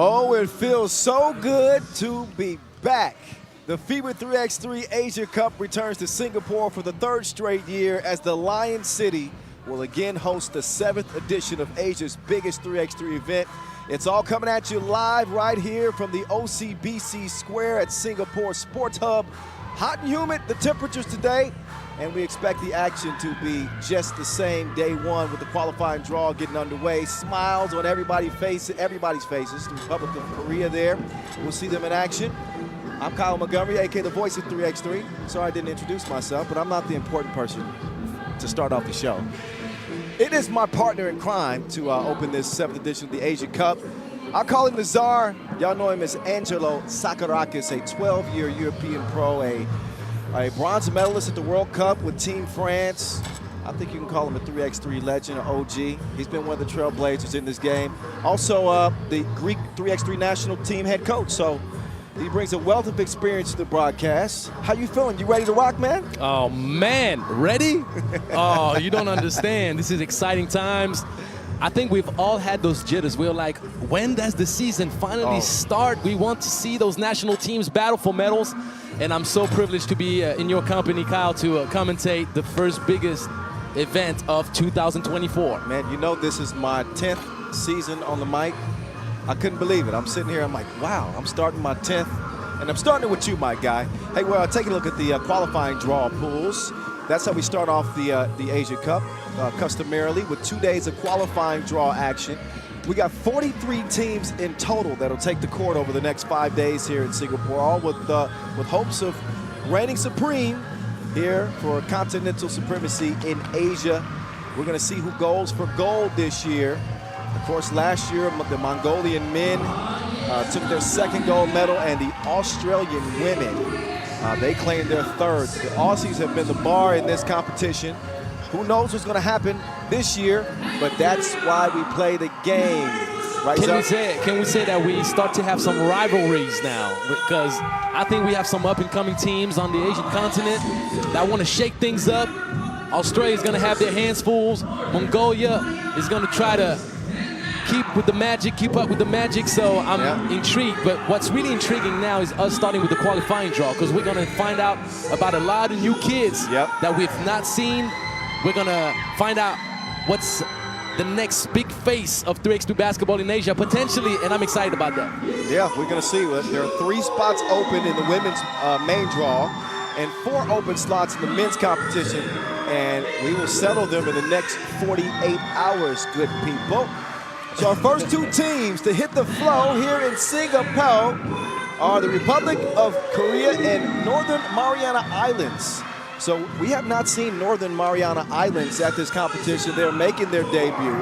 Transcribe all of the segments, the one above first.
Oh, it feels so good to be back. The FIBA 3x3 Asia Cup returns to Singapore for the third straight year as the Lion City will again host the 7th edition of Asia's biggest 3x3 event. It's all coming at you live right here from the OCBC Square at Singapore Sports Hub. Hot and humid, the temperatures today, and we expect the action to be just the same day one with the qualifying draw getting underway. Smiles on everybody's faces. The Republic of Korea there. We'll see them in action. I'm Kyle Montgomery, aka the voice of 3x3. Sorry I didn't introduce myself, but I'm not the important person to start off the show. It is my partner in crime to open this 7th edition of the Asia Cup. I call him the Czar. Y'all know him as Angelo Sakarakis, a 12-year European pro, a bronze medalist at the World Cup with Team France. I think you can call him a 3x3 legend, an OG. He's been one of the trailblazers in this game. Also, the Greek 3x3 national team head coach. So he brings a wealth of experience to the broadcast. How you feeling? You ready to rock, man? Oh, man. Ready? Oh, you don't understand. This is exciting times. I think we've all had those jitters. We're like, when does the season finally start? We want to see those national teams battle for medals. And I'm so privileged to be in your company, Kyle, to commentate the first biggest event of 2024. Man, you know this is my 10th season on the mic. I couldn't believe it. I'm sitting here, I'm like, wow, I'm starting my 10th. And I'm starting it with you, my guy. Hey, well, taking a look at the qualifying draw pools. That's how we start off the Asia Cup, customarily, with 2 days of qualifying draw action. We got 43 teams in total that'll take the court over the next 5 days here in Singapore, all with hopes of reigning supreme here for continental supremacy in Asia. We're going to see who goes for gold this year. Of course, last year, the Mongolian men took their 2nd gold medal, and the Australian women, they claimed their 3rd. The Aussies have been the bar in this competition. Who knows what's going to happen this year, but that's why we play the game. Right, can we say that we start to have some rivalries now? Because I think we have some up-and-coming teams on the Asian continent that want to shake things up. Australia's going to have their hands full. Mongolia is going to try to keep up with the magic, so I'm intrigued. But what's really intriguing now is us starting with the qualifying draw, because we're going to find out about a lot of new kids that we've not seen. We're going to find out what's the next big face of 3x3 basketball in Asia, potentially, and I'm excited about that. Yeah, we're going to see. There are 3 spots open in the women's main draw and 4 open slots in the men's competition, and we will settle them in the next 48 hours, good people. So our first 2 teams to hit the flow here in Singapore are the Republic of Korea and Northern Mariana Islands. So we have not seen Northern Mariana Islands at this competition. They're making their debut.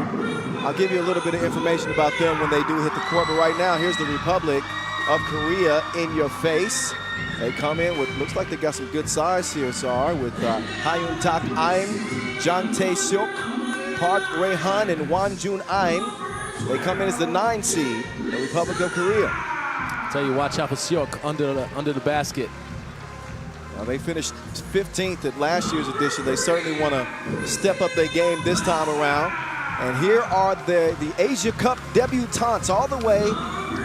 I'll give you a little bit of information about them when they do hit the court. But right now, here's the Republic of Korea in your face. They come in with, looks like they got some good size here, Sar, with Hyun Tak Aim, Jang Tae Seok, Park Rae-han, and Won Jun Aim. They come in as the 9 seed, the Republic of Korea. I tell you, watch out for Seok under the basket. Well, they finished 15th at last year's edition. They certainly want to step up their game this time around. And here are the Asia Cup debutantes all the way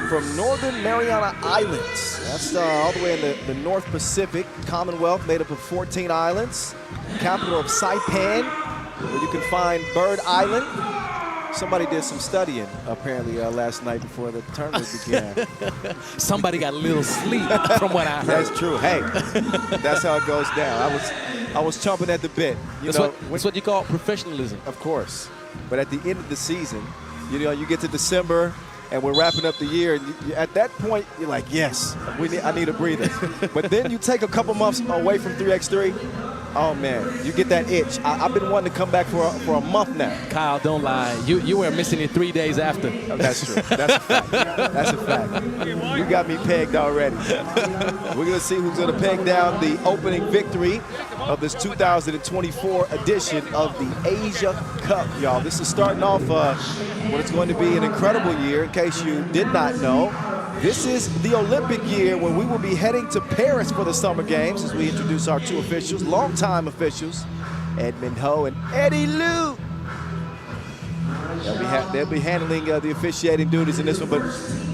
from Northern Mariana Islands. That's all the way in the North Pacific Commonwealth, made up of 14 islands. Capital of Saipan, where you can find Bird Island. Somebody did some studying, apparently, last night before the tournament began. Somebody got a little sleep, from what I heard. That's true. Hey, that's how it goes down. I was chomping at the bit. That's what you call professionalism. Of course. But at the end of the season, you get to December, and we're wrapping up the year. And at that point, you're like, yes, I need a breather. But then you take a couple months away from 3x3. Oh, man, you get that itch. I've been wanting to come back for a month now. Kyle, don't lie. You were missing it 3 days after. Oh, that's true. That's a fact. That's a fact. You got me pegged already. We're going to see who's going to peg down the opening victory of this 2024 edition of the Asia Cup, y'all. This is starting off what is going to be an incredible year, in case you did not know. This is the Olympic year where we will be heading to Paris for the Summer Games as we introduce our 2 officials, longtime officials, Edmund Ho and Eddie Liu. They'll be handling the officiating duties in this one. But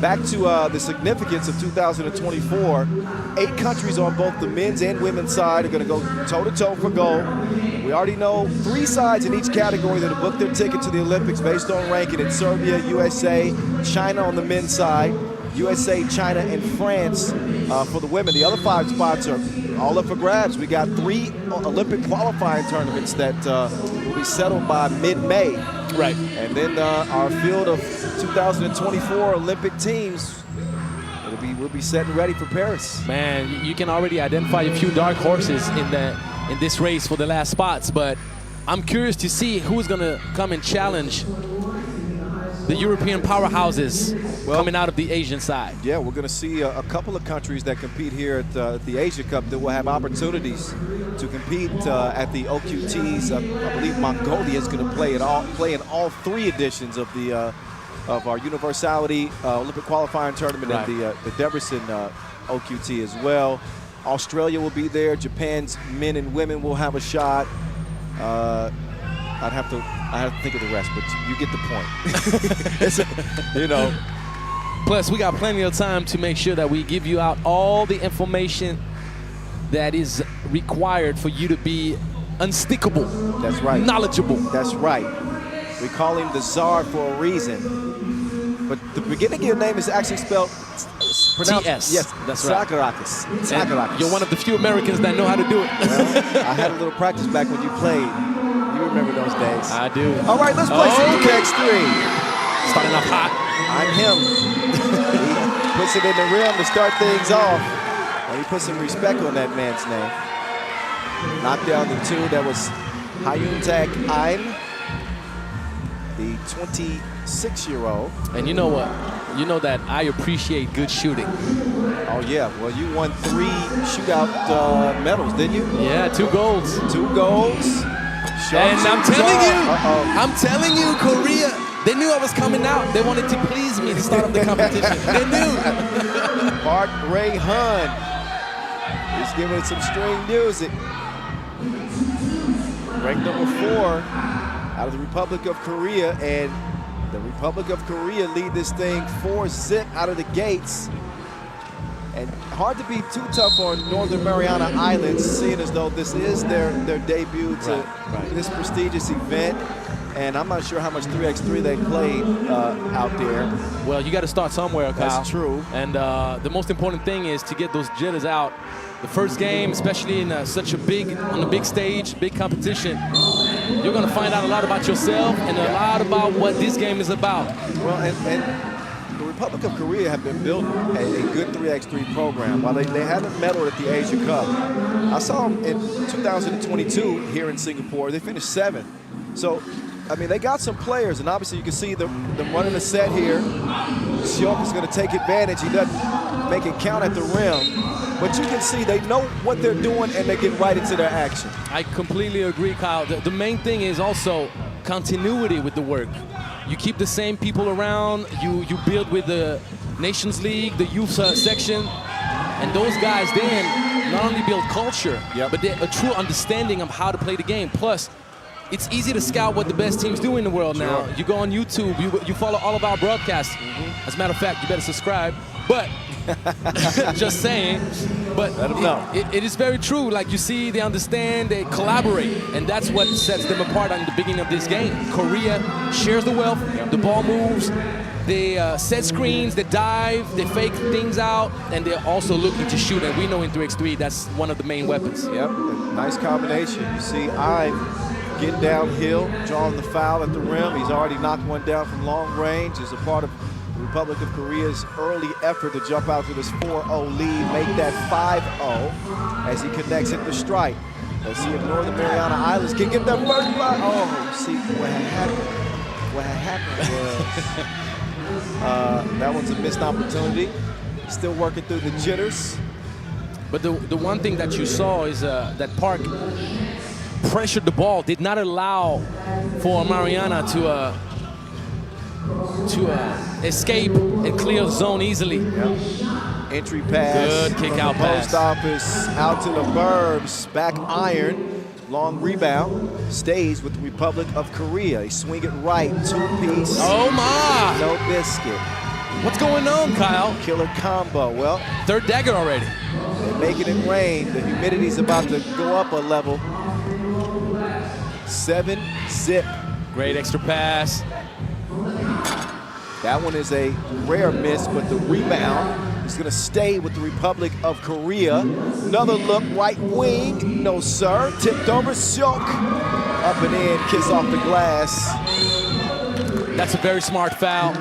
back to the significance of 2024, 8 countries on both the men's and women's side are going to go toe-to-toe for gold. We already know 3 sides in each category that have booked their ticket to the Olympics based on ranking. It's Serbia, USA, China on the men's side, USA, China, and France for the women. The other 5 spots are all up for grabs. We got 3 Olympic qualifying tournaments that will be settled by mid-May. Right. And then our field of 2024 Olympic teams will be set and ready for Paris. Man, you can already identify a few dark horses in this race for the last spots, but I'm curious to see who's going to come and challenge the European powerhouses coming out of the Asian side. Yeah, we're going to see a couple of countries that compete here at the Asia Cup that will have opportunities to compete at the OQTs. I believe Mongolia is going to play in all 3 editions of the of our Universality Olympic qualifying tournament and the Debrecen OQT as well. Australia will be there. Japan's men and women will have a shot. I have to think of the rest, but you get the point. You know. Plus, we got plenty of time to make sure that we give you out all the information that is required for you to be unstickable. That's right. Knowledgeable. That's right. We call him the Tsar for a reason. But the beginning of your name is actually spelled pronounced T-S. Yes, that's right. Sakarakis. Sakarakis. You're one of the few Americans that know how to do it. Well, I had a little practice back when you played. You remember those days. I do. All right, let's play some 3x3. Starting off hot. I'm him. He puts it in the rim to start things off. And he put some respect on that man's name. Knocked down the 2. That was Hyuntak Im, the 26-year-old. And you know what? You know that I appreciate good shooting. Oh, yeah. Well, you won 3 shootout medals, didn't you? Yeah, 2 golds. 2 golds. And I'm telling you, Korea, they knew I was coming out. They wanted to please me to start up the competition. They knew. Park Ray-hun. He's giving it some string music. Ranked number 4 out of the Republic of Korea, and the Republic of Korea lead this thing 4-zip out of the gates. And hard to be too tough on Northern Mariana Islands, seeing as though this is their debut to this prestigious event. And I'm not sure how much 3x3 they played out there. Well, you got to start somewhere, Kyle. That's true. And the most important thing is to get those jitters out. The first game, especially in such a on a big stage, big competition, you're going to find out a lot about yourself and a lot about what this game is about. Well, and the Republic of Korea have been building a good 3x3 program. While they haven't medaled at the Asia Cup, I saw them in 2022 here in Singapore. They finished 7th. So, I mean, they got some players, and obviously you can see them running a set here. Seok is going to take advantage. He doesn't make it count at the rim. But you can see they know what they're doing, and they get right into their action. I completely agree, Kyle. The main thing is also continuity with the work. You keep the same people around. You build with the Nations League, the youth section, and those guys then not only build culture, but they're a true understanding of how to play the game. Plus, it's easy to scout what the best teams do in the world now. You go on YouTube, you follow all of our broadcasts. As a matter of fact, you better subscribe. But just saying. But let them know. It is very true. Like you see, they understand, they collaborate, and that's what sets them apart in the beginning of this game. Korea shares the wealth, the ball moves, they set screens, they dive, they fake things out, and they're also looking to shoot. And we know in 3x3 that's one of the main weapons. Yep, nice combination. You see, I'm getting downhill, drawing the foul at the rim. He's already knocked one down from long range as a part of the Republic of Korea's early effort to jump out to this 4-0 lead, make that 5-0 as he connects at the strike. Let's see if Northern Mariana Islands can get that first block. Oh, see what happened was that one's a missed opportunity. Still working through the jitters. But the one thing that you saw is that Park pressured the ball, did not allow for Mariana to escape and clear the zone easily. Entry pass. Good kick out pass. Post office out to the burbs. Back iron. Long rebound, stays with the Republic of Korea. They swing it right, two-piece. Oh my! No biscuit. What's going on, Kyle? Killer combo. Well, third dagger already. they're making it rain. The humidity's about to go up a level. 7-zip. Great extra pass. That one is a rare miss, but the rebound is going to stay with the Republic of Korea. Another look, right wing. No, sir. Tipped over. Silk. Up and in. Kiss off the glass. That's a very smart foul.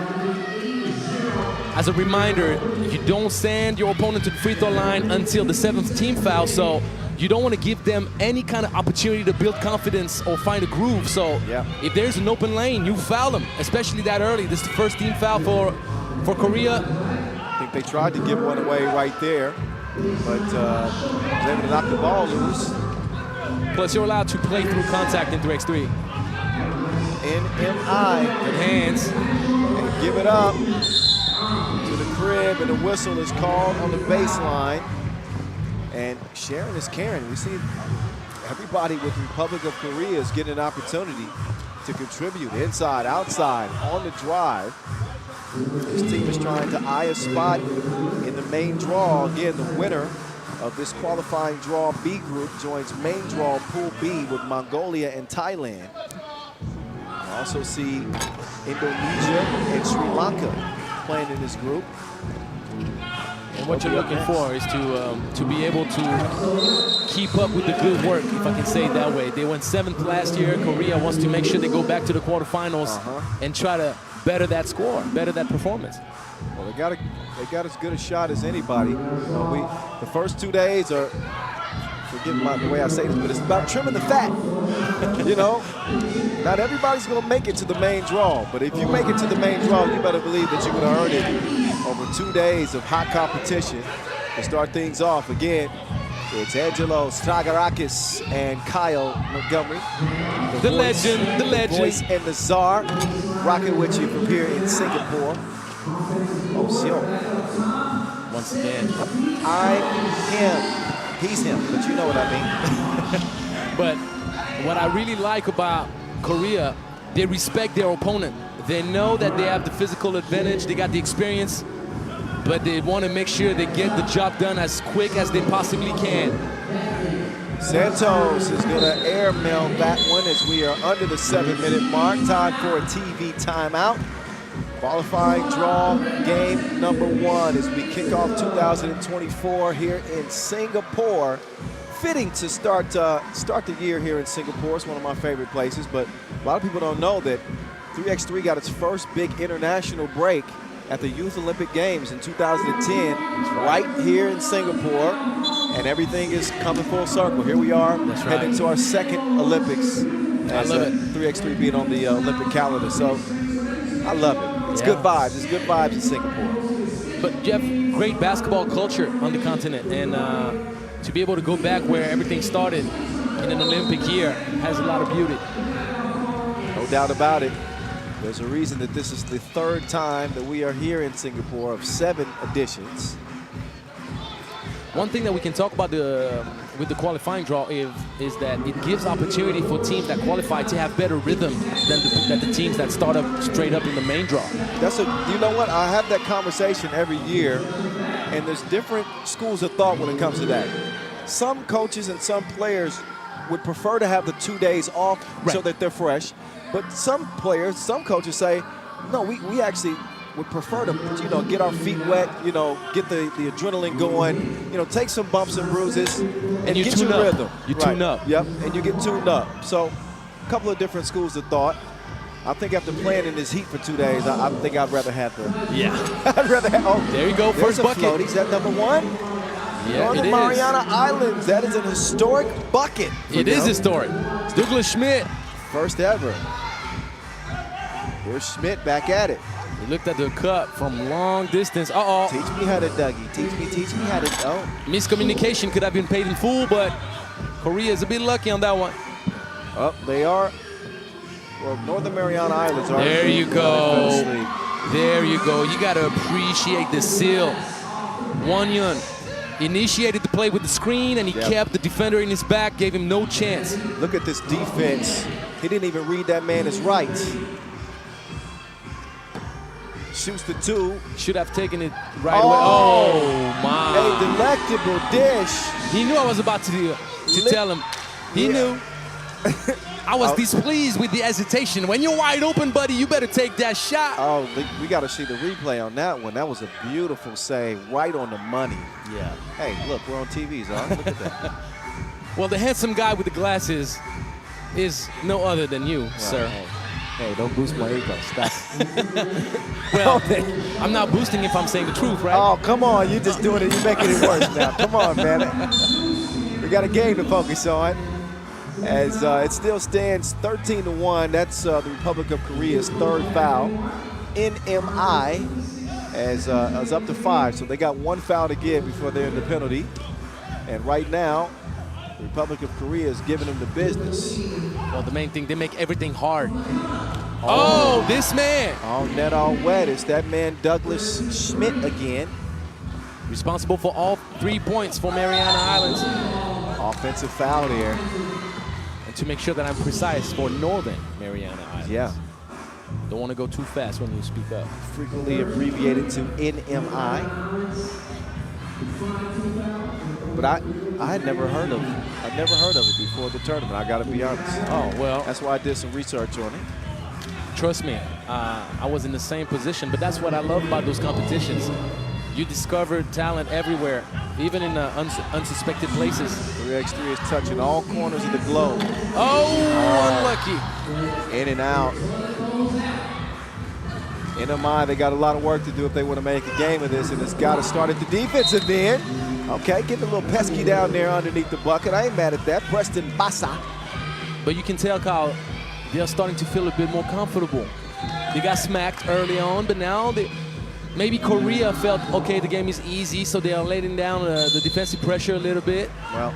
As a reminder, you don't send your opponent to the free throw line until the 7th team foul, so you don't want to give them any kind of opportunity to build confidence or find a groove. So if there's an open lane, you foul them, especially that early. This is the first team foul for Korea. I think they tried to give one away right there, but was able to knock the ball loose. Plus, you're allowed to play through contact in 3x3. NMI. Good hands. And give it up to the crib, and the whistle is called on the baseline. And sharing is caring. We see everybody with the Republic of Korea is getting an opportunity to contribute inside, outside, on the drive. This team is trying to eye a spot in the main draw. Again, the winner of this qualifying draw B group joins main draw Pool B with Mongolia and Thailand. We also see Indonesia and Sri Lanka playing in this group. And what you're looking for is to be able to keep up with the good work, if I can say it that way. They went 7th last year. Korea wants to make sure they go back to the quarterfinals and try to better that score, better that performance. Well, they got as good a shot as anybody. The first 2 days are, forgive the way I say this, but it's about trimming the fat. You know, not everybody's going to make it to the main draw, but if you make it to the main draw, you better believe that you're going to earn it over 2 days of hot competition. To start things off, again, it's Angelo Stragarakis and Kyle Montgomery. The legend, the legend. Voice and the czar, rocking with you from here in Singapore. Oh, Sil. Once again. I'm him. He's him, but you know what I mean. But what I really like about Korea, they respect their opponent. They know that they have the physical advantage, they got the experience, but they want to make sure they get the job done as quick as they possibly can. Santos is going to airmail that one as we are under the 7-minute mark. Time for a TV timeout. Qualifying draw game number 1 as we kick off 2024 here in Singapore. Fitting to start the year here in Singapore. It's one of my favorite places, but a lot of people don't know that 3x3 got its first big international break at the Youth Olympic Games in 2010, right here in Singapore, and everything is coming full circle. Here we are, heading to our second Olympics. I love it. 3x3 being on the Olympic calendar, so I love it. It's good vibes. It's good vibes in Singapore. But Jeff, great basketball culture on the continent, and to be able to go back where everything started in an Olympic year has a lot of beauty. No doubt about it. There's a reason that this is the 3rd time that we are here in Singapore of 7 editions. One thing that we can talk about with the qualifying draw is that it gives opportunity for teams that qualify to have better rhythm than the teams that start up straight up in the main draw. You know what? I have that conversation every year, and there's different schools of thought when it comes to that. Some coaches and some players would prefer to have the 2 days off so that they're fresh. But some players, some coaches say, no, we actually would prefer to, get our feet wet, get the adrenaline going, take some bumps and bruises and get your rhythm. You tune up. Yep, and you get tuned up. So a couple of different schools of thought. I think after playing in this heat for 2 days, I think I'd rather have the. Yeah. I'd rather have. There you go, first bucket. Floaties. Is that number 1? Yeah, on the Mariana Islands. That is an historic bucket. It is historic. It's Douglas Schmidt. First ever. Here's Schmidt back at it. He looked at the cut from long distance. Uh-oh. Teach me how to Dougie. Teach me how to. Oh. Miscommunication could have been paid in full, but Korea is a bit lucky on that one. Oh, they are. Well, Northern Mariana Islands are. There you go. There you go. You got to appreciate the seal. Won Yun. initiated the play with the screen, and he kept the defender in his back, gave him no chance. Look at this defense. He didn't even read that man as right. Shoots the 2. Should have taken it right away. Oh, my. A delectable dish. He knew I was about to tell him. He knew. I was displeased with the hesitation. When you're wide open, buddy, you better take that shot. Oh, we got to see the replay on that one. That was a beautiful save, right on the money. Yeah. Hey, look, we're on TV, Zara. Look at that. Well, the handsome guy with the glasses is no other than you, sir. Hey, don't boost my ego. Stop. Well, I'm not boosting if I'm saying the truth, right? Oh, come on. You're just doing it. You're making it worse now. Come on, man. We got a game to focus on. As it still stands 13-1. That's the Republic of Korea's 3rd foul. NMI is up to 5. So they got 1 foul to give before they're in the penalty. And right now, the Republic of Korea is giving them the business. Well, the main thing, they make everything hard. Oh, this man. All net, all wet. It's that man Douglas Schmidt again. Responsible for all 3 points for Mariana Islands. Offensive foul there. And to make sure that I'm precise, for Northern Mariana Islands. Yeah. Don't want to go too fast when you speak up. Frequently abbreviated to NMI. But I had never heard of it. I'd never heard of it before the tournament. I got to be honest. Oh, well. That's why I did some research on it. Trust me, I was in the same position, but that's what I love about those competitions. You discover talent everywhere, even in unsuspected places. 3x3 is touching all corners of the globe. Oh, unlucky. In and out. NMI, they got a lot of work to do if they want to make a game of this, and it's got to start at the defensive end. Okay, getting a little pesky down there underneath the bucket. I ain't mad at that. Preston Bassa. But you can tell, Kyle, they're starting to feel a bit more comfortable. They got smacked early on, but now maybe Korea felt, okay, the game is easy, so they are letting down the defensive pressure a little bit. Well,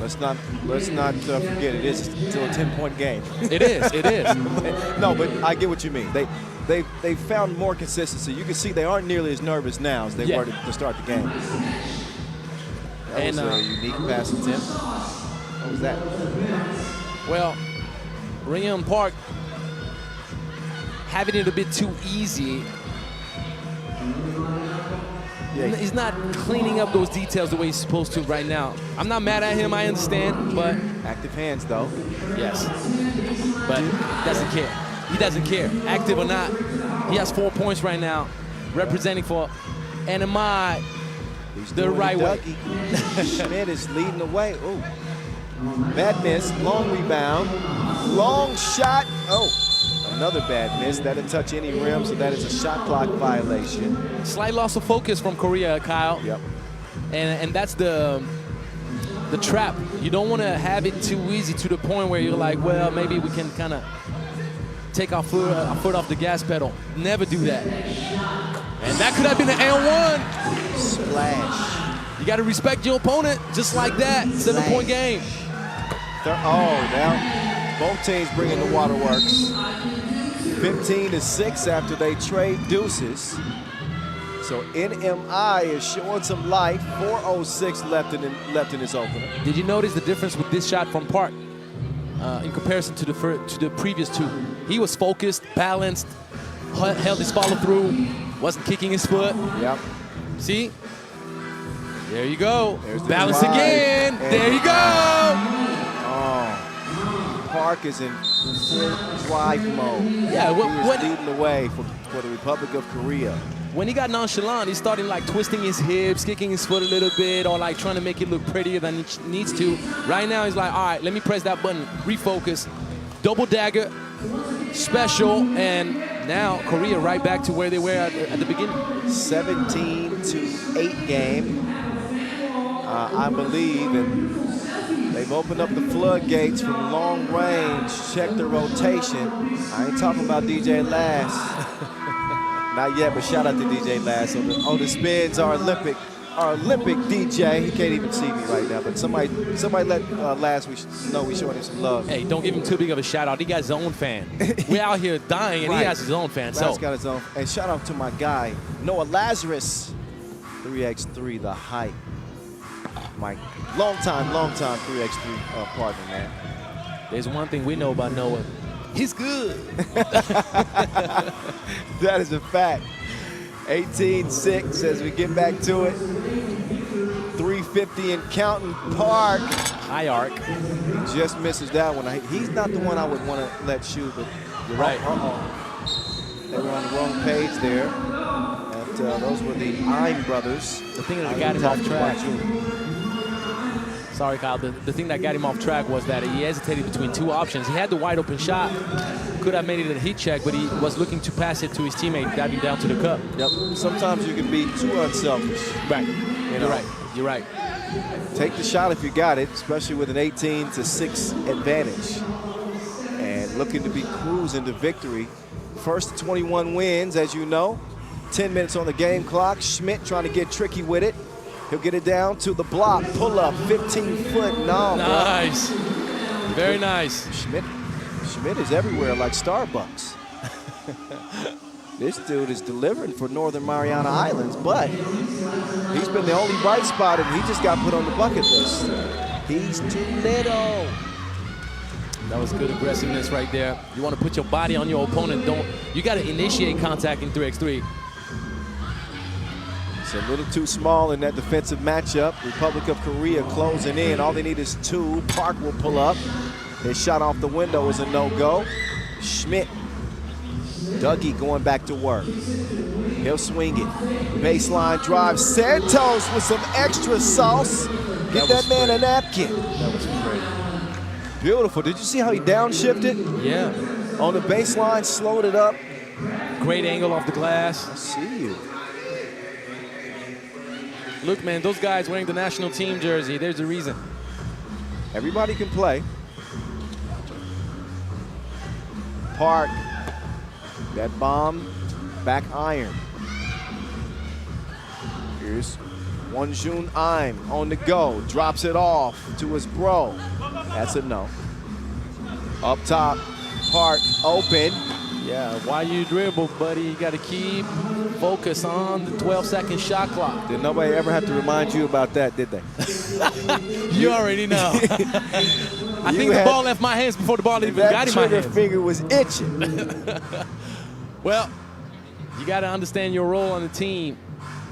let's not forget it is still a 10-point game. It is. No, but I get what you mean. They found more consistency. You can see they aren't nearly as nervous now as they were to start the game. That was a unique pass attempt. What was that? Well, Ryan Park having it a bit too easy. Yeah. He's not cleaning up those details the way he's supposed to right now. I'm not mad at him, I understand, but... Active hands, though. Yes. But he doesn't care. He doesn't care, active or not. He has 4 points right now, representing for NMI the right way. Schmidt is leading the way. Ooh. Bad miss, long rebound, long shot. Oh, another bad miss. That'll touch any rim, so that is a shot clock violation. Slight loss of focus from Korea, Kyle. Yep. And that's the trap. You don't want to have it too easy to the point where you're like, well, maybe we can kind of take our foot off the gas pedal. Never do that. And that could have been an and 1. Splash. You got to respect your opponent just like that. 7-point game. Now both teams bringing the waterworks. 15-6 after they trade deuces. So NMI is showing some life. 4:06 left in this opener. Did you notice the difference with this shot from Park in comparison to the previous 2? He was focused, balanced, held his follow through, wasn't kicking his foot. Yep. See? There you go. Balance again. There you go. Park is in full drive mode. Yeah, he was leading the way for the Republic of Korea. When he got nonchalant, he's starting like twisting his hips, kicking his foot a little bit, or like trying to make it look prettier than it needs to. Right now, he's like, all right, let me press that button, refocus, double dagger, special, and now Korea right back to where they were at the beginning. 17-8 game, I believe, and they've opened up the floodgates from long range. Check the rotation. I ain't talking about DJ Last. Not yet, but shout out to DJ Last. On the spins, our Olympic DJ. He can't even see me right now, but somebody let Last know we showing him some love. Hey, don't give him too big of a shout out. He got his own fan. We're out here dying, and he has his own fan. Last got his own. And shout out to my guy, Noah Lazarus, 3x3, the hype. Mike, long time 3x3 partner, man. There's one thing we know about Noah. He's good. That is a fact. 18-6 as we get back to it. 350 and counting. Park. High arc. He just misses that one. He's not the one I would want to let shoot, but you're right. They were on the wrong page there. And those were the Ime brothers. The thing that got him off track. Sorry, Kyle. The thing that got him off track was that he hesitated between two options. He had the wide open shot. Could have made it a heat check, but he was looking to pass it to his teammate, diving down to the cup. Yep. Sometimes you can be too unselfish. Right. You know? You're right. You're right. Take the shot if you got it, especially with an 18-6 advantage. And looking to be cruising to victory. First 21 wins, as you know. 10 minutes on the game clock. Schmidt trying to get tricky with it. He'll get it down to the block. Pull up, 15-foot. No, nice. Very nice. Schmidt is everywhere like Starbucks. This dude is delivering for Northern Mariana Islands, but he's been the only bright spot, and he just got put on the bucket list. He's too little. That was good aggressiveness right there. You want to put your body on your opponent. You got to initiate contact in 3x3. It's a little too small in that defensive matchup. Republic of Korea closing in. All they need is two. Park will pull up. His shot off the window is a no-go. Schmidt. Dougie going back to work. He'll swing it. Baseline drive. Santos with some extra sauce. Get that man a napkin. That was great. Beautiful. Did you see how he downshifted? Yeah. On the baseline, slowed it up. Great angle off the glass. I see you. Look, man, those guys wearing the national team jersey, there's a reason. Everybody can play. Park. That bomb, back iron. Here's Wonjun Ime on the go. Drops it off to his bro. That's a no. Up top, Park open. Yeah, why you dribble, buddy? You got to keep focus on the 12-second shot clock. Did nobody ever have to remind you about that, did they? You already know. I think the ball left my hands before the ball even got in my hands. That trigger finger was itching. Well, you got to understand your role on the team.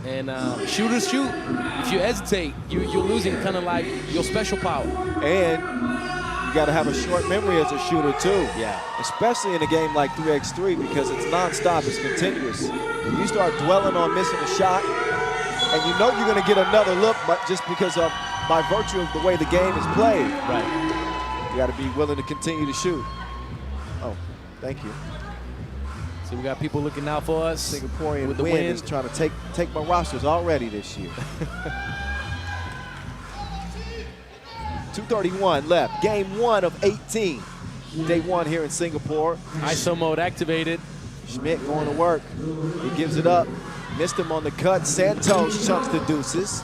And shooters shoot. If you hesitate, you're losing kind of like your special power. And you got to have a short memory as a shooter, too. Yeah. Especially in a game like 3x3 because it's nonstop, it's continuous. If you start dwelling on missing a shot, and you know you're going to get another look, but just because of by virtue of the way the game is played. Right. You got to be willing to continue to shoot. Oh, thank you. So we got people looking out for us. Singaporean with the win win is trying to take my rosters already this year. 2:31 left. Game 1 of 18. Day 1 here in Singapore. ISO mode activated. Schmidt going to work. He gives it up. Missed him on the cut. Santos chunks the deuces.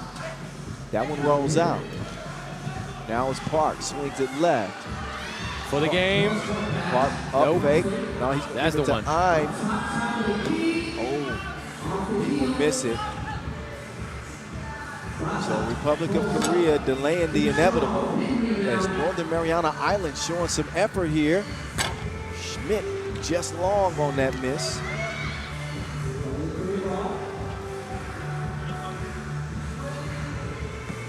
That one rolls out. Now it's Park. Swings it left. For the game. Park up Nope. fake. No, he's That's the one. Ime. Oh, he will miss it. So Republic of Korea delaying the inevitable as Northern Mariana Islands showing some effort here. Schmidt just long on that miss.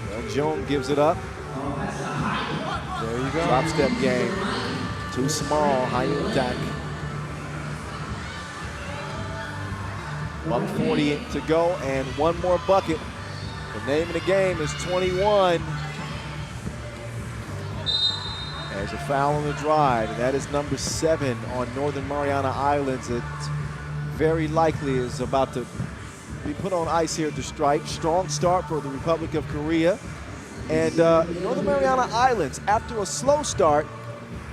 Well, Joan gives it up. There you go. Drop step game. Too small, high impact. 1:40 to go and one more bucket. The name of the game is 21. There's a foul on the drive, and that is number 7 on Northern Mariana Islands. It very likely is about to be put on ice here at the stripe. Strong start for the Republic of Korea. And Northern Mariana Islands, after a slow start,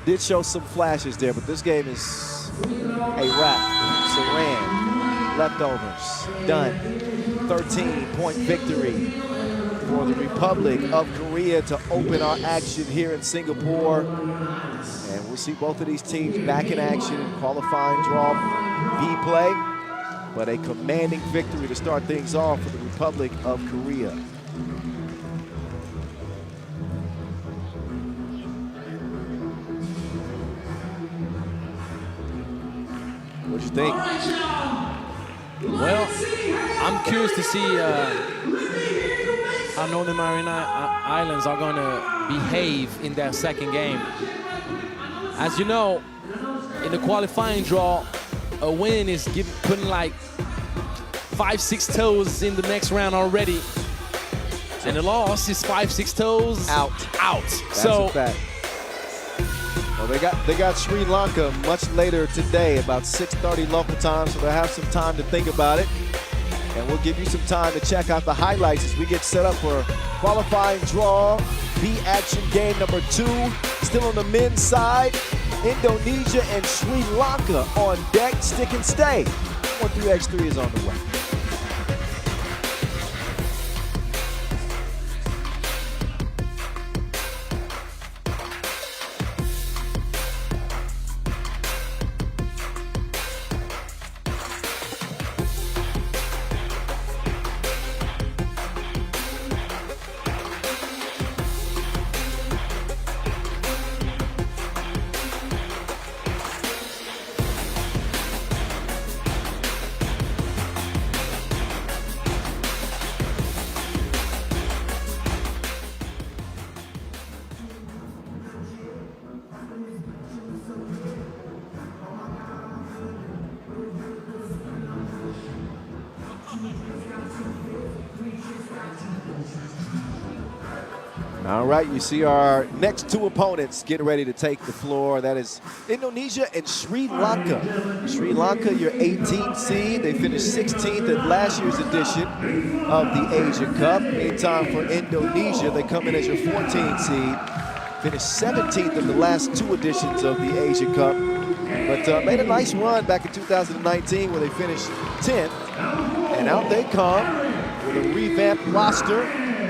did show some flashes there, but this game is a wrap. Saran, leftovers, done. 13-point victory for the Republic of Korea to open our action here in Singapore. And we'll see both of these teams back in action in qualifying draw B play. But a commanding victory to start things off for the Republic of Korea. What do you think? Well, I'm curious to see how Northern Mariana Islands are going to behave in that second game. As you know, in the qualifying draw, a win is putting like 5-6 toes in the next round already. And the loss is 5-6 toes out. That's so a fact. Well, they got Sri Lanka much later today, about 6:30 local time, so they'll have some time to think about it. And we'll give you some time to check out the highlights as we get set up for qualifying draw, B-action game number 2. Still on the men's side, Indonesia and Sri Lanka on deck. Stick and stay. 3x3 is on the way. All right, you see our next 2 opponents getting ready to take the floor. That is Indonesia and Sri Lanka. Sri Lanka, your 18th seed. They finished 16th at last year's edition of the Asia Cup. Meantime, for Indonesia, they come in as your 14th seed. Finished 17th in the last 2 editions of the Asia Cup. But made a nice run back in 2019 where they finished 10th. And out they come with a revamped roster.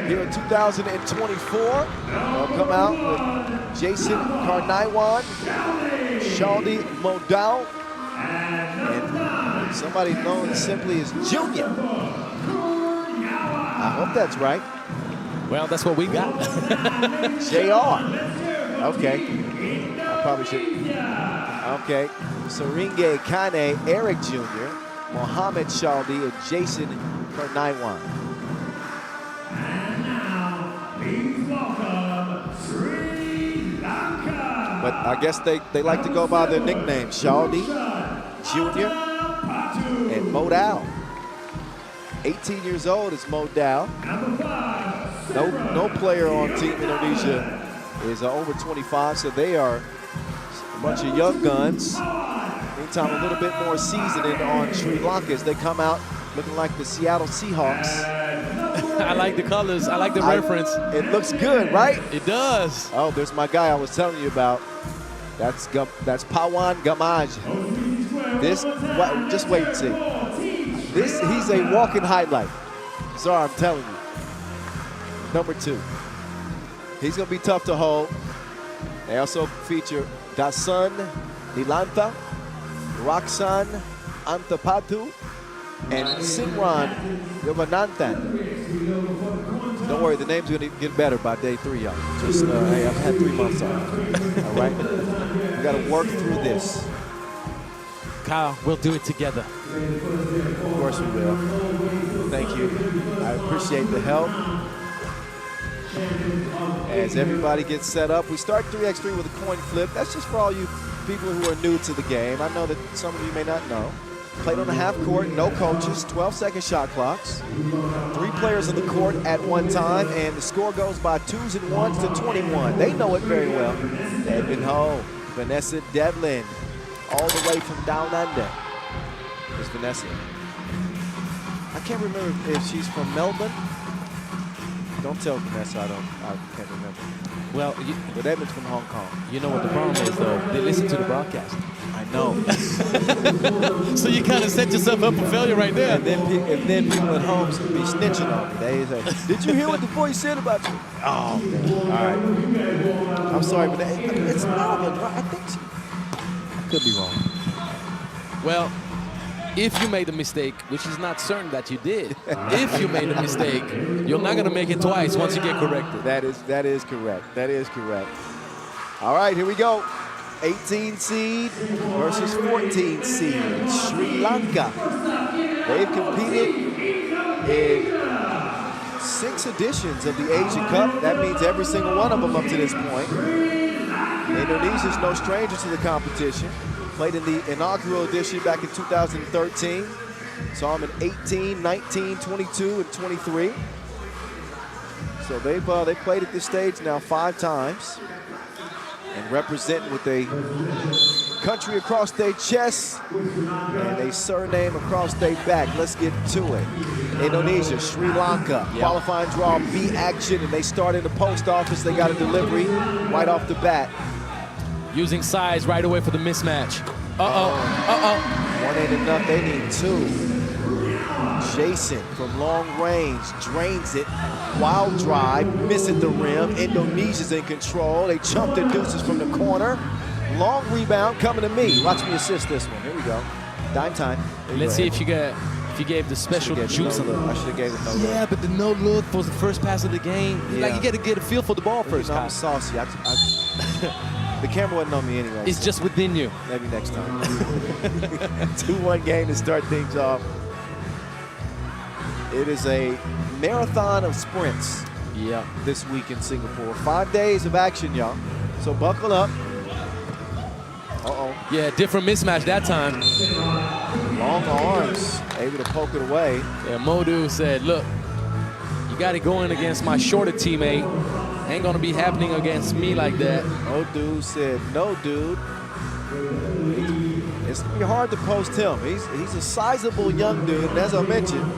Here in 2024, they'll come out with Jason Karnaiwan, Shaldi Modal, and somebody known simply as Junior. I hope that's right. well, that's what we got. JR. Okay. I probably should. Okay. Seringe Kane, Eric Jr., Mohammed Shaldi, and Jason Karnaiwan. But I guess they like to go by their nicknames, Shaldi, Junior, and Modal. 18 years old is Modal. No player on Team Indonesia is over 25, so they are a bunch of young guns. Meantime, a little bit more seasoning on Sri Lanka as they come out looking like the Seattle Seahawks. I like the colors. I like the reference. It looks good, right? It does. Oh, there's my guy I was telling you about. That's Pawan Gamaj. Just wait and see. He's a walking highlight. Sorry, I'm telling you. Number 2. He's going to be tough to hold. They also feature Dasun Nilantha, Raksan Antapatu, and Simran Yogananthan. Don't worry, the name's going to get better by day 3, y'all. Just, hey, I've had 3 months off. All right? We got to work through this. Kyle, we'll do it together. Of course we will. Thank you. I appreciate the help. As everybody gets set up, we start 3x3 with a coin flip. That's just for all you people who are new to the game. I know that some of you may not know. Played on the half court, no coaches, 12-second shot clocks. 3 players on the court at one time, and the score goes by 2s and 1s to 21. They know it very well. Devin Ho, Vanessa Devlin, all the way from down under. There's Vanessa. I can't remember if she's from Melbourne. Don't tell Vanessa I can't remember. Well, but Edmund's from Hong Kong. You know what the problem is, though? They listen to the broadcast. I know. So you kind of set yourself up for failure right there. And then people at home be snitching on me. They say, "Did you hear what the voice said about you?" Oh, man. All right. I'm sorry, but it's Melbourne. I think I could be wrong. Well, if you made a mistake, which is not certain that you did, if you made a mistake, you're not going to make it twice once you get corrected. That is correct. That is correct. All right, here we go. 18 seed versus 14 seed, Sri Lanka. They've competed in 6 editions of the Asian Cup. That means every single one of them up to this point. Indonesia's no stranger to the competition. Played in the inaugural edition back in 2013. Saw them in 18, 19, 22, and 23. So they've played at this stage now 5 times. And representing with a country across their chest and a surname across their back. Let's get to it. Indonesia, Sri Lanka, qualifying draw B action, and they start in the post office. They got a delivery right off the bat. Using size right away for the mismatch. One ain't enough, they need 2. Jason from long range drains it. Wild drive, missing the rim. Indonesia's in control. They chump the deuces from the corner. Long rebound coming to me. Watch me assist this one. Here we go. Dime time. Let's see if you gave the special juice. I should have gave it no look. Yeah, but the no look was the first pass of the game. Yeah. Like, you got to get a feel for the ball first. I'm saucy. The camera wasn't on me anyway. It's just within you. Maybe next time. 2-1 game to start things off. It is a marathon of sprints this week in Singapore. 5 days of action, y'all. So buckle up. Yeah, different mismatch that time. Long arms, able to poke it away. Yeah, Modu said, look, you got it going against my shorter teammate. Ain't gonna be happening against me like that. Modu said, no, dude. It's gonna be hard to post him. He's a sizable young dude, and as I mentioned,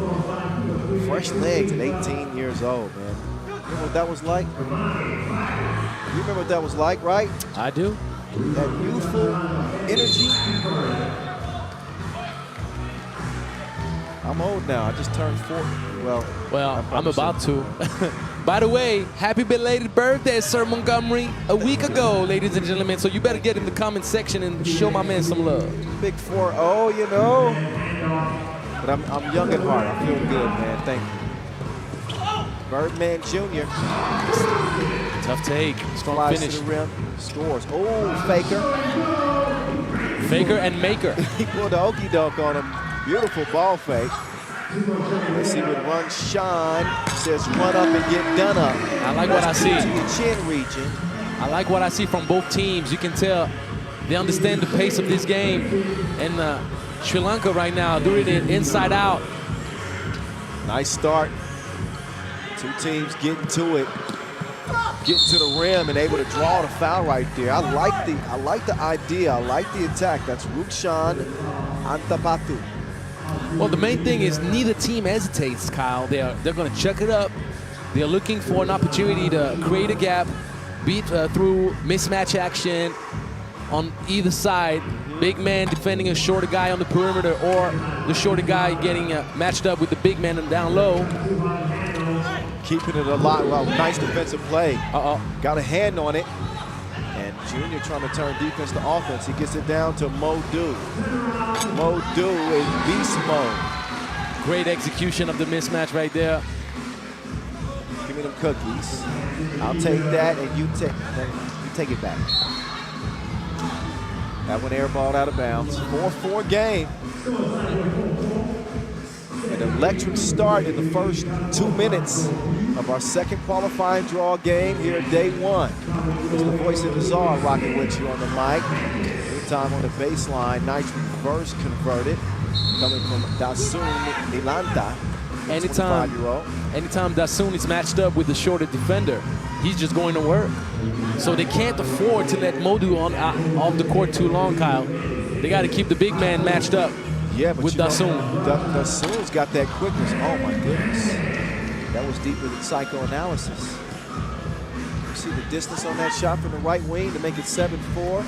fresh legs at 18 years old, man. You remember what that was like? You remember what that was like, right? I do. That youthful energy. I'm old now. I just turned 40. Well, I'm about to. By the way, happy belated birthday, Sir Montgomery, a week ago, ladies and gentlemen. So you better get in the comment section and show my man some love. Big 4-0, you know. But I'm young at heart. I feel good, man. Thank you. Birdman Jr. Tough take. Strong Flies finish. to the rim. Scores. Oh, faker. Faker and maker. He pulled the okie doke on him. Beautiful ball fake. Let's see what run shine. Says run up and get done up. I like what I see. To your chin region. I like what I see from both teams. You can tell they understand the pace of this game. And Sri Lanka right now doing it inside out. Nice start. 2 teams getting to it. Getting to the rim and able to draw the foul right there. I like the idea. I like the attack. That's Rukshan Antapatu. Well, the main thing is neither team hesitates, Kyle. They're going to chuck it up. They're looking for an opportunity to create a gap, beat through mismatch action on either side. Big man defending a shorter guy on the perimeter, or the shorter guy getting matched up with the big man down low. Keeping it alive. Well, nice defensive play. Got a hand on it. And Junior trying to turn defense to offense. He gets it down to Modu. Modu is beast mode. Great execution of the mismatch right there. Give me them cookies. I'll take that, and you take it back. That one airballed out of bounds. 4-4 game. An electric start in the first 2 minutes of our second qualifying draw game here at day 1. It's the voice of the Czar rocking with you on the mic. Meantime on the baseline, nice reverse converted. Coming from Dasun Nilanta. Anytime Dasun is matched up with the shorter defender, he's just going to work. So they can't afford to let Modu off the court too long, Kyle. They got to keep the big man matched up. Yeah, but with Dasun. Dasun's got that quickness. Oh my goodness. That was deeper than psychoanalysis. You see the distance on that shot from the right wing to make it 7-4.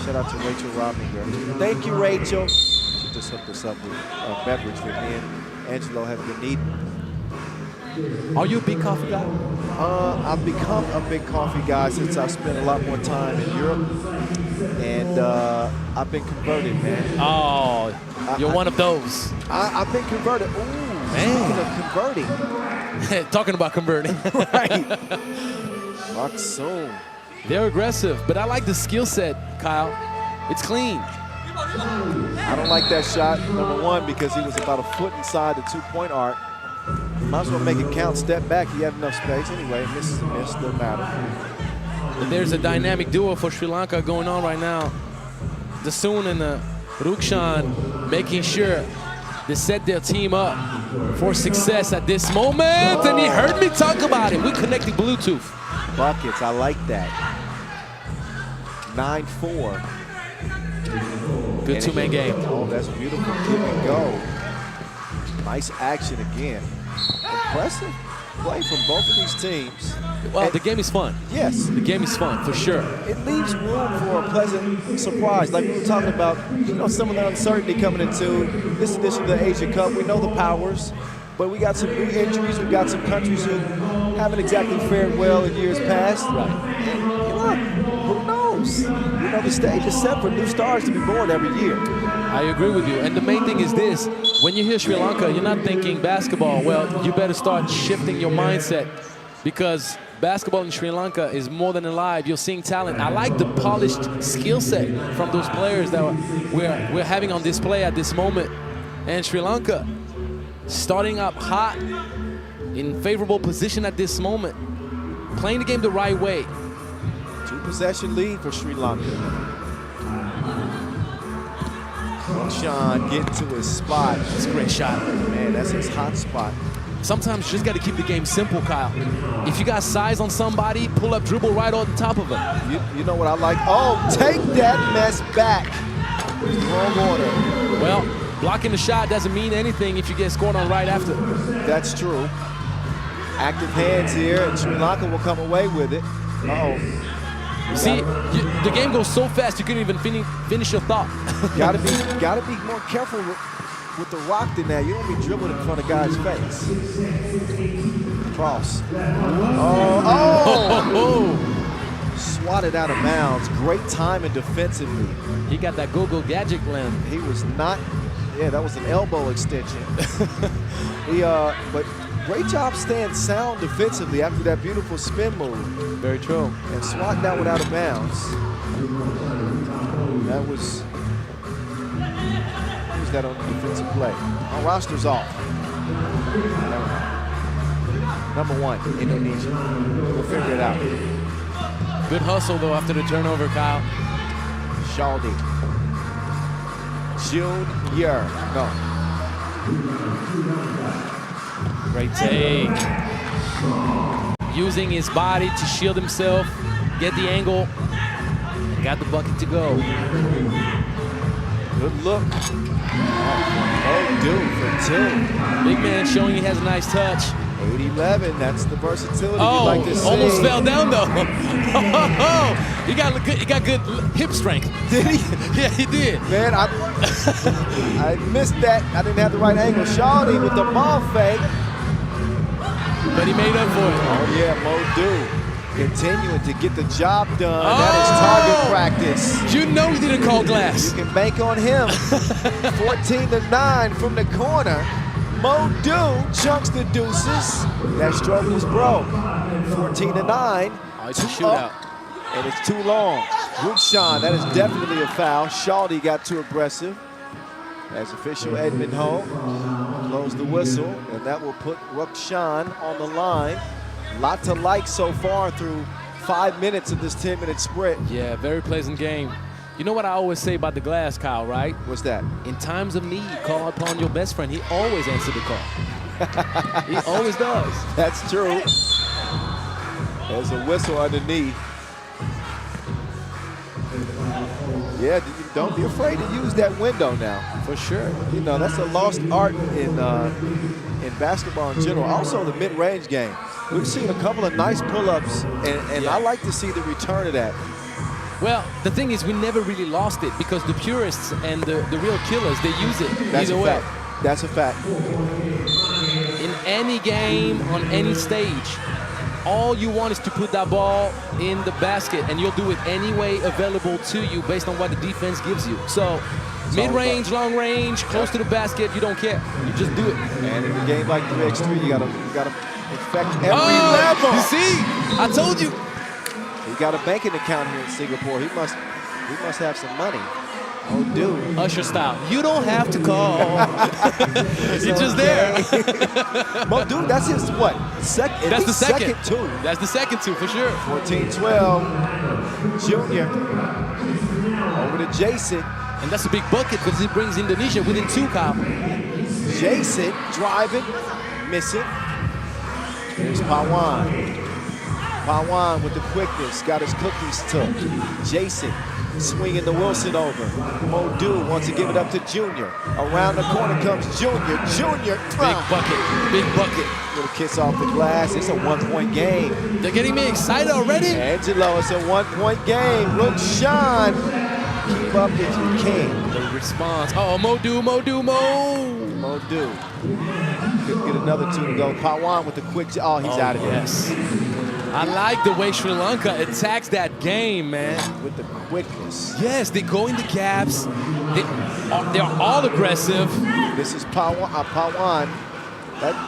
Shout out to Rachel Rodney here. Thank you, Rachel. She just hooked us up with a beverage that me and Angelo have been needing. Are you a big coffee guy? I've become a big coffee guy since I've spent a lot more time in Europe. And I've been converted, man. Oh, you're one of those. I've been converted. Ooh, man. Speaking of converting. Talking about converting. Right. Roxon. They're aggressive, but I like the skill set, Kyle. It's clean. I don't like that shot, number one, because he was about a foot inside the two-point arc. Might as well make it count. Step back. He had enough space. Anyway, miss is a miss. Doesn't matter. And there's a dynamic duo for Sri Lanka going on right now. Dasun and Rukshan making sure they set their team up for success at this moment. And he heard me talk about it. We connected Bluetooth. Buckets. I like that. 9-4. Good two-man game. Oh, that's beautiful. Give and go. Nice action again. Impressive play from both of these teams. Well, the game is fun. Yes. The game is fun, for sure. It leaves room for a pleasant surprise. Like we were talking about, some of the uncertainty coming into this edition of the Asia Cup. We know the powers, but we got some new injuries. We got some countries who haven't exactly fared well in years past. Right. And, who knows? The stage is set for new stars to be born every year. I agree with you. And the main thing is this. When you hear Sri Lanka, you're not thinking basketball. Well, you better start shifting your mindset because basketball in Sri Lanka is more than alive. You're seeing talent. I like the polished skill set from those players that we're having on display at this moment. And Sri Lanka starting up hot in favorable position at this moment, playing the game the right way. 2-possession lead for Sri Lanka. Sean getting to his spot. It's a great shot. Man, that's his hot spot. Sometimes you just got to keep the game simple, Kyle. If you got size on somebody, pull up, dribble right on top of it. You know what I like? Oh, take that mess back. Wrong order. Well, blocking the shot doesn't mean anything if you get scored on right after. That's true. Active hands here, and Sri Lanka will come away with it. Uh-oh. See, the game goes so fast you couldn't even finish your thought. gotta be more careful with the rock than that. You don't be dribbling in front of guys' face. Cross. Oh! Swatted out of bounds. Great timing defensively. He got that go-go gadget land. He was not. Yeah, that was an elbow extension. But great job staying sound defensively after that beautiful spin move. Very true. And swatting that one out of bounds. That was. Use that on the defensive play. Our roster's off. Number one, Indonesia. We'll figure it out. Good hustle, though, after the turnover, Kyle. Shaldi. Junior. No. Great take. Using his body to shield himself, get the angle, and got the bucket to go. Good look. Oh, dude, for two. Big man showing he has a nice touch. 8-11, that's the versatility you like to see. Almost fell down though. He got good hip strength. Did he? Yeah, he did. Man, I missed that. I didn't have the right angle. Shaldi with the ball fake. But he made up for it. Oh yeah, Modu continuing to get the job done. That is target practice. You know he didn't call glass. You can bank on him. 14-9 from the corner. Modu chunks the deuces. That stroke was broke. 14-9. Oh, it's a shootout. And it's too long. Rukshan, that is definitely a foul. Shaldi got too aggressive. As official Edmund Ho blows the whistle, and that will put Rukshan on the line. Lot to like so far through 5 minutes of this 10-minute sprint. Yeah, very pleasant game. You know what I always say about the glass, Kyle, right? What's that? In times of need, call upon your best friend. He always answers the call. He always does. That's true. There's a whistle underneath. Yeah, don't be afraid to use that window now. For sure. That's a lost art in basketball in general. Also the mid-range game. We've seen a couple of nice pull-ups, and yeah. I like to see the return of that. Well, the thing is, we never really lost it because the purists and the real killers, they use it either way. That's a fact. In any game, on any stage, all you want is to put that ball in the basket, and you'll do it any way available to you based on what the defense gives you. So, mid-range, long range, close to the basket, you don't care. You just do it. And in a game like 3x3, you gotta affect every level. You see? I told you. He He got a banking account here in Singapore. He must have some money. Oh, dude. Usher style. You don't have to call. He's just there. Mo, dude, that's his what? That's the second. Two. That's the second two for sure. 14-12. Junior. Over to Jason. And that's a big bucket because he brings Indonesia within 2, Kyle. Jason driving, missing. Here's Pawan. Pawan with the quickness, got his cookies took. Jason swinging the Wilson over. Modu wants to give it up to Junior. Around the corner comes Junior. Junior. Big bucket. Big bucket. Little kiss off the glass. It's a 1-point game. They're getting me excited already. Angelo, it's a 1-point game. Look, Sean. Keep up if you can. The response. Oh, Modu. Modu. Couldn't get another 2 to go. Pawan with the quick. Oh, he's out of there. Yes. I like the way Sri Lanka attacks that game, man. With the quickness. Yes, they go in the gaps. They're all aggressive. This is Pawan.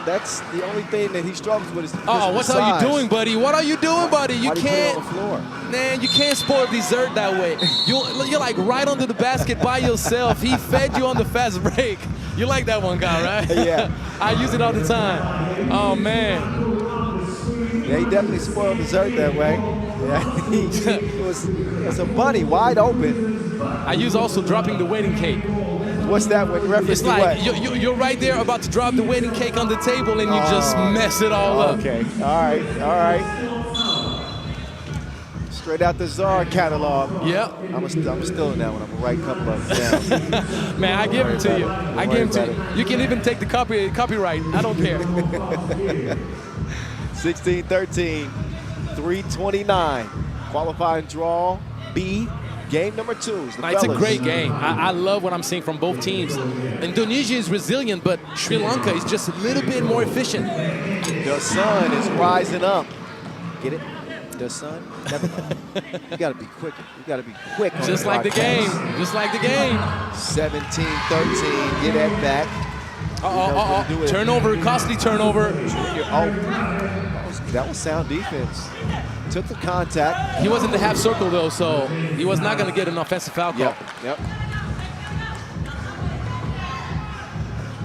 That's the only thing that he struggles with is what are you doing, buddy? What are you doing, buddy? You can't. On the floor? Man, you can't spoil dessert that way. You're like right under the basket by yourself. He fed you on the fast break. You like that one, guy, right? Yeah. I use it all the time. Oh, man. Yeah, he definitely spoiled dessert that way. Yeah, it was a bunny wide open. I use also dropping the wedding cake. What's that with reference It's to like what? you're right there about to drop the wedding cake on the table and you just mess it all up. Okay, all right. Straight out the Czar catalog. Yep. I'm still in that one. I'm gonna write a couple of them down. Man, I give it to you. I give it to you. You can even take the copyright. I don't care. 16-13, 3:29. Qualifying draw B. Game number 2. It's a great game. I love what I'm seeing from both teams. Indonesia is resilient, but Sri Lanka is just a little bit more efficient. The sun is rising up. Get it? The sun? You gotta be quick. You gotta be quick. Just like the game. Just like the game. 17-13. Get that back. Turnover, costly turnover. That was sound defense. Took the contact. He was in the half circle though, so he was not going to get an offensive foul call. Yep.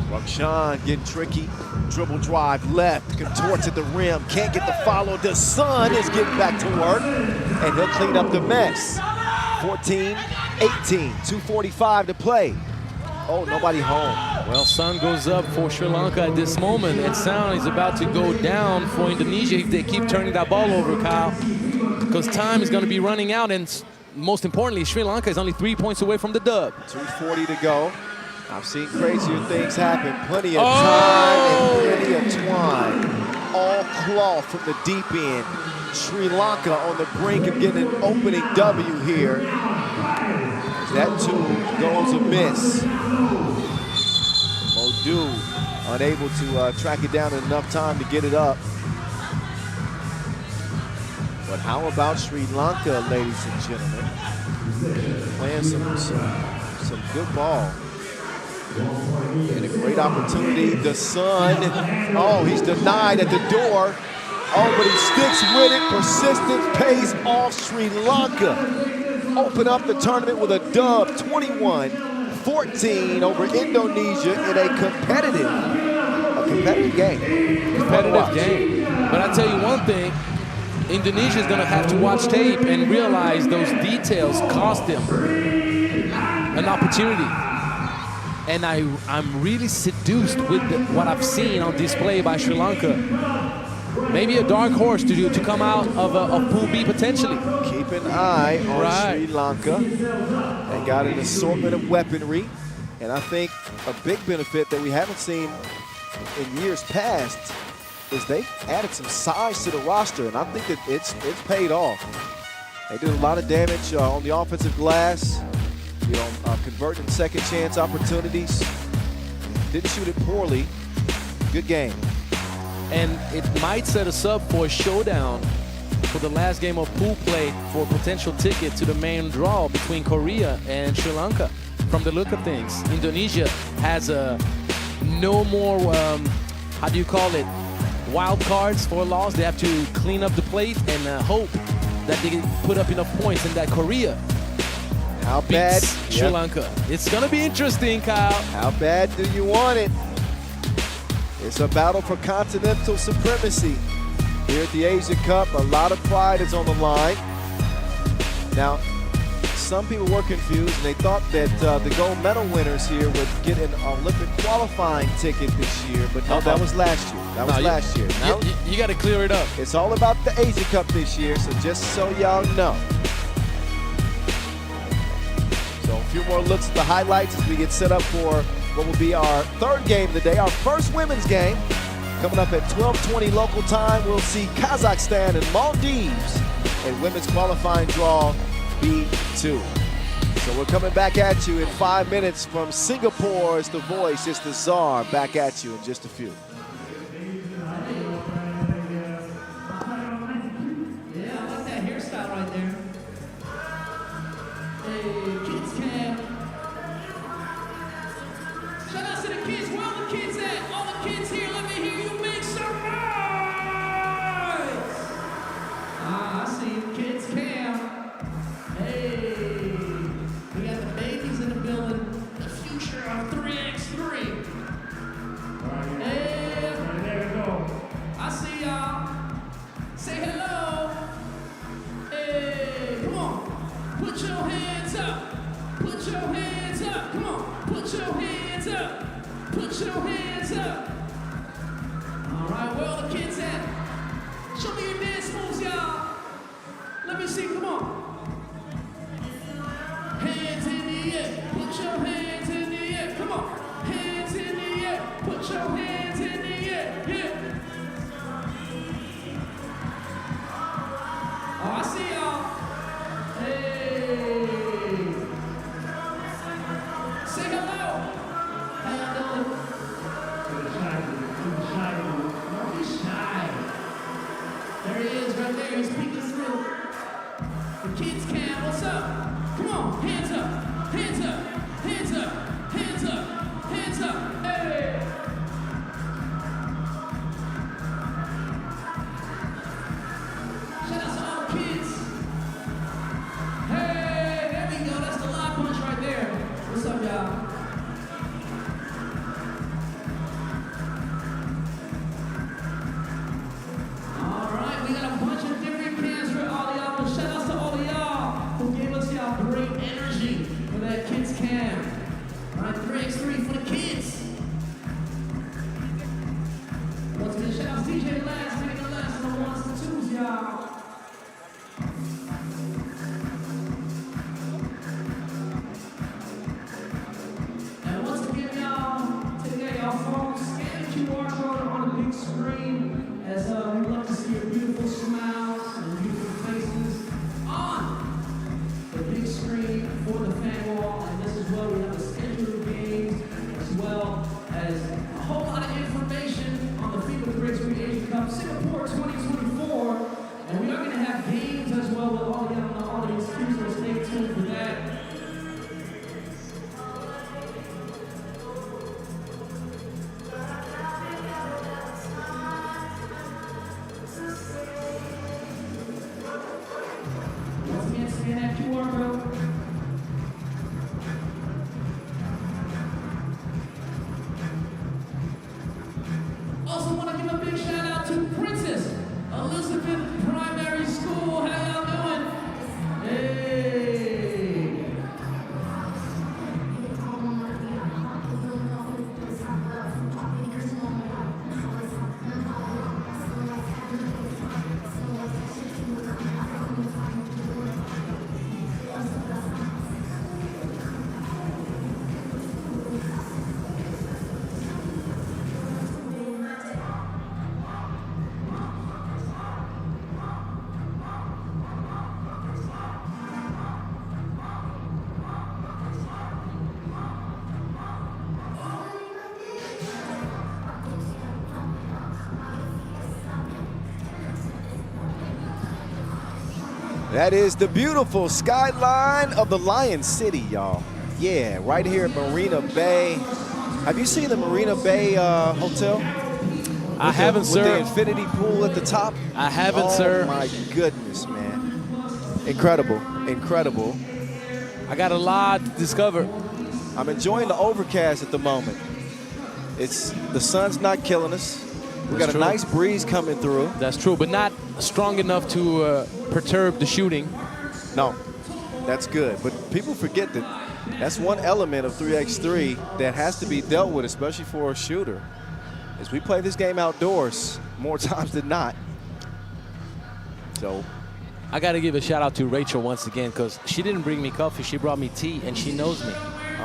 Rakshan getting tricky. Dribble drive left, contorts at the rim. Can't get the follow. The sun is getting back to work, and he'll clean up the mess. 14-18, 2:45 to play. Oh, nobody home. Well, sun goes up for Sri Lanka at this moment, and sound is about to go down for Indonesia if they keep turning that ball over, Kyle. Because time is going to be running out, and most importantly, Sri Lanka is only 3 points away from the dub. 2:40 to go. I've seen crazier things happen. Plenty of time and plenty of twine. All cloth from the deep end. Sri Lanka on the brink of getting an opening W here. That two goes amiss. Modu unable to track it down in enough time to get it up. But how about Sri Lanka, ladies and gentlemen? Playing some good ball. And a great opportunity. The sun. Oh, he's denied at the door. Oh, but he sticks with it. Persistence pays off. Sri Lanka open up the tournament with a dub, 21-14 over Indonesia in a competitive game. Competitive game. But I tell you one thing, Indonesia is going to have to watch tape and realize those details cost them an opportunity. And I'm really seduced with what I've seen on display by Sri Lanka. Maybe a dark horse to come out of Pool B potentially. Keep an eye on Sri Lanka. They got an assortment of weaponry. And I think a big benefit that we haven't seen in years past is they've added some size to the roster. And I think that it's paid off. They did a lot of damage on the offensive glass. You know, converting second chance opportunities. Didn't shoot it poorly. Good game. And it might set us up for a showdown for the last game of pool play for a potential ticket to the main draw between Korea and Sri Lanka. From the look of things, Indonesia has no more, wild cards for a loss. They have to clean up the plate and hope that they put up enough points and that Korea How bad? beats Sri Lanka. It's going to be interesting, Kyle. How bad do you want it? It's a battle for continental supremacy. Here at the Asia Cup, a lot of pride is on the line. Now, some people were confused and they thought that the gold medal winners here would get an Olympic qualifying ticket this year, but no, that was last year. That was last year. Now, you got to clear it up. it's all about the Asia Cup this year, so just so y'all know. So a few more looks at the highlights as we get set up for what will be our third game of the day, our first women's game. Coming up at 12:20 local time, we'll see Kazakhstan and Maldives in women's qualifying draw B2. So we're coming back at you in 5 minutes from Singapore. It's the voice, it's the czar, back at you in just a few. Yeah, I like that hairstyle right there. Hey, kids camp. Shout out to the kids. Where all the kids at? All the kids here, let me hear you make some noise. I see you, kids camp. Hey, we got the babies in the building. The future of 3x3. Hey, there we go. I see y'all. Say hello. Hey, come on. Put your hands up. Put your hands up. Come on. Put your hands up. Put your hands up. All right, where all the kids at? Show me your dance moves, y'all. Let me see. Come on. Hands in the air. Put your hands in the air. Come on. Hands in the air. Put your hands in the air. Yeah. Oh, I see y'all. Hey. Say hello. How y'all doing? Don't be shy. There he is right there. He's peeking through. The kids can. What's up? Come on. Hands up. Hands up. Hands up. Hands up. Hands up. Hey. Shout out to all the kids. Hey, there we go. That's the live punch right there. What's up, y'all? All right, we got a bunch of different cans for all of y'all. But shout out to all of y'all who gave us y'all great energy for that kids camp. All right, 3x3 for the kids. Once again, shout out to DJ Last, taking the last on the ones and twos, y'all. And once again, y'all, take out y'all phones, scan the QR code on the big screen as we love to see your beautiful smiles and beautiful faces on the big screen for the fan wall. And this is where we have the schedule of games as well as a whole lot of information on the FIBA 3x3 Asia Cup Singapore 2024. And we are going to have games as well with all y'all in the audience too, so stay tuned for that. Once again, scan that QR code. Also want to give a big shout out to Princess Elizabeth Primary School. How y'all doing? Hey. That is the beautiful skyline of the Lion City, y'all. Yeah, right here at Marina Bay. Have you seen the Marina Bay Hotel? I haven't, with sir. the infinity pool at the top? I haven't, sir. Oh, my goodness, man. Incredible, incredible. I got a lot to discover. I'm enjoying the overcast at the moment. The sun's not killing us. We got a nice breeze coming through. That's true, but not strong enough to perturb the shooting. No, that's good. But people forget that that's one element of 3x3 that has to be dealt with, especially for a shooter. As we play this game outdoors more times than not. So I got to give a shout out to Rachel once again, because she didn't bring me coffee. She brought me tea, and she knows me.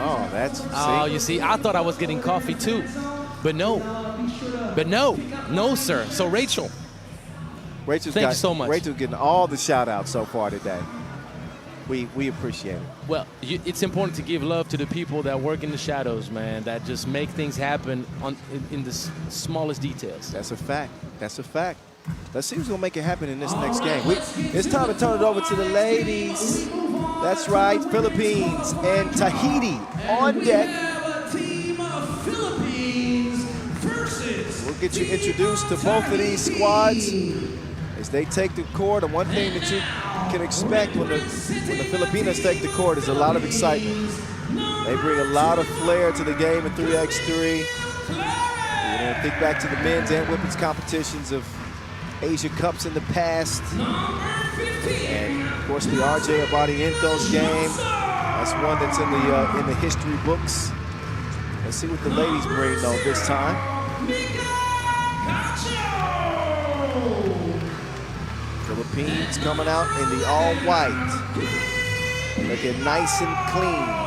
Oh, that's. Oh, you see, I thought I was getting coffee too, but no. No, sir. So Rachel, thank you so much. Rachel's getting all the shout outs so far today. We appreciate it. Well, it's important to give love to the people that work in the shadows, man, that just make things happen in the smallest details. That's a fact. That's a fact. Let's see who's going to make it happen in this next game. It's time to turn it over to the ladies. That's right, Philippines and Tahiti on deck. We'll get you introduced to both of these squads as they take the court. And one thing that you can expect when the Filipinos take the court is a lot of excitement. They bring a lot of flair to the game in 3x3. Think back to the men's and women's competitions of Asia Cups in the past. And of course the RJ Abadientos game. That's one that's in the history books. Let's see what the ladies bring though this time. Philippines coming out in the all white. Looking nice and clean.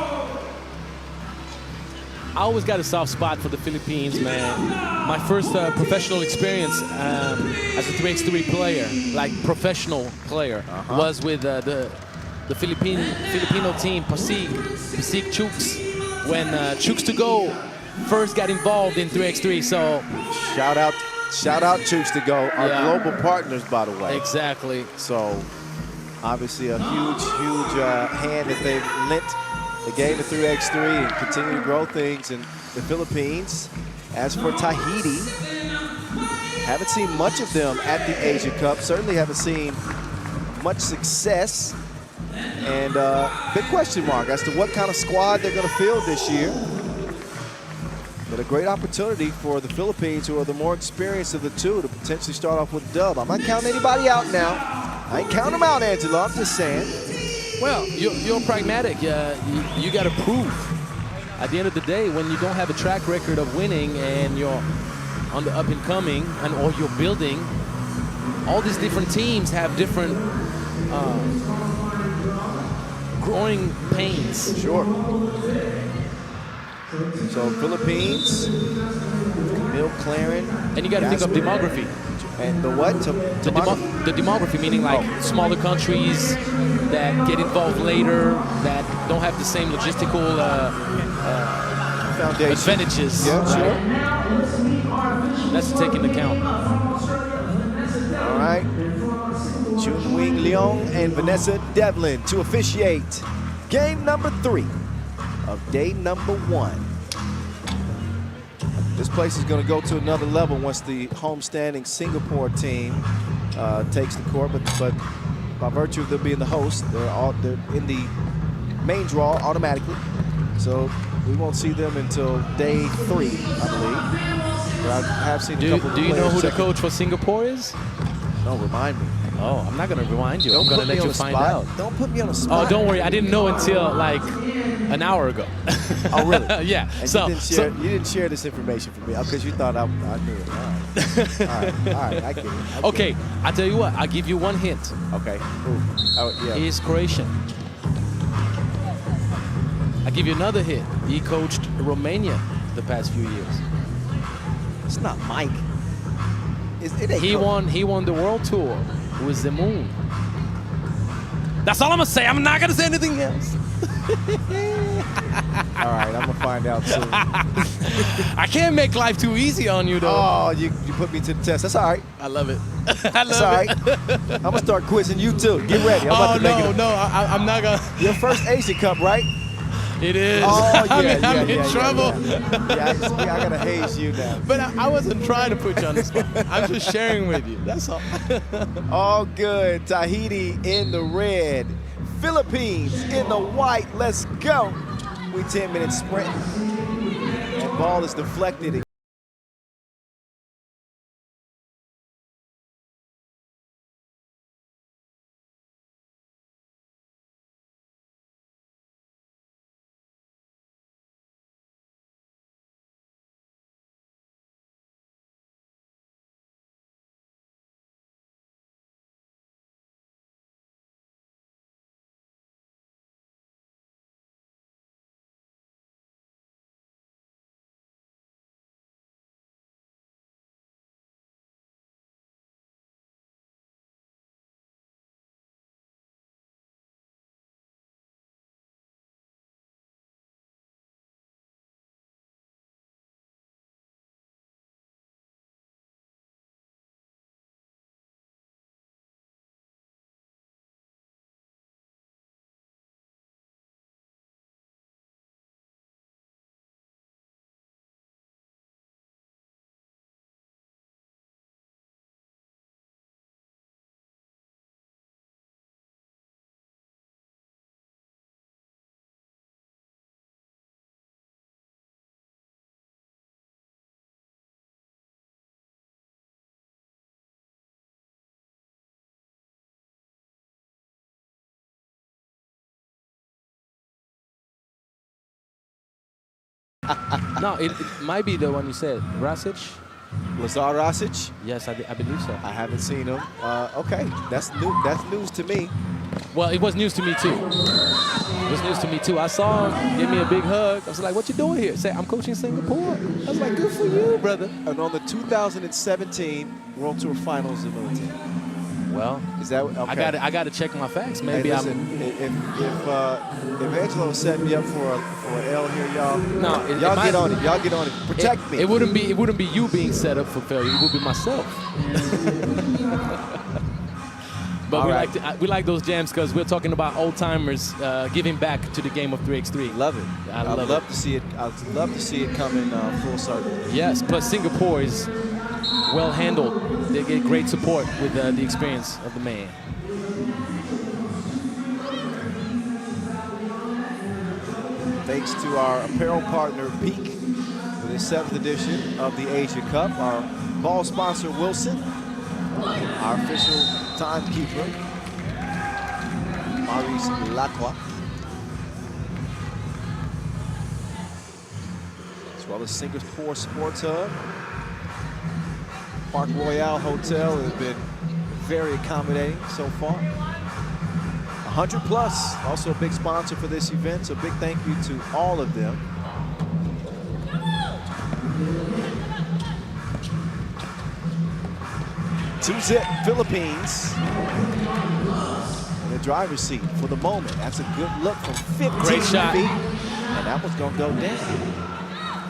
I always got a soft spot for the Philippines, man. My first professional experience as a 3x3 player, like professional player, was with the Filipino team, Pasig Chooks, when Chooks to Go first got involved in 3x3. So shout out Chooks to Go, our global partners, by the way. Exactly. So obviously a huge hand that they've lent the game of 3x3 and continue to grow things in the Philippines. As for Tahiti, haven't seen much of them at the Asia Cup. Certainly haven't seen much success. And big question mark as to what kind of squad they're going to field this year. But a great opportunity for the Philippines, who are the more experienced of the two, to potentially start off with a dub. I'm not counting anybody out now. I ain't counting them out, Angelo. I'm just saying. Well, you're pragmatic. You got to prove. At the end of the day, when you don't have a track record of winning and you're on the up and coming, or you're building, all these different teams have different growing pains. Sure. So Philippines, Camille Claren. And you got to think of demography. And the what? The demography, meaning like smaller countries that get involved later, that don't have the same logistical advantages. Yeah, sure. That's to take into account. All right. Chun Wing Leong and Vanessa Devlin to officiate game number 3 of day number 1. This place is going to go to another level once the homestanding Singapore team takes the court, but by virtue of them being the host, they're in the main draw automatically. So we won't see them until day 3, I believe. But I have seen a couple of Do you know who the second. coach for Singapore is? No, remind me. Oh, I'm not going to remind you. Don't I'm going to put me let on you the find spot. out. Don't put me on the spot. Oh, don't worry. I didn't know until like an hour ago. Oh, really? Yeah. And So you didn't share this information for me because you thought I knew it. All right, I get it. okay, I tell you what. I'll give you one hint. Okay. Ooh. Oh, yeah. He's Croatian. I'll give you another hint. He coached Romania the past few years. It's not Mike. It ain't He won the world tour with the Moon. That's all I'm gonna say. I'm not gonna say anything else. All right, I'm gonna find out soon. I can't make life too easy on you, though. Oh, you put me to the test. That's all right. I love it. That's all right. I'm gonna start quizzing you too. Get ready. I'm about to make it. I'm not gonna. Your first Asia Cup, right? It is. Oh, yeah, I'm in trouble. Yeah, I gotta haze you now. But I wasn't trying to put you on the spot. I'm just sharing with you. That's all. All good. Tahiti in the red. Philippines in the white. Let's go. We 10-minute sprint. And ball is deflected. No, it might be the one you said. Rasic? Lazar Rasic? Yes, I believe so. I haven't seen him. Okay, that's new. That's news to me. Well, it was news to me, too. It was news to me, too. I saw him give me a big hug. I was like, what you doing here? Say, I'm coaching Singapore. I was like, good for you, brother. And on the 2017 World Tour Finals in Milton. Well, Is that okay? I got to check my facts. Hey, Maybe listen, if Angelo set me up for an L here, y'all, No, y'all get on it. Y'all get on it. Protect me. It wouldn't be you being set up for failure. It would be myself. But All we right. we like those jams because we're talking about old timers giving back to the game of 3x3. Love it. I I'd love love to see it. I'd love to see it come in full circle. Yes, plus Singapore is well handled. They get great support with the experience of the man. Thanks to our apparel partner, Peak, for the 7th edition of the Asia Cup. Our ball sponsor, Wilson. Our official timekeeper, Maurice Lacroix. As well as Singapore Sports Hub. Park Royale Hotel has been very accommodating so far. 100 plus, also a big sponsor for this event, so big thank you to all of them. Two-zip Philippines in the driver's seat for the moment. That's a good look from 15 Great shot. feet, and that one's gonna go down.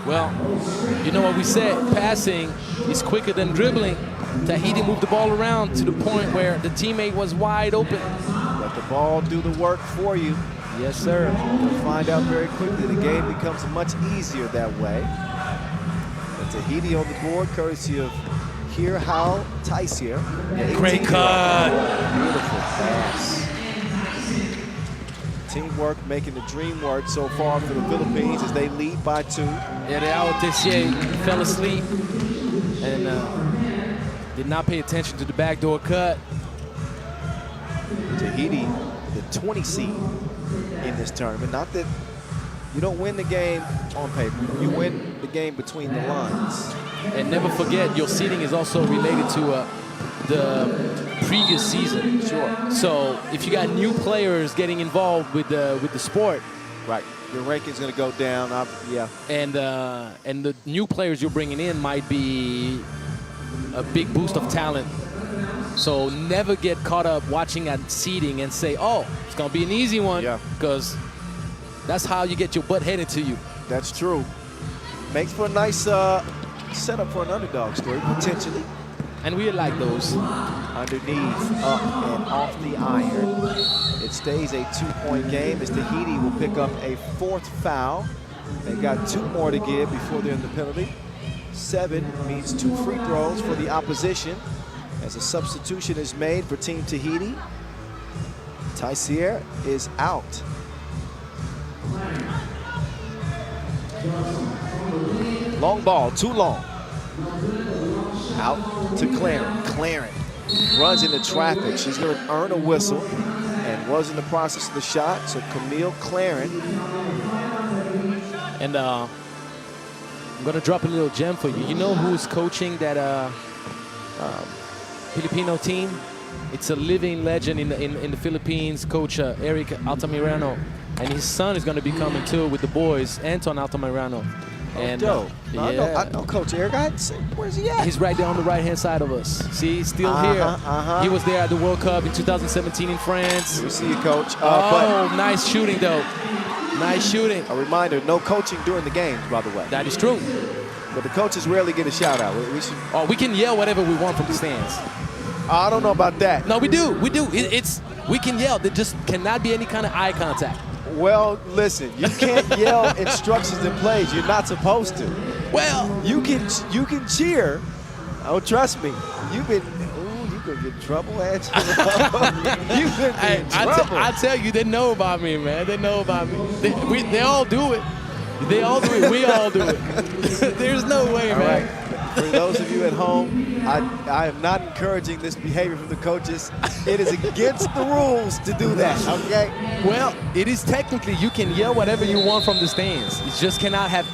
Well, you know what we said, passing is quicker than dribbling. Tahiti moved the ball around to the point where the teammate was wide open. Let the ball do the work for you. Yes, sir. You'll find out very quickly the game becomes much easier that way. But Tahiti on the board, courtesy of Here How Taisier. Great cut. Beautiful pass. Teamwork making the dream work so far for the Philippines as they lead by 2. Yeah, the Ao Tessier fell asleep and did not pay attention to the backdoor cut. Tahiti, the 20 seed in this tournament. Not that you don't win the game on paper. You win the game between the lines. And never forget, your seeding is also related to the previous season. Sure. So if you got new players getting involved with the sport, Right. Your ranking's going to go down. Yeah. and the new players you're bringing in might be a big boost of talent. So never get caught up watching at seeding and say, oh, it's going to be an easy one. Yeah. Because that's how you get your butt handed to you. That's true. Makes for a nice setup for an underdog story, potentially. And we like those. Underneath, up, and off the iron. It's it stays a 2-point game as Tahiti will pick up a 4th foul. They've got 2 more to give before they're in the penalty. 7 means 2 free throws for the opposition as a substitution is made for Team Tahiti. Tysier is out. Long ball, too long. Out to Claren. Claren runs into traffic. She's going to earn a whistle and was in the process of the shot. So Camille Claren. And I'm going to drop a little gem for you. You know who's coaching that Filipino team? It's a living legend in the Philippines, Coach Eric Altamirano. And his son is going to be coming too with the boys, Anton Altamirano. And I yeah. know Coach Eric. Where's he at? He's right there on the right-hand side of us. See, he's still here. He was there at the World Cup in 2017 in France. We see you, Coach. Oh, nice shooting, though. Nice shooting. A reminder, no coaching during the games, by the way. That is true. But the coaches rarely get a shout-out. We can yell whatever we want from the stands. I don't know about that. No, we do. We do. We can yell. There just cannot be any kind of eye contact. Well, listen, you can't yell instructions and plays. You're not supposed to. Well, you can cheer. Oh, trust me. You could get in trouble, Angela. You could be in trouble. I tell you, they know about me, man. They know about me. They all do it. They all do it. We all do it. There's no way, all man. Right. For those of you at home, I am not encouraging this behavior from the coaches. It is against the rules to do that, okay? Well, it is technically, you can yell whatever you want from the stands. You just cannot have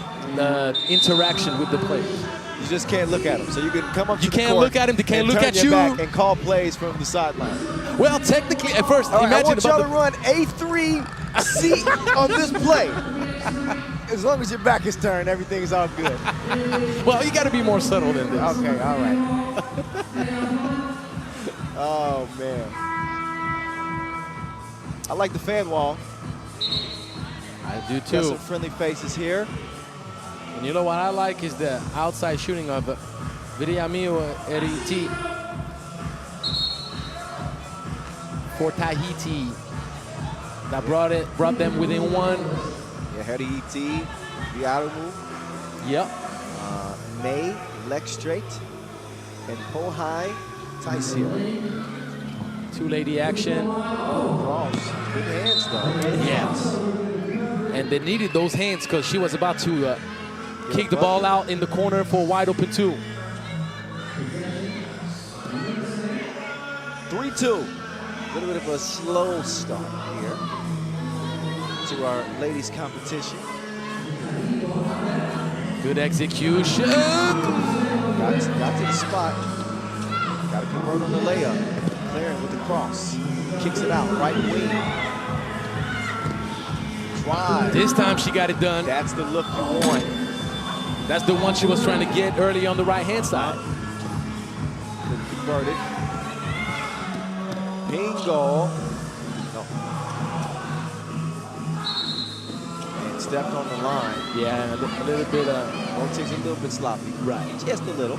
interaction with the players. You just can't look at them. So you can come up to the court. You can't look at them, they can't look at you. Back and call plays from the sideline. Well, technically, at first, all right, imagine I want y'all to run A3C on this play. As long as your back is turned, everything's all good. Well, you got to be more subtle than this. Okay, all right. Oh, man. I like the fan wall. I do, too. Got some friendly faces here. And you know what I like is the outside shooting of Viriamio Eriti for Tahiti. That brought them within 1. Tahiti, Viarumu. Yep. May, Lekstrate, and Pohai Tysier. Two-lady action. Cross. Good hands, though. Yes. And they needed those hands because she was about to kick the ball out in the corner for a wide open 2. 3-2. A little bit of a slow start here to our ladies competition. Good execution. Got to the spot. Got to convert on the layup. Claren with the cross. Kicks it out, right wing. Drive. This time she got it done. That's the look you want. That's the one she was trying to get early on the right-hand side. Converted. Bingo. No. And stepped on the line. Yeah, a little bit. Rotates a little bit sloppy. Right. Just a little.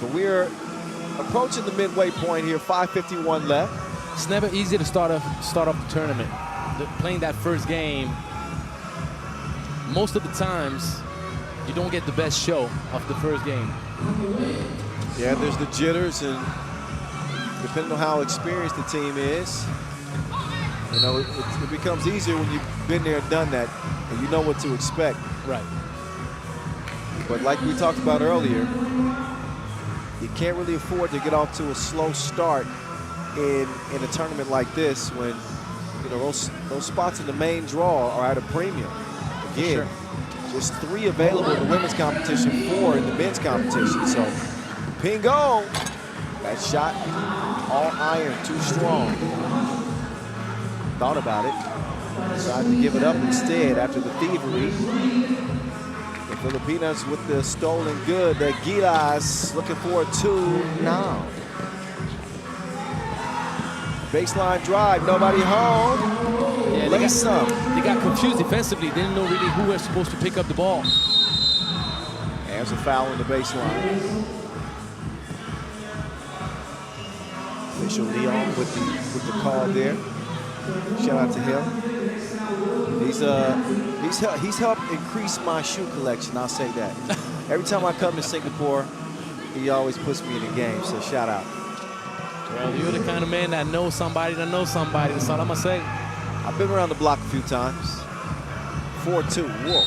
But we're approaching the midway point here. 5:51 left. It's never easy to start off the tournament. Playing that first game, most of the times, you don't get the best show of the first game. Yeah, there's the jitters, and depending on how experienced the team is, you know, it becomes easier when you've been there and done that, and you know what to expect. Right. But like we talked about earlier, you can't really afford to get off to a slow start in a tournament like this when, you know, those spots in the main draw are at a premium. Again, just 3 available in the women's competition, 4 in the men's competition. So, Pingo, that shot, all iron, too strong. Thought about it, decided to give it up instead after the thievery. The Filipinas with the stolen good, the Gilas looking for a 2 now. Baseline drive, nobody home. Yeah, they got confused defensively. They didn't know really who was supposed to pick up the ball. There's a foul in the baseline. Official Leon with the call there. Shout out to him. He's helped increase my shoe collection. I'll say that. Every time I come to Singapore, he always puts me in the game. So shout out. Well, you're the kind of man that knows somebody that knows somebody. That's all I'm gonna say. I've been around the block a few times. 4-2. Whoa.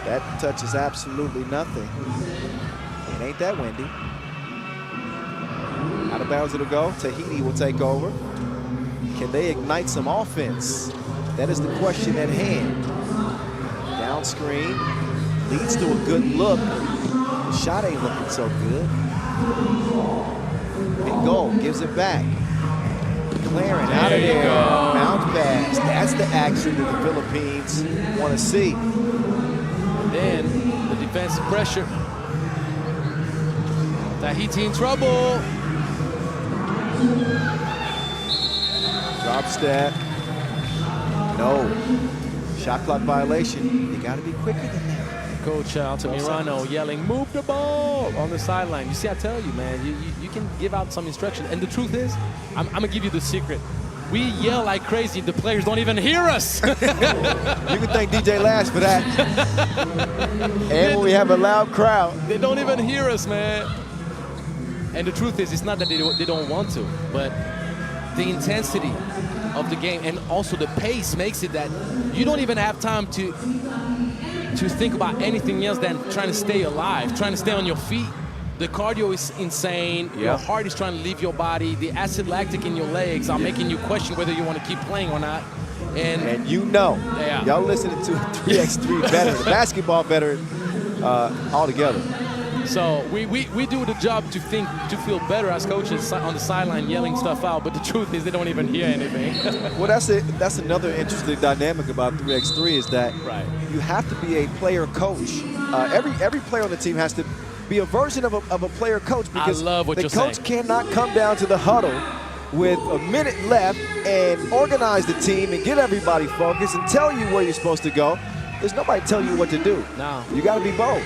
That touches absolutely nothing. It ain't that windy. Out of bounds it'll go. Tahiti will take over. Can they ignite some offense? That is the question at hand. Down screen leads to a good look. The shot ain't looking so good. And goal gives it back. Clarence out of there. Bounce pass. That's the action that the Philippines want to see. And then the defensive pressure. Tahiti in trouble. Drop step. No. Shot clock violation. You got to be quicker than that. Coach Altamirano yelling, "Move the ball!" on the sideline. You see, I tell you, man, you can give out some instruction. And the truth is, I'm going to give you the secret. We yell like crazy. The players don't even hear us. You can thank DJ Lash for that. And when we have a loud crowd. They don't even hear us, man. And the truth is, it's not that they don't want to, but the intensity of the game and also the pace makes it that you don't even have time to think about anything else than trying to stay alive, trying to stay on your feet. The cardio is insane. Your heart is trying to leave your body. The acid lactic in your legs are making you question whether you want to keep playing or not. And you know, y'all listening to 3x3 veteran, basketball veteran altogether. So we do the job to feel better as coaches on the sideline yelling stuff out, but the truth is they don't even hear anything. Well, that's another interesting dynamic about 3x3 is that you have to be a player coach. Every player on the team has to be a version of a player coach because the coach cannot come down to the huddle with a minute left and organize the team and get everybody focused and tell you where you're supposed to go. There's nobody telling you what to do. No. You got to be both.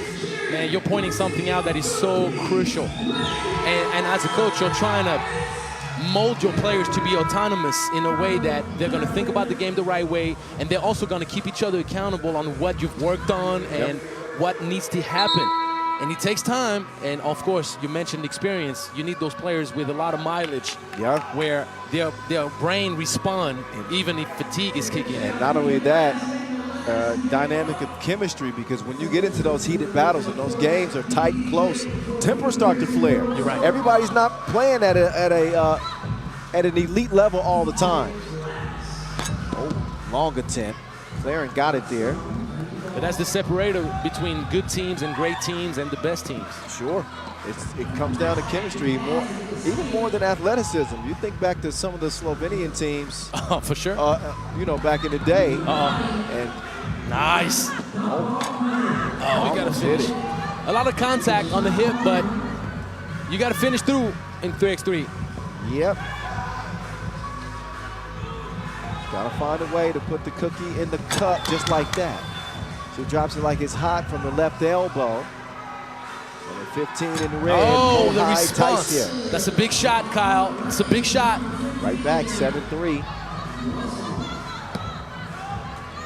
Man, you're pointing something out that is so crucial. And as a coach, you're trying to mold your players to be autonomous in a way that they're going to think about the game the right way, and they're also going to keep each other accountable on what you've worked on and what needs to happen. And it takes time, and of course, you mentioned experience. You need those players with a lot of mileage where their brain respond even if fatigue is kicking in. And not only that, dynamic of chemistry, because when you get into those heated battles and those games are tight and close, tempers start to flare. You're right. Everybody's not playing at an elite level all the time. Oh, long attempt. Clarence got it there. But that's the separator between good teams and great teams and the best teams. Sure. It comes down to chemistry, even more than athleticism. You think back to some of the Slovenian teams. Oh, for sure. You know, back in the day. And nice. Oh, we got to finish. A lot of contact on the hip, but you got to finish through in 3x3. Yep. Got to find a way to put the cookie in the cup just like that. She drops it like it's hot from the left elbow. And 15 in the red. Oh, the response. That's a big shot, Kyle. It's a big shot. Right back, 7-3.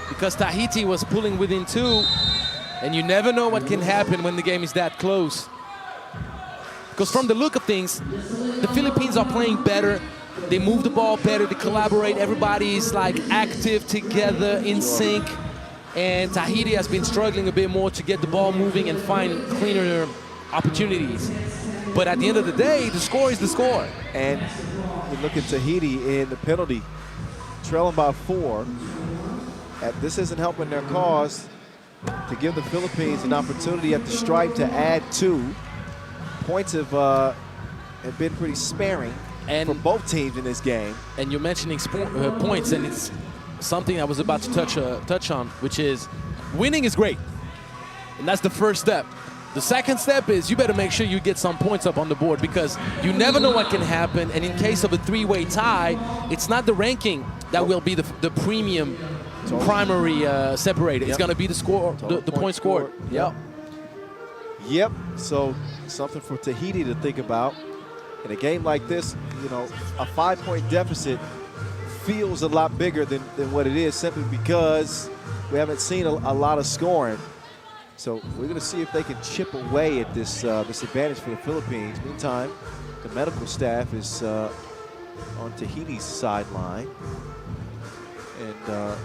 Because Tahiti was pulling within 2, and you never know what can happen when the game is that close. Because from the look of things, the Philippines are playing better. They move the ball better. They collaborate. Everybody is like active together, in sync. And Tahiti has been struggling a bit more to get the ball moving and find cleaner opportunities. But at the end of the day, the score is the score. And we look at Tahiti in the penalty, trailing by 4. This isn't helping their cause to give the Philippines an opportunity at the stripe to add 2. Points have been pretty sparing for both teams in this game. And you're mentioning points, and it's something I was about to touch on, which is winning is great. And that's the first step. The second step is you better make sure you get some points up on the board because you never know what can happen. And in case of a 3-way tie, it's not the ranking that will be the premium primary separator. It's going to be the score, the point scored. Yep. So something for Tahiti to think about. In a game like this, you know, a 5-point deficit feels a lot bigger than what it is, simply because we haven't seen a lot of scoring. So we're going to see if they can chip away at this this advantage for the Philippines. Meantime, the medical staff is on Tahiti's sideline. And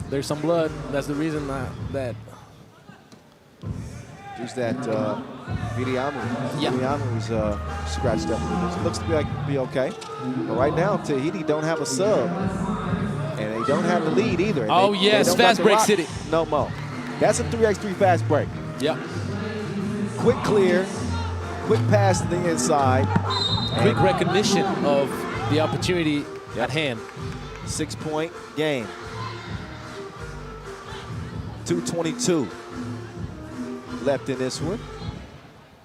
there's some blood. That's the reason that there's that Viriamu. Yeah. Viriamu's scratched up a little bit. It looks to be like be okay. But right now, Tahiti don't have a sub. And they don't have the lead either. And oh, yes, fast break city. No more. That's a 3x3 fast break. Yep. Quick clear, quick pass to the inside. Quick recognition of the opportunity at hand. 6-point game. 2:22 left in this one.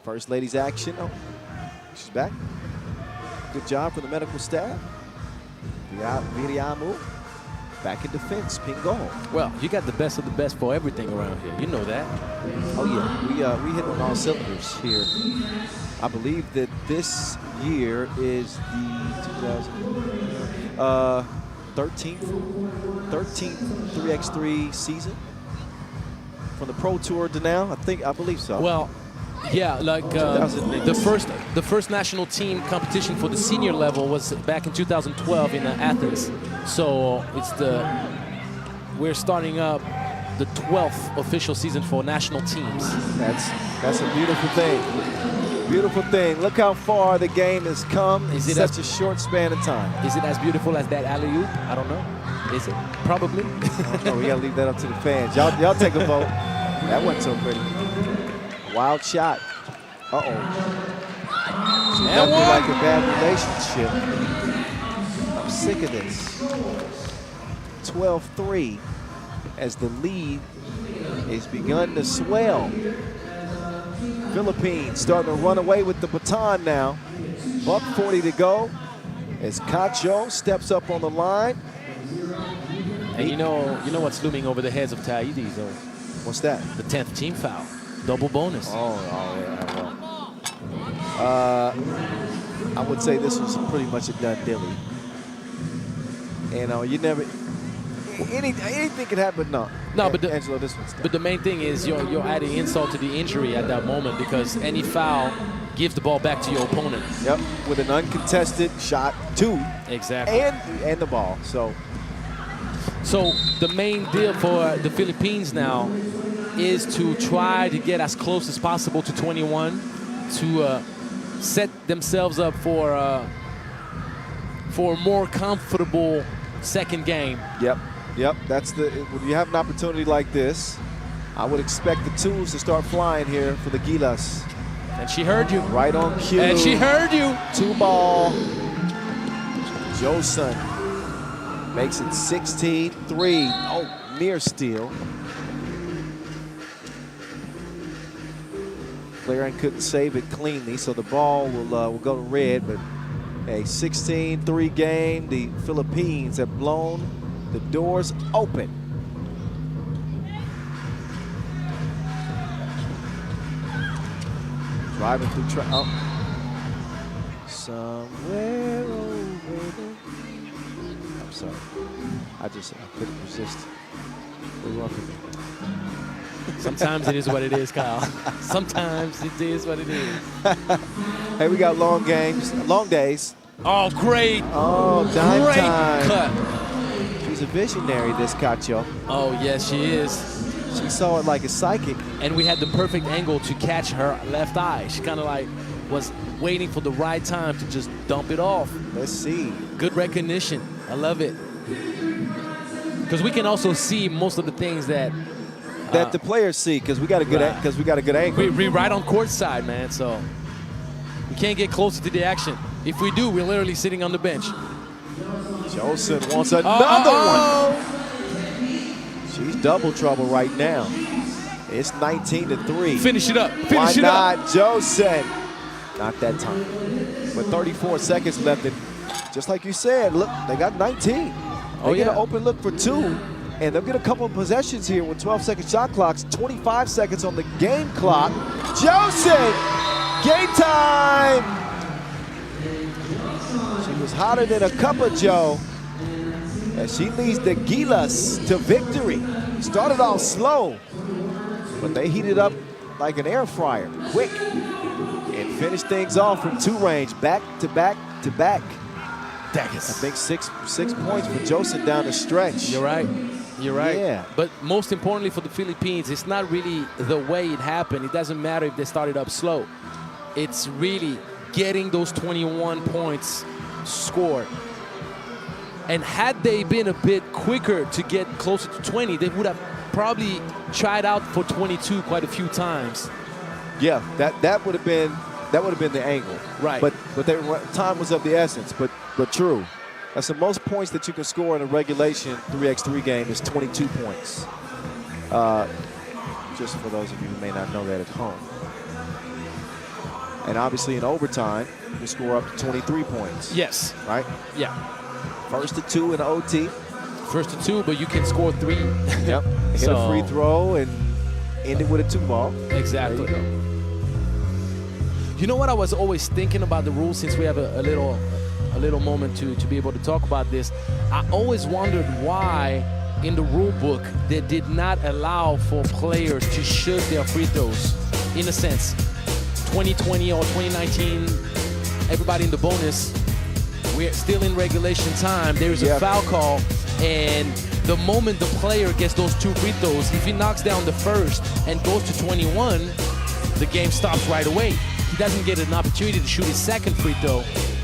First lady's action. Oh, she's back. Good job for the medical staff. Viriamu back in defense, ping goal. Well, you got the best of the best for everything around here. You know that. Oh yeah, we hit on all cylinders here. I believe that this year is the 13th 3x3 season from the Pro Tour to now. I believe so. Well, yeah, like the first national team competition for the senior level was back in 2012 in Athens. So we're starting up the 12th official season for national teams. That's a beautiful thing. Beautiful thing. Look how far the game has come in such a short span of time. Is it as beautiful as that alley-oop? I don't know. Is it? Probably. Oh, we gotta leave that up to the fans. Y'all take a vote. That wasn't so pretty. Wild shot. Uh-oh. So that feel like a bad relationship. I'm sick of this. 12-3 as the lead is begun to swell. Philippines starting to run away with the baton now. Buck 40 to go as Cacho steps up on the line. And you know what's looming over the heads of Tahiti, though? What's that? The 10th team foul. Double bonus. Oh yeah, well. I would say this was pretty much a done dilly. And you never, anything could happen. No, but Angelo, this one's done. But the main thing is you're adding insult to the injury at that moment, because any foul gives the ball back to your opponent. Yep, with an uncontested shot, 2. Exactly. And the ball. So the main deal for the Philippines now is to try to get as close as possible to 21 to set themselves up for a more comfortable second game. Yep. That's when you have an opportunity like this, I would expect the tools to start flying here for the Gilas. And she heard you. Right on cue. And she heard you. 2-ball. Joseon makes it 16-3. Oh, near steal. Claren couldn't save it cleanly, so the ball will go to red, but a 16-3 game. The Philippines have blown the doors open. Driving through somewhere over there. I'm sorry. I couldn't resist. Sometimes it is what it is, Kyle. Sometimes it is what it is. Hey, we got long days. Oh, great. Oh, dime great time. cut. She's a visionary, this Cacho. Oh, yes, she is. She saw it like a psychic. And we had the perfect angle to catch her left eye. She kind of like was waiting for the right time to just dump it off. Let's see. Good recognition. I love it. Because we can also see most of the things that the players see, because we got a good angle. We right on court side, man. So we can't get closer to the action. If we do, we're literally sitting on the bench. Joseon wants another one. She's double trouble right now. It's 19-3. Finish it up. Why not, Joseon? Not that time. With 34 seconds left, and just like you said, look, they got 19. They get an open look for 2, and they'll get a couple of possessions here with 12-second shot clocks, 25 seconds on the game clock. Joseon, game time! hotter than a cup of joe as she leads the Gilas to victory. Started off slow, but they heated up like an air fryer, quick, and finished things off from 2 range, back to back to back. I think six points for Joseph down the stretch. You're right. You're right. Yeah. But most importantly for the Philippines, it's not really the way it happened. It doesn't matter if they started up slow. It's really getting those 21 points scored. And had they been a bit quicker to get closer to 20, they would have probably tried out for 22 quite a few times. Yeah, that would have been the angle. Right. But time was of the essence. But true. That's the most points that you can score in a regulation 3x3 game is 22 points. Just for those of you who may not know that at home. And obviously in overtime, you score up to 23 points. Yes. Right? Yeah. First to 2 in OT. First to 2, but you can score 3. Yep. Hit a free throw and end it with a 2-ball. Exactly. There you go. You know what I was always thinking about the rules, since we have a little moment to be able to talk about this. I always wondered why in the rule book they did not allow for players to shoot their free throws. In a sense, 2020 or 2019, everybody in the bonus, we're still in regulation time. There's a foul call, and the moment the player gets those 2 free throws, if he knocks down the first and goes to 21, the game stops right away. He doesn't get an opportunity to shoot his second free throw.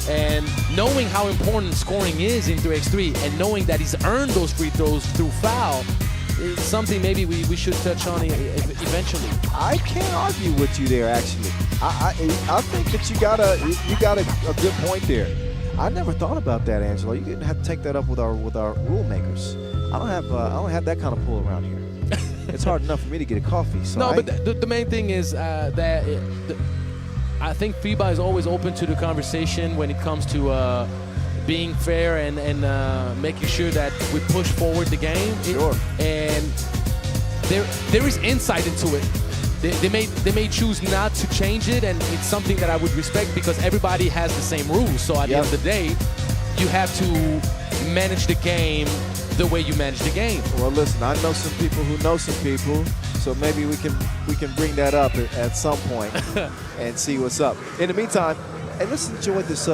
And knowing how important scoring is in 3x3 and knowing that he's earned those free throws through foul, is something maybe we should touch on eventually. I can't argue with you there, actually. I think that you got a good point there. I never thought about that, Angelo. You're gonna have to take that up with our rule makers. I don't have that kind of pull around here. It's hard enough for me to get a coffee. So no, but the main thing is that I think FIBA is always open to the conversation when it comes to being fair and making sure that we push forward the game. Sure. And there is insight into it. They may choose not to change it, and it's something that I would respect because everybody has the same rules. So at the end of the day, you have to manage the game the way you manage the game. Well, listen, I know some people who know some people, so maybe we can bring that up at some point and see what's up. In the meantime, hey, let's enjoy this.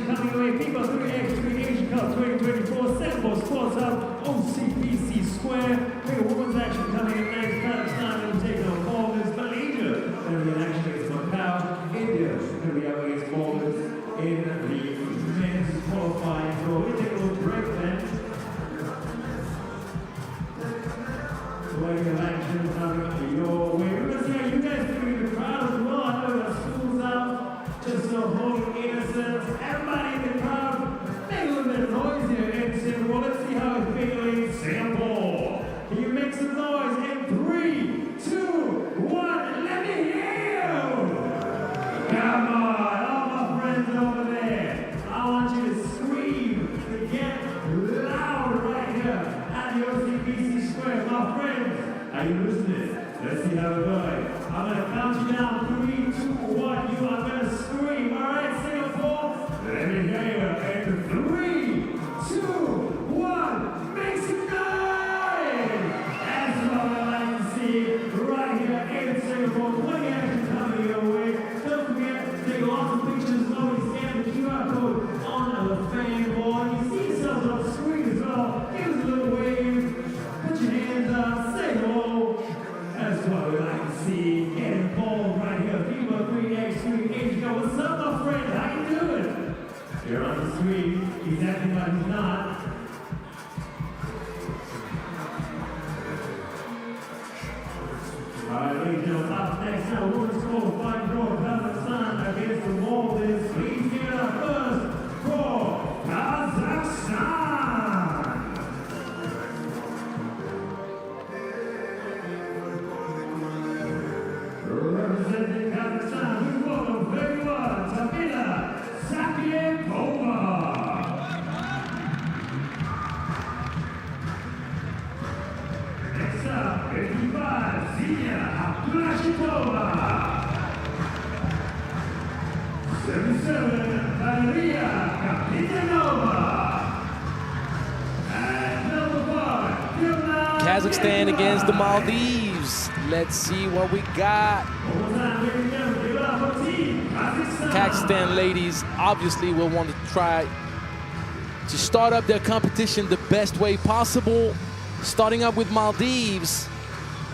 Coming away, FIBA 3x3 Asian Cup 2024, Singapore Sports Hub, OCBC Square. We got women's action coming in next. Kazakhstan will take on Maldives. Malaysia going to be in action against Macau. India going to be up against Maldives in the men's qualifying. So we'll take a little break then. Plenty of action coming your way. We're going to see how you guys feel in the crowd as well. I know the school's out, just so holding innocence. Everybody in the crowd, make a little bit of noise here. And well, let's see how it's feeling. Take lots of pictures. Nobody scan the QR code on the fan board. You see yourselves on the screen as well. Give us a little wave. Put your hands up. Say hello. That's what we like to see. Get involved right here. FIBA 3x3 age go. What's up, my friend? How you doing? You're on the screen. He's acting like he's not. All right, ladies and gentlemen, up next now, women's score, fighting for Kazakhstan against the Maldives. Please get up first for Kazakhstan. Representing Kazakhstan, we welcome very well, Tamila Sakiekova. Next up, 55, Zia Abdulashitova. 77, Maria Kapitanova. And number 5, Yilmaz. Kazakhstan against the Maldives. Let's see what we got. Kazakhstan ladies obviously will want to try to start up their competition the best way possible. Starting up with Maldives.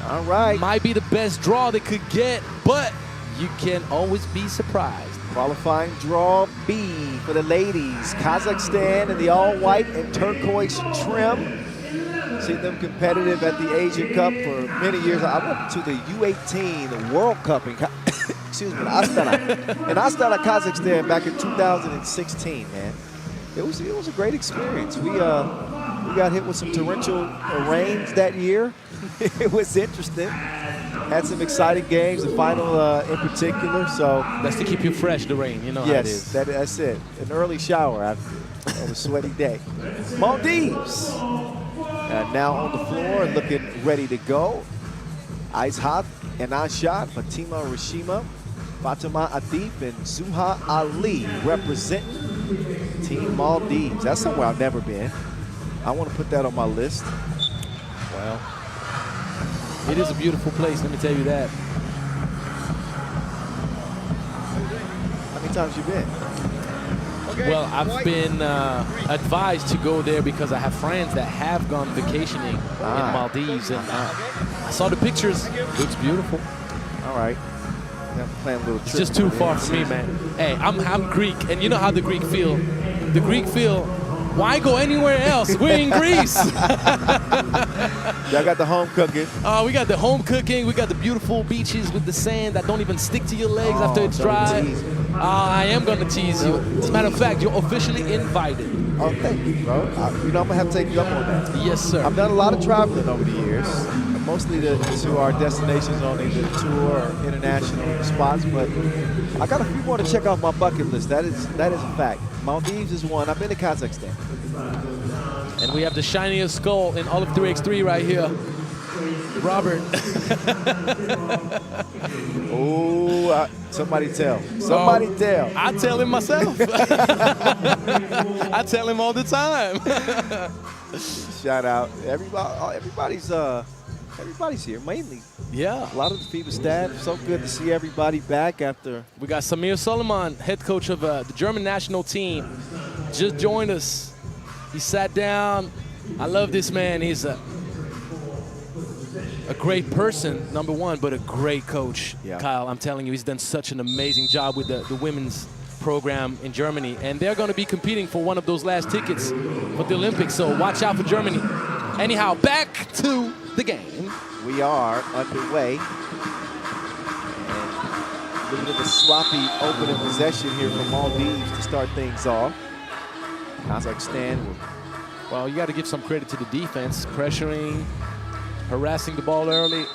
All right. Might be the best draw they could get, but you can always be surprised. Qualifying draw B for the ladies. Kazakhstan in the all-white and turquoise trim. Seen them competitive at the Asian Cup for many years. I went to the U18, the World Cup in excuse me, Astana, in Astana, Kazakhstan back in 2016, man. It was a great experience. We got hit with some torrential rains that year. It was interesting. Had some exciting games, the final in particular. So That's to keep you fresh, the rain. You know how it is. yes, that's it. An early shower after a sweaty day. Maldives now on the floor, looking ready to go. Aizhat and Ashad, Fatima Rashima, Fatima Atif, and Zuha Ali representing Team Maldives. That's somewhere I've never been. I want to put that on my list. Well, it is a beautiful place, let me tell you that. How many times you been? Well, I've been advised to go there because I have friends that have gone vacationing in Maldives, and I saw the pictures. Looks beautiful. All right. I'm planning a little trip. It's just too far for me, man. Hey, I'm Greek, and you know how the Greek feel. The Greek feel, why go anywhere else? We're in Greece. Y'all got the home cooking. We got the home cooking. We got the beautiful beaches with the sand that don't even stick to your legs Oh, after it's don't dry. tease me. I am going to tease you. As a matter of fact, you're officially invited. Oh, thank you, bro. You know, I'm going to have to take you up on that. Yes, sir. I've done a lot of traveling over the years, mostly to our destinations on either tour or international spots, but I got a few more to check off my bucket list. That is a fact. Maldives is one. I've been to Kazakhstan. And we have the shiniest skull in all of 3x3 right here. Robert. Oh, somebody tell. Somebody tell. I tell him myself. I tell him all the time. Shout out. Everybody's here, mainly. Yeah. A lot of the FIBA staff. So good to see everybody back after. We got Samir Soliman, head coach of the German national team, just joined us. He sat down. I love this man. He's a great person, number one, but a great coach. Yeah. Kyle, I'm telling you, he's done such an amazing job with the women's program in Germany. And they're going to be competing for one of those last tickets for the Olympics. So watch out for Germany. Anyhow, back to the game. We are underway. And a little bit of a sloppy opening possession here from Maldives to start things off. Kazakhstan. Well, you got to give some credit to the defense, pressuring, harassing the ball early.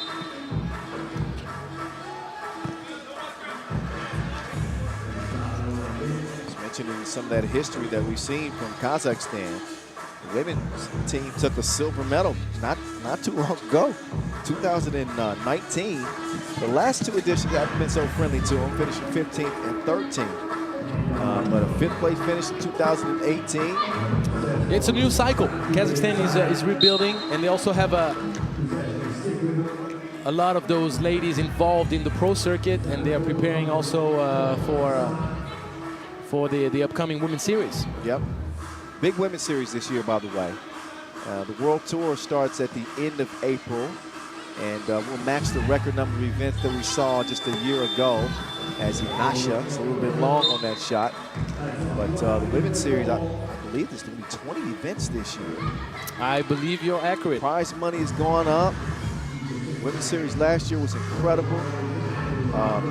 Just mentioning some of that history that we've seen from Kazakhstan. The women's team took a silver medal not too long ago, 2019. The last two editions haven't been so friendly to them, finishing 15th and 13th. But a fifth place finish in 2018. It's a new cycle. Kazakhstan is rebuilding, and they also have a a lot of those ladies involved in the pro circuit, and they are preparing also for the upcoming Women's Series. Yep. Big Women's Series this year, by the way. The World Tour starts at the end of April, and we'll match the record number of events that we saw just a year ago as Ignacia. It's a little bit long on that shot. But the Women's Series, I believe there's going to be 20 events this year. I believe you're accurate. Prize money has gone up. Women's Series last year was incredible.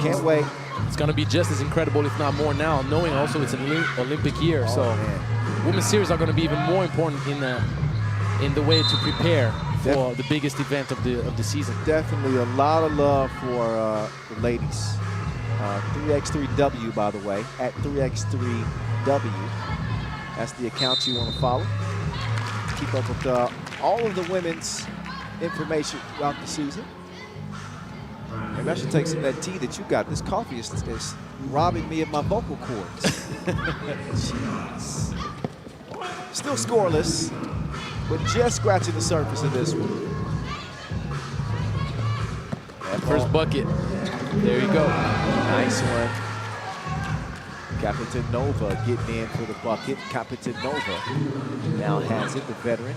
Can't wait. It's going to be just as incredible, if not more now, knowing also it's an Olympic year. Oh, so man. Women's Series are going to be even more important in the way to prepare for the biggest event of the season. Definitely a lot of love for the ladies. 3x3W, by the way, at 3x3W. That's the account you want to follow. Keep up with all of the women's information throughout the season. Maybe I should take some of that tea that you got. This coffee is robbing me of my vocal cords. Jeez. Still scoreless, but just scratching the surface of this one. First bucket. There you go. Nice one. Captain Nova getting in for the bucket. Captain Nova now has it, the veteran.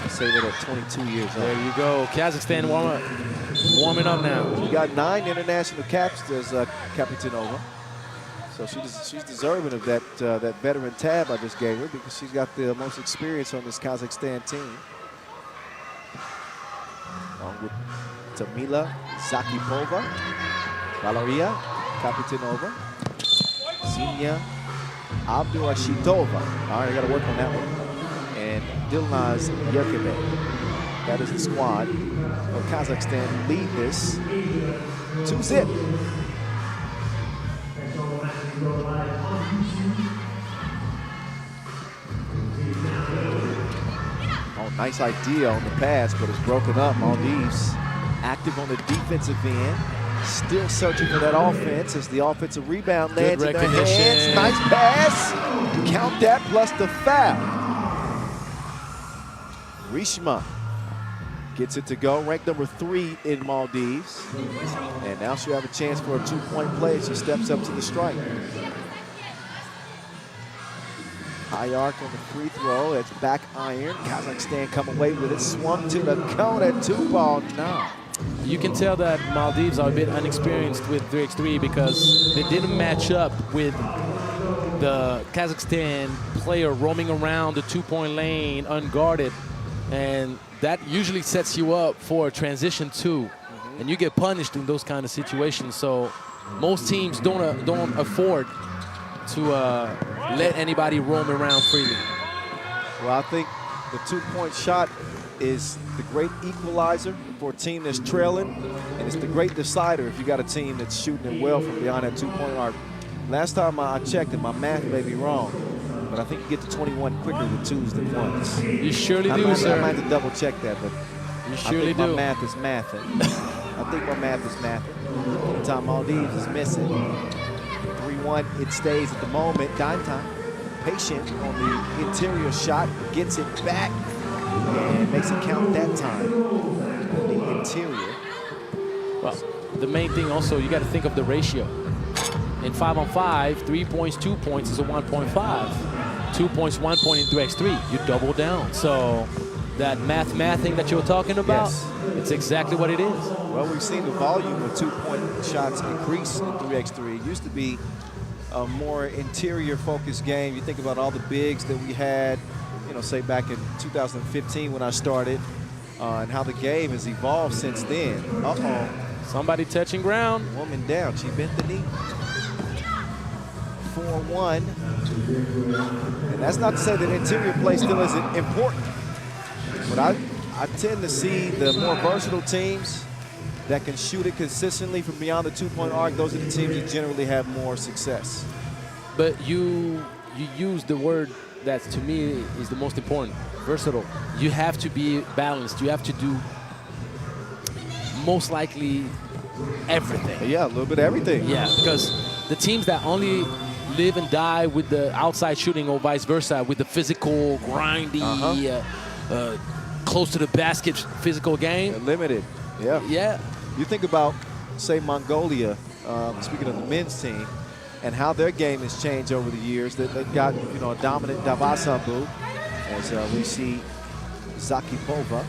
I say that at 22 years old. There you go. Kazakhstan warming up now. We got 9 international caps, does Captain Nova. So she's deserving of that veteran tab I just gave her because she's got the most experience on this Kazakhstan team. Along with Tamila Zakipova, Valeria Kapitanova, Xenia Abdurashidova. All right, I got to work on that one. And Dilnaz Yerkebe. That is the squad. Well, Kazakhstan lead this 2-0. Oh, nice idea on the pass, but it's broken up. Maldives active on the defensive end. Still searching for that offense as the offensive rebound lands in their hands. Nice pass. Count that plus the foul. Rishma gets it to go. Ranked number 3 in Maldives. And now she'll have a chance for a 2-point play as she steps up to the strike. High arc on the free throw. It's back iron. Kazakhstan come away with it. Swung to the cone at 2-ball now. You can tell that Maldives are a bit unexperienced with 3x3 because they didn't match up with the Kazakhstan player roaming around the 2-point lane unguarded. And that usually sets you up for a transition 2. And you get punished in those kind of situations. So most teams don't afford to let anybody roam around freely. Well, I think the 2-point shot is the great equalizer for a team that's trailing, and it's the great decider if you got a team that's shooting it well from beyond that 2-point arc. Last time I checked it, my math may be wrong, but I think you get to 21 quicker with 2s than 1s. You surely do, sir. I might have to double check that, but you surely do. My math is mathing. I think my math is mathing. Anytime Maldives is missing, 3-1, it stays at the moment. Dime time, patient on the interior shot, gets it back, and makes it count that time on the interior. Well, the main thing also, you got to think of the ratio. In 5-on-5, 3 points, 2 points is a 1.5. 2 points, 1 point in 3x3, you double down. So that math thing that you're talking about, yes, it's exactly what it is. Well, we've seen the volume of 2-point shots increase in 3x3. It used to be a more interior-focused game. You think about all the bigs that we had, you know, say back in 2015 when I started, and how the game has evolved since then. Uh-oh. Somebody touching ground. Woman down. She bent the knee. 4-1. And that's not to say that interior play still isn't important. But I tend to see the more versatile teams that can shoot it consistently from beyond the 2-point arc. Those are the teams that generally have more success. But you use the word that to me is the most important, versatile. You have to be balanced. You have to do most likely everything. Yeah, a little bit of everything. Yeah, because the teams that only live and die with the outside shooting or vice versa, with the physical, grindy, close to the basket physical game. They're limited. Yeah. Yeah. You think about, say, Mongolia, speaking of the men's team, and how their game has changed over the years. They've got, you know, a dominant Davasambu, as we see Zakipova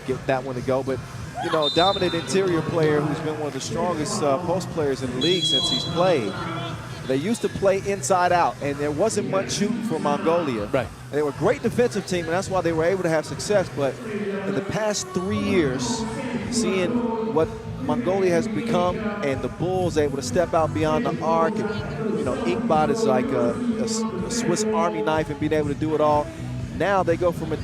get that one to go. But, you know, dominant interior player who's been one of the strongest post players in the league since he's played. They used to play inside out, and there wasn't much shooting for Mongolia. Right. And they were a great defensive team, and that's why they were able to have success. But in the past 3 years, seeing what Mongolia has become, and the Bulls able to step out beyond the arc, and, you know, Inkbot is like a Swiss Army knife and being able to do it all. Now they've gone from a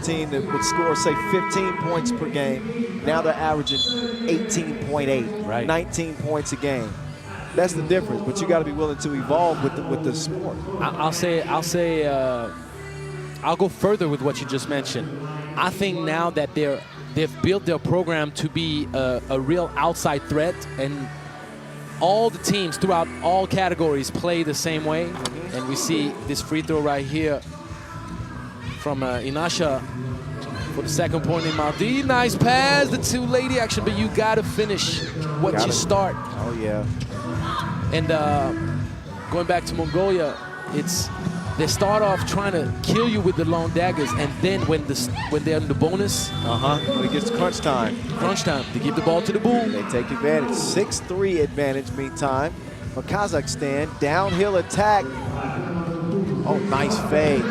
team that would score, say, 15 points per game. Now they're averaging 18.8, right. 19 points a game. That's the difference, but you got to be willing to evolve with the sport. I'll go further with what you just mentioned. I think now that they've built their program to be a real outside threat, and all the teams throughout all categories play the same way. And we see this free throw right here from Inasha for the second point in Maldives. Nice pass, the two-lady action, but you got to finish what you start. Oh, yeah. And going back to Mongolia, they start off trying to kill you with the long daggers, and then when they're in the bonus, when it gets crunch time, they give the ball to the Bull. they take advantage. 6-3 advantage. Meantime, for Kazakhstan, downhill attack. Oh, nice fade.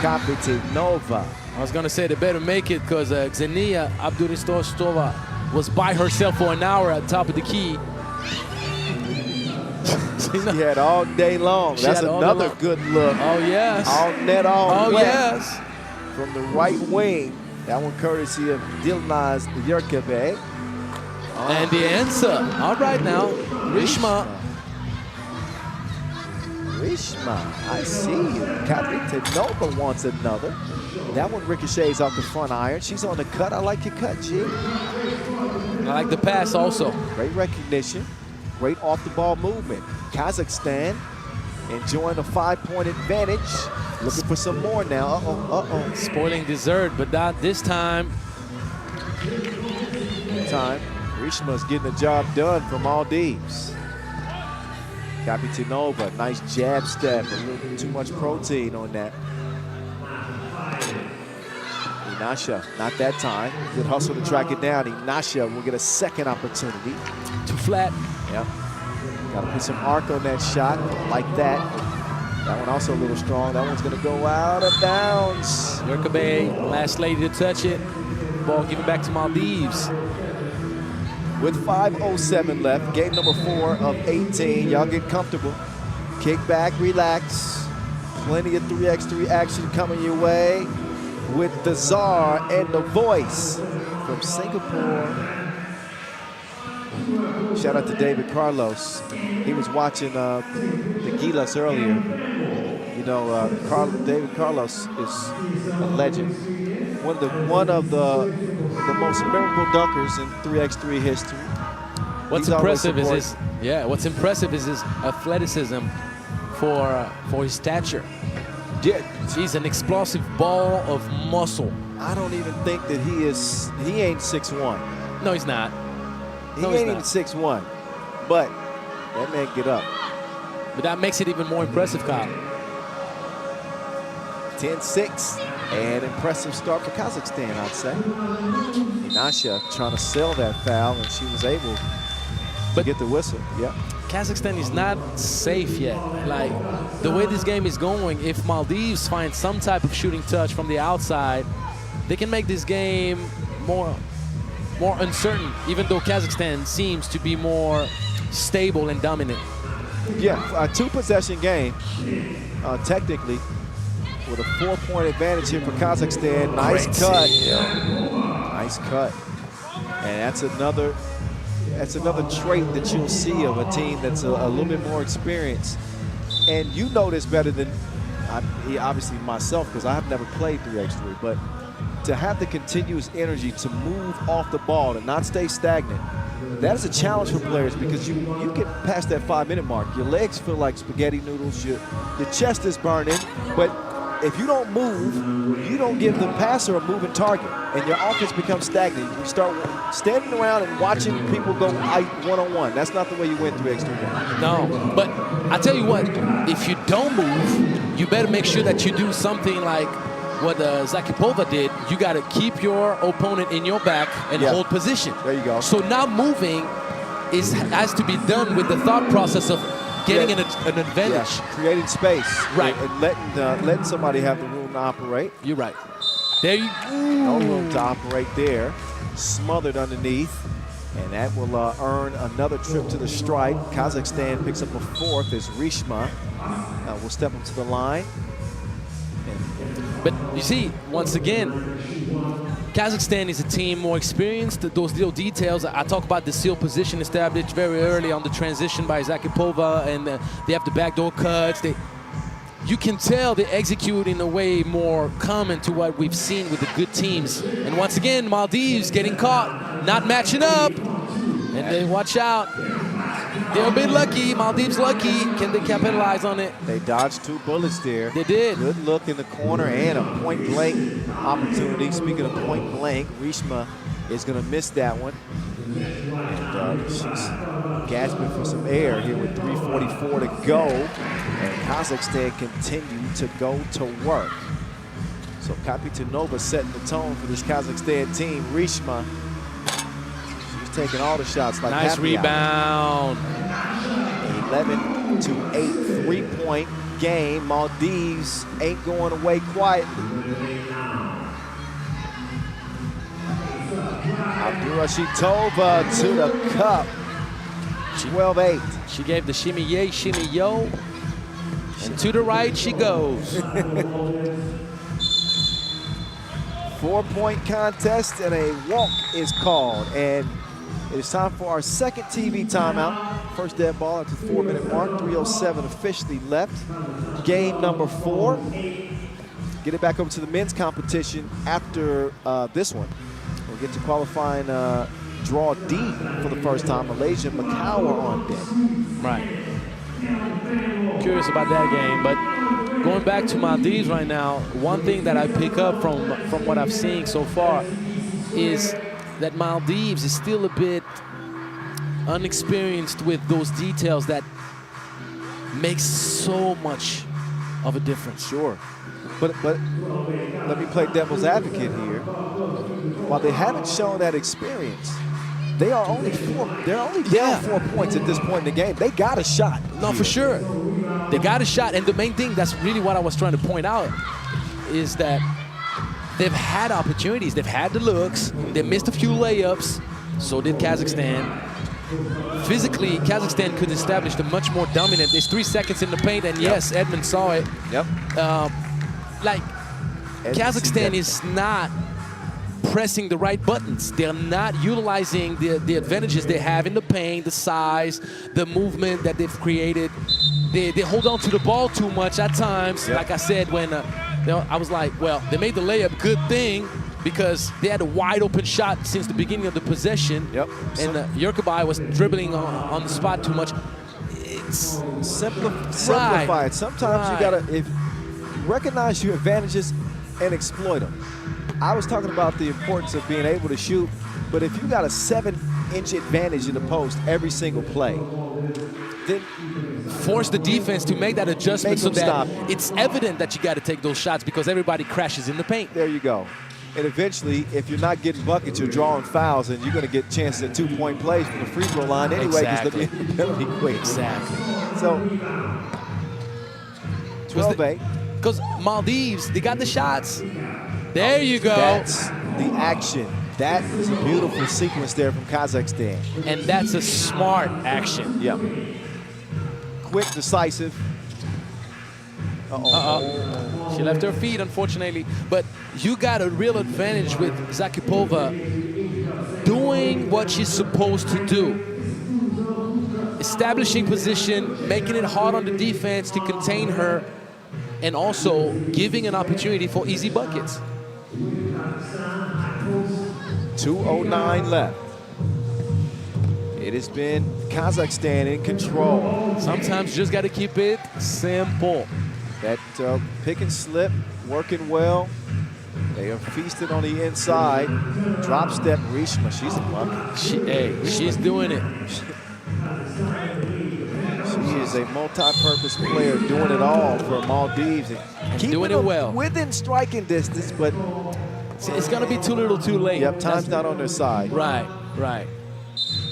Kapitinova. I was gonna say they better make it, because Xenia Abduristostova was by herself for an hour at the top of the key. She had all day long. That's another good look. Oh, yes. All net, all wet. Yes. From the right wing. That one courtesy of Dilnaz Yerkebe. And the answer. All right now. Rishma. I see you. Kapitinova wants another. That one ricochets off the front iron. She's on the cut. I like your cut, G. I like the pass also. Great recognition. Great off-the-ball movement. Kazakhstan enjoying a 5-point advantage. Looking for some more now. Spoiling dessert, but not this time. Rishma's getting the job done from Maldives. Kapitinova, nice jab step. A little bit too much protein on that. Inasha, not that time. Good hustle to track it down. Inasha will get a second opportunity. Too flat. Yeah. Got to put some arc on that shot, like that. That one also a little strong. That one's going to go out of bounds. Yerkebe, last lady to touch it. Ball given back to Maldives. With 5:07 left, game number 4 of 18. Y'all get comfortable. Kick back, relax. Plenty of 3x3 action coming your way with the Czar and the voice from Singapore. Shout out to David Carlos. He was watching the Gilas earlier. You know, David Carlos is a legend. One of the most memorable dunkers in 3x3 history. What's impressive is his athleticism for his stature. Yeah. He's an explosive ball of muscle. I don't even think that he ain't 6'1". No, he's not. He ain't even 6'1", but that man get up. But that makes it even more impressive, Kyle. 10-6, and impressive start for Kazakhstan, I'd say. Inasha trying to sell that foul, and she was able to get the whistle. Yeah. Kazakhstan is not safe yet. Like, the way this game is going, if Maldives find some type of shooting touch from the outside, they can make this game more uncertain, even though Kazakhstan seems to be more stable and dominant. Yeah, a 2-possession game, technically, with a 4-point advantage here for Kazakhstan. Nice cut. Nice cut. And that's another trait that you'll see of a team that's a little bit more experienced. And you know this better than obviously myself, because I have never played 3x3, but to have the continuous energy to move off the ball and not stay stagnant, that is a challenge for players, because you get past that 5-minute mark. Your legs feel like spaghetti noodles. Your chest is burning, but if you don't move, you don't give the passer a moving target, and your offense becomes stagnant. You start standing around and watching people go one-on-one. That's not the way you win 3x3 games. No, but I tell you what, if you don't move, you better make sure that you do something like what Zakipova did. You got to keep your opponent in your back and hold position. There you go. So now moving has to be done with the thought process of getting an advantage. Creating space. Right. And letting somebody have the room to operate. You're right. There you go. No room to operate there. Smothered underneath. And that will earn another trip to the stripe. Kazakhstan picks up a fourth as Rishma will step up to the line. But you see, once again, Kazakhstan is a team more experienced. Those little details, I talk about the seal position established very early on the transition by Zakipova, and they have the backdoor cuts. You can tell they execute in a way more common to what we've seen with the good teams. And once again, Maldives getting caught, not matching up. And they watch out. They're a bit lucky. Maldives lucky. Can they capitalize on it? They dodged 2 bullets there. They did. Good look in the corner and a point-blank opportunity. Speaking of point-blank, Rishma is going to miss that one. And she's gasping for some air here with 3:44 to go. And Kazakhstan continue to go to work. So Kapitanova setting the tone for this Kazakhstan team. Rishma, she's taking all the shots like nice rebound. 11-8 3-point game. Maldives ain't going away quietly. Abdurashidova to the cup. 12-8. She gave the shimmy yay, shimmy yo. And to the right she goes. 4-point contest and a walk is called. And it is time for our second TV timeout. First dead ball at the 4-minute mark. 3:07 officially left. Game number 4. Get it back over to the men's competition after this one. We'll get to qualifying draw D for the first time. Malaysia and Macau are on deck. Right. Curious about that game, but going back to Maldives right now, one thing that I pick up from what I've seen so far is that Maldives is still a bit unexperienced with those details that makes so much of a difference. Sure. But let me play devil's advocate here. While they haven't shown that experience, they are only down 4 points at this point in the game. They got a shot. No, for sure. They got a shot. And the main thing, that's really what I was trying to point out, is that they've had opportunities. They've had the looks. They missed a few layups. So did Kazakhstan. Physically, Kazakhstan could establish a much more dominant. There's 3 seconds in the paint, and yes, Edmund saw it. Yep. Kazakhstan is not pressing the right buttons. They're not utilizing the advantages they have in the paint, the size, the movement that they've created. They hold on to the ball too much at times. Yep. Like I said, when I was like, well, they made the layup, good thing, because they had a wide open shot since the beginning of the possession. Yep. And Yurkabai was dribbling on the spot too much. It's simplify it. Sometimes you gotta recognize your advantages and exploit them. I was talking about the importance of being able to shoot, but if you got a 7-inch advantage in the post every single play, then force the defense to make that adjustment so that it's evident that you got to take those shots because everybody crashes in the paint. There you go. And eventually, if you're not getting buckets, you're drawing fouls, and you're going to get chances at 2-point plays from the free throw line anyway because the penalty quick. Exactly. So 12-8. Because Maldives, they got the shots. There you go. That's the action. That is a beautiful sequence there from Kazakhstan. And that's a smart action. Yeah. Quick, decisive. She left her feet, unfortunately. But you got a real advantage with Zakipova doing what she's supposed to do. Establishing position, making it hard on the defense to contain her, and also giving an opportunity for easy buckets. 2:09 left. It has been Kazakhstan in control. Sometimes you just got to keep it simple. That pick and slip working well. They are feasting on the inside. Drop step, Rishma, she's a bucket. She's doing it. She is a multi-purpose player doing it all for Maldives. And doing it well. Within striking distance, but it's going to be too little too late. Yep, time's not on their side. Right, right.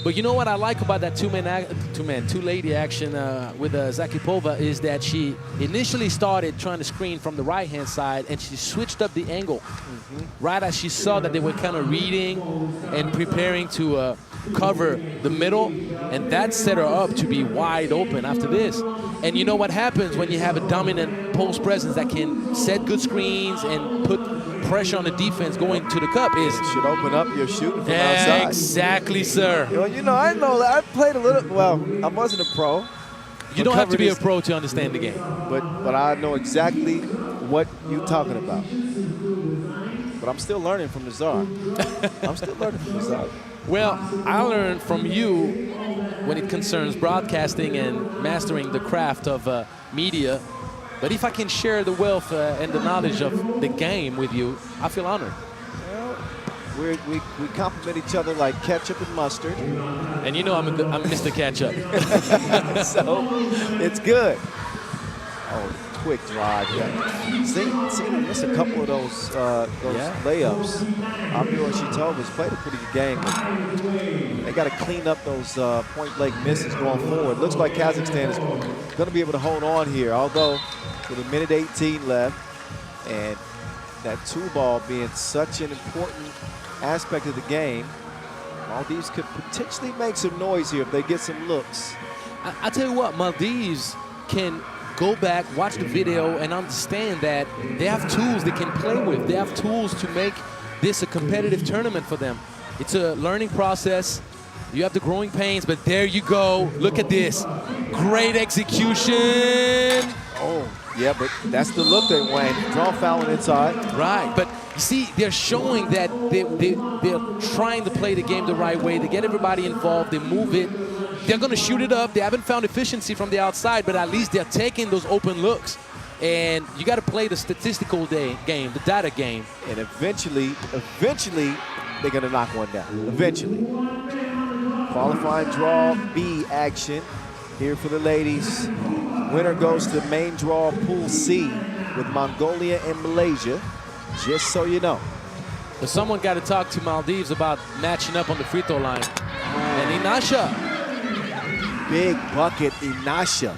But you know what I like about that two-lady action with Zakipova is that she initially started trying to screen from the right-hand side, and she switched up the angle right as she saw that they were kind of reading and preparing to cover the middle, and that set her up to be wide open after this. And you know what happens when you have a dominant post presence that can set good screens and put pressure on the defense going to the cup is... It should open up your shooting from outside. Exactly, sir. Well, you know, I know that. I played a little, well, I wasn't a pro. You don't have to be a pro to understand the game. But I know exactly what you're talking about. But I'm still learning from the Czar. I'm still learning from the Czar. Well, I learned from you when it concerns broadcasting and mastering the craft of media. But if I can share the wealth and the knowledge of the game with you, I feel honored. Well, we compliment each other like ketchup and mustard. And you know I'm Mr. Ketchup. So it's good. Oh, quick drive. Yeah. See him miss a couple of those layups. Abdul Shitova's played a pretty good game. But they got to clean up those point-blank misses going forward. Looks like Kazakhstan is going to be able to hold on here, although with a minute 18 left, and that two ball being such an important aspect of the game, Maldives could potentially make some noise here if they get some looks. I tell you what, Maldives can go back, watch the video, and understand that they have tools they can play with. They have tools to make this a competitive tournament for them. It's a learning process. You have the growing pains, but there you go. Look at this. Great execution. Oh, yeah, but that's the look they want. Draw foul inside. Right, but you see, they're showing that they're trying to play the game the right way. They get everybody involved. They move it. They're going to shoot it up. They haven't found efficiency from the outside, but at least they're taking those open looks. And you got to play the statistical game, the data game. And eventually, they're going to knock one down. Eventually. Qualifying draw B action here for the ladies. Winner goes to main draw Pool C with Mongolia and Malaysia, just so you know. But someone got to talk to Maldives about matching up on the free throw line. And Inasha. Big bucket, Inasha.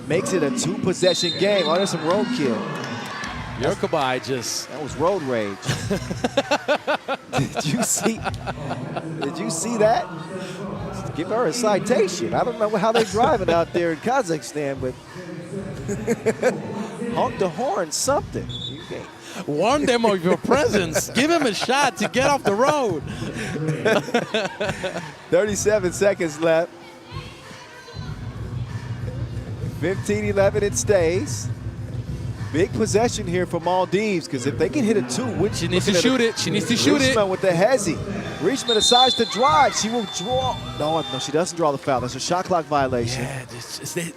Makes it a two-possession game. Oh, there's some roadkill. Yurkabai just... That was road rage. Did you see that? Give her a citation. I don't know how they're driving out there in Kazakhstan, but honk the horn, something. You can't. Warn them of your presence. Give him a shot to get off the road. 37 seconds left. 15-11, it stays. Big possession here for Maldives, because if they can hit a two, which she needs to shoot it. She needs to shoot it. Rishma with the hezzy. Rishma decides to drive. She will draw. No, she doesn't draw the foul. That's a shot clock violation. Yeah,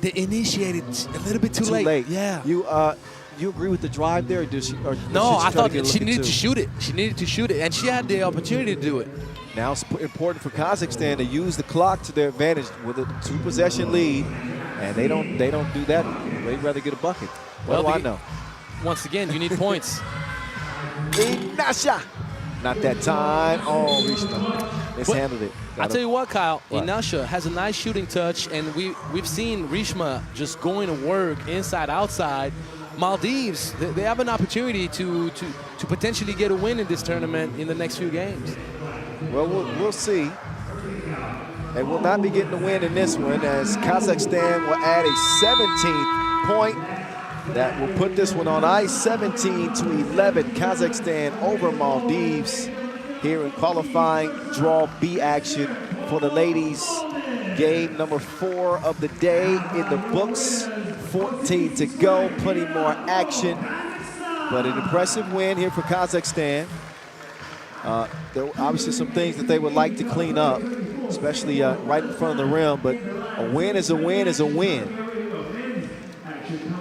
they initiated a little bit too late. Yeah. You agree with the drive there, or did she? Or no, I thought she needed to shoot it. She needed to shoot it, and she had the opportunity to do it. Now it's important for Kazakhstan to use the clock to their advantage with a two-possession lead, and they don't do that. They'd rather get a bucket. What do I know? Once again, you need points. Inasha. Not that time. Oh, Rishma mishandled it. I'll tell you what, Kyle. Inasha has a nice shooting touch, and we've seen Rishma just going to work inside, outside. Maldives, they have an opportunity to potentially get a win in this tournament in the next few games. Well, we'll see. They will not be getting the win in this one, as Kazakhstan will add a 17th point. That will put this one on ice, 17-11. Kazakhstan over Maldives here in qualifying draw B action for the ladies. Game number 4 of the day in the books. 14 to go, plenty more action. But an impressive win here for Kazakhstan. There are obviously some things that they would like to clean up, especially right in front of the rim, but a win is a win is a win.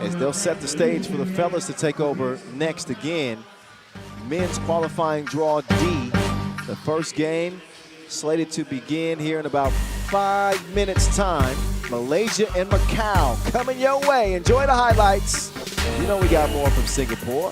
as they'll set the stage for the fellas to take over next again. Men's qualifying draw D. The first game slated to begin here in about 5 minutes time. Malaysia and Macau coming your way. Enjoy the highlights. You know we got more from Singapore.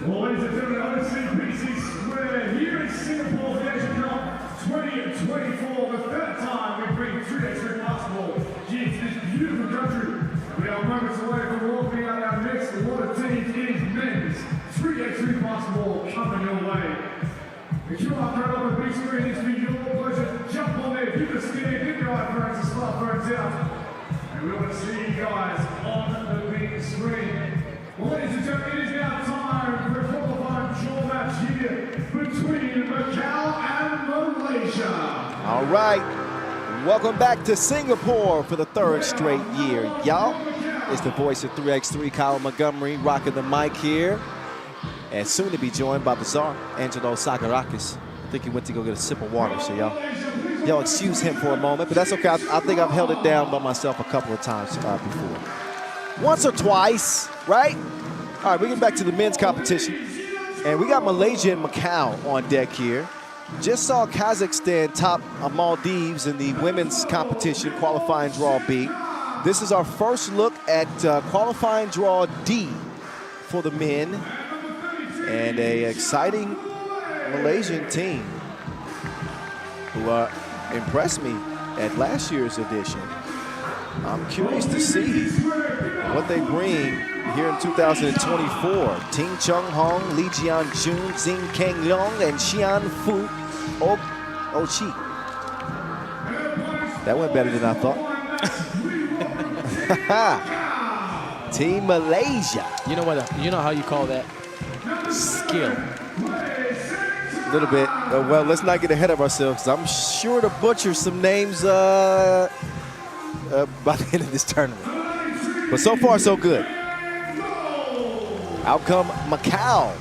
Well, ladies and gentlemen, OCPC Square here in Singapore, the Asian Cup 2024. The third time we bring 3x3 basketball here to this beautiful country. We are moments away from walking out our next water teams in men's 3x3 basketball coming your way. The QR code on the big screen is for your pleasure. Jump on there, give the skin, get your iPhones and smartphones out. And we want to see you guys on the big screen. Well, ladies and gentlemen, it is now time for a qualifying draw match here between Macau and Malaysia. All right, welcome back to Singapore for the third straight year, y'all. It's the voice of 3x3, Kyle Montgomery, rocking the mic here. And soon to be joined by the Czar, Angelo Sagarakis. I think he went to go get a sip of water, so y'all excuse him for a moment, but that's okay. I think I've held it down by myself a couple of times before. Once or twice, right? All right, we get back to the men's competition. And we got Malaysia and Macau on deck here. Just saw Kazakhstan top Maldives in the women's competition, qualifying draw B. This is our first look at qualifying draw D for the men. And an exciting Malaysian team who impressed me at last year's edition. I'm curious to see what they bring here in 2024. Ting Chung Hong, Lee Jian Jun, Xing Keng Leong, and Xian Fu Ochi. That went better than I thought. Team Malaysia. You know what? You know how you call that? Skill. A little bit. Well, let's not get ahead of ourselves. I'm sure to butcher some names by the end of this tournament. But so far, so good. Out come Macau.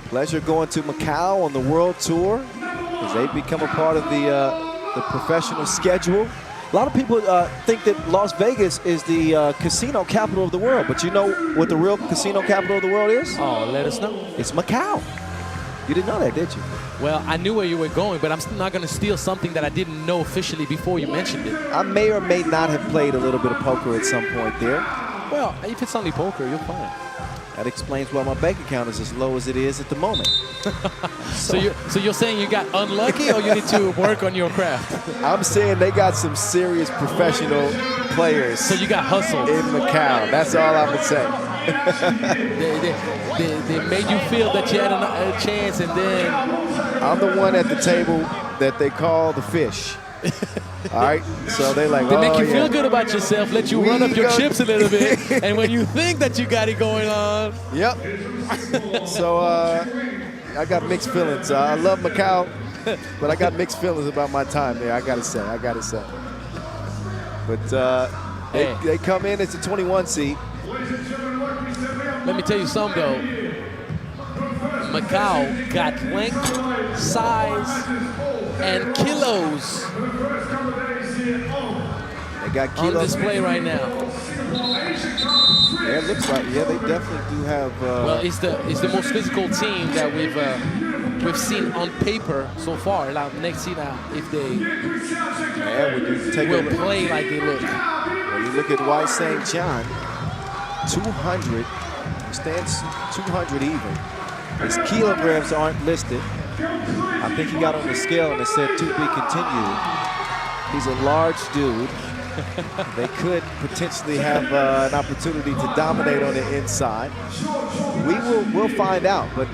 Pleasure going to Macau on the world tour as they become a part of the professional schedule. A lot of people think that Las Vegas is the casino capital of the world, but you know what the real casino capital of the world is? Oh, let us know. It's Macau. You didn't know that, did you? Well, I knew where you were going, but I'm still not going to steal something that I didn't know officially before you mentioned it. I may or may not have played a little bit of poker at some point there. Well, if it's only poker, you're fine. That explains why my bank account is as low as it is at the moment. So you're saying you got unlucky, or you need to work on your craft? I'm saying they got some serious professional players. So you got hustle in Macau. That's all I would say. they made you feel that you had a chance, and then I'm the one at the table that they call the fish. All right, so they like, they make you feel good about yourself, let you run up your chips a little bit, and when you think that you got it going on. Yep. So I got mixed feelings. I love Macau, but I got mixed feelings about my time there. I gotta say. But they come in as a 21 seed. Let me tell you something, though. Macau got length, size, and kilos They got on kilos display right now. Yeah, it looks like, yeah, they definitely do have. Well, it's the most physical team that we've seen on paper so far. Now, next see now if they when you take will play like they look. When you look at Wai St. John, 200, stands 200 even. His kilograms aren't listed. I think he got on the scale and it said to be continued. He's a large dude. They could potentially have an opportunity to dominate on the inside. We'll find out, but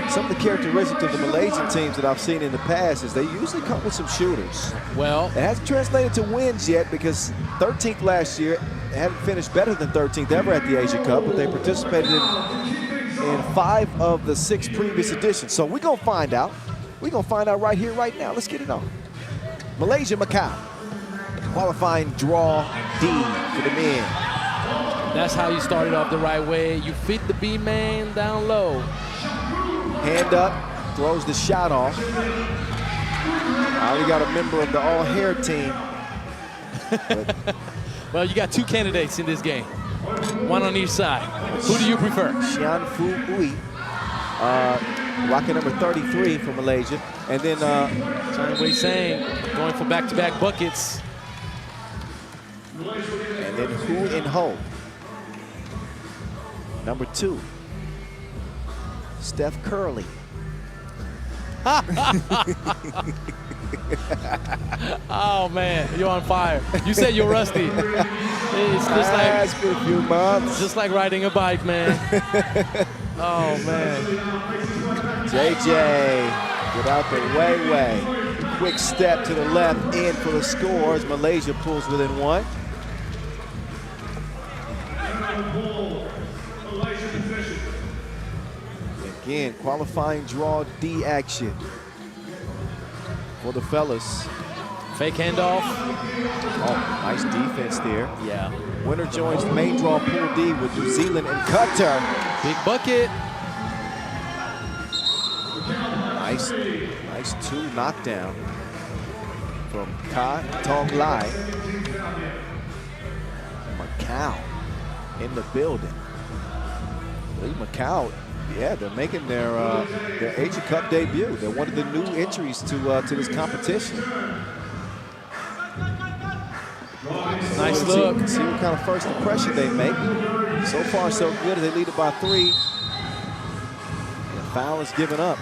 some of the characteristics of the Malaysian teams that I've seen in the past is they usually come with some shooters. Well, it hasn't translated to wins yet because 13th last year, they haven't finished better than 13th ever at the Asia Cup, but they participated in 5 of the 6 previous editions. So we're gonna find out. We're gonna find out right here, right now. Let's get it on. Malaysia, Macau. Qualifying draw D for the men. That's how you started off the right way. You fit the B-man down low. Hand up, throws the shot off. We got a member of the all-hair team. Well, you got 2 candidates in this game. One on each side. Who do you prefer? Xian Fu Ui, rocking number 33 for Malaysia. And then Chang Wei Sang going for back-to-back buckets. And then Hu In Ho, number 2. Steph Curley. Oh man, you're on fire. You said you're rusty. It's just like, it's been a few months. Just like riding a bike, man. Oh man. JJ, get out the way. Quick step to the left, in for the score as Malaysia pulls within 1. Again, qualifying draw D action for the fellas. Fake handoff. Oh, nice defense there. Yeah. Winner joins the main draw pool D with New Zealand and Qatar. Big bucket. Nice 2 knockdown from Ka Tong Lai. Macau in the building. Macau, yeah, they're making their Asia Cup debut. They're one of the new entries to this competition. Nice So look. See what kind of first impression they make. So far, so good. They lead it by 3. The foul is given up.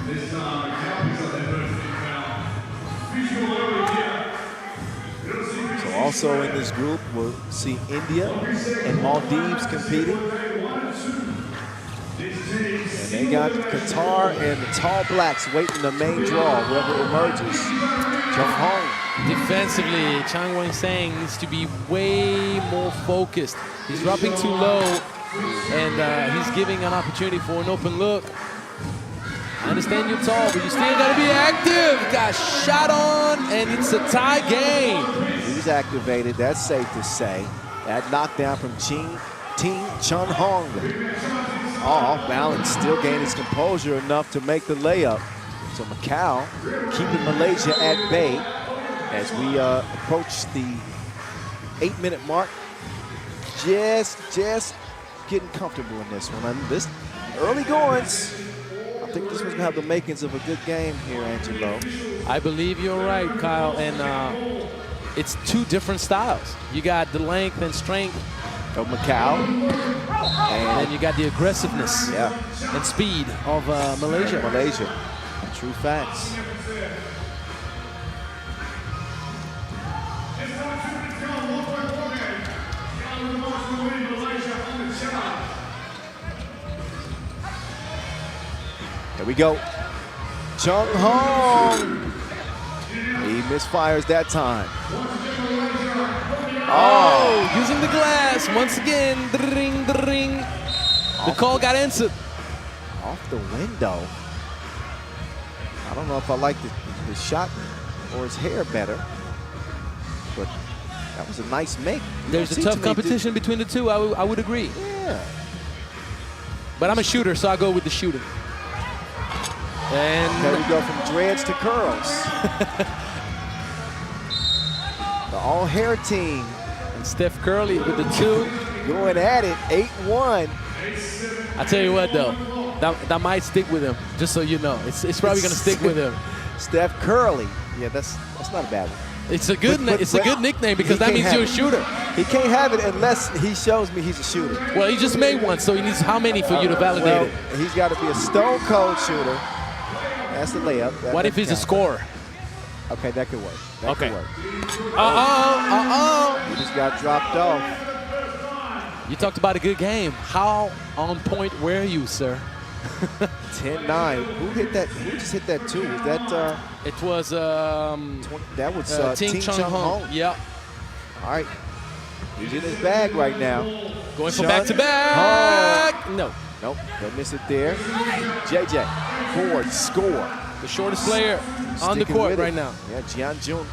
So also in this group, we'll see India and Maldives competing. And they got Qatar and the Tall Blacks waiting the main draw, whoever emerges. Jung Hong. Defensively, Chang Wei Sang needs to be way more focused. He's dropping too low, and he's giving an opportunity for an open look. I understand you're tall, but you still gotta be active. Got shot on, and it's a tie game. He's activated, that's safe to say. That knockdown from Ting Chun Hong. Off balance, still gaining his composure enough to make the layup. So Macau keeping Malaysia at bay as we approach the 8-minute mark. Just getting comfortable in this one. This early goings, I think this one's gonna have the makings of a good game here, Angelo. I believe you're right, Kyle, and it's 2 different styles. You got the length and strength of Macau, and you got the aggressiveness and speed of Malaysia. True facts. There we go. Chung Hong. He misfires that time. Oh, using the glass once again. Dring, dring. The call got answered. Off the window. I don't know if I like the shot or his hair better, but That was a nice make. There's a tough competition between the two. I would agree. Yeah. But I'm a shooter, so I go with the shooting. And there we go from dreads to curls. The all-hair team. And Steph Curry with the 2. Going at it, 8-1. I tell you what, though, that might stick with him. Just so you know, it's probably going to stick with him. Steph Curry. Yeah, that's not a bad one. It's a good nickname because that means you're a shooter. He can't have it unless he shows me he's a shooter. Well, he just made one, so he needs how many for you to validate it? He's got to be a stone cold shooter. That's the layup. What if he's a scorer? Okay, that could work. That could work. He just got dropped off. You talked about a good game. How on point were you, sir? 10-9. Who hit that? Who just hit that 2? Was that? It was. That was Ting Chung Hong. Yeah. All right. He's in his bag right now. Going for back-to-back. No. Nope. They miss it there. JJ. Board score. The shortest player on the court right now. Yeah, Jian Jun.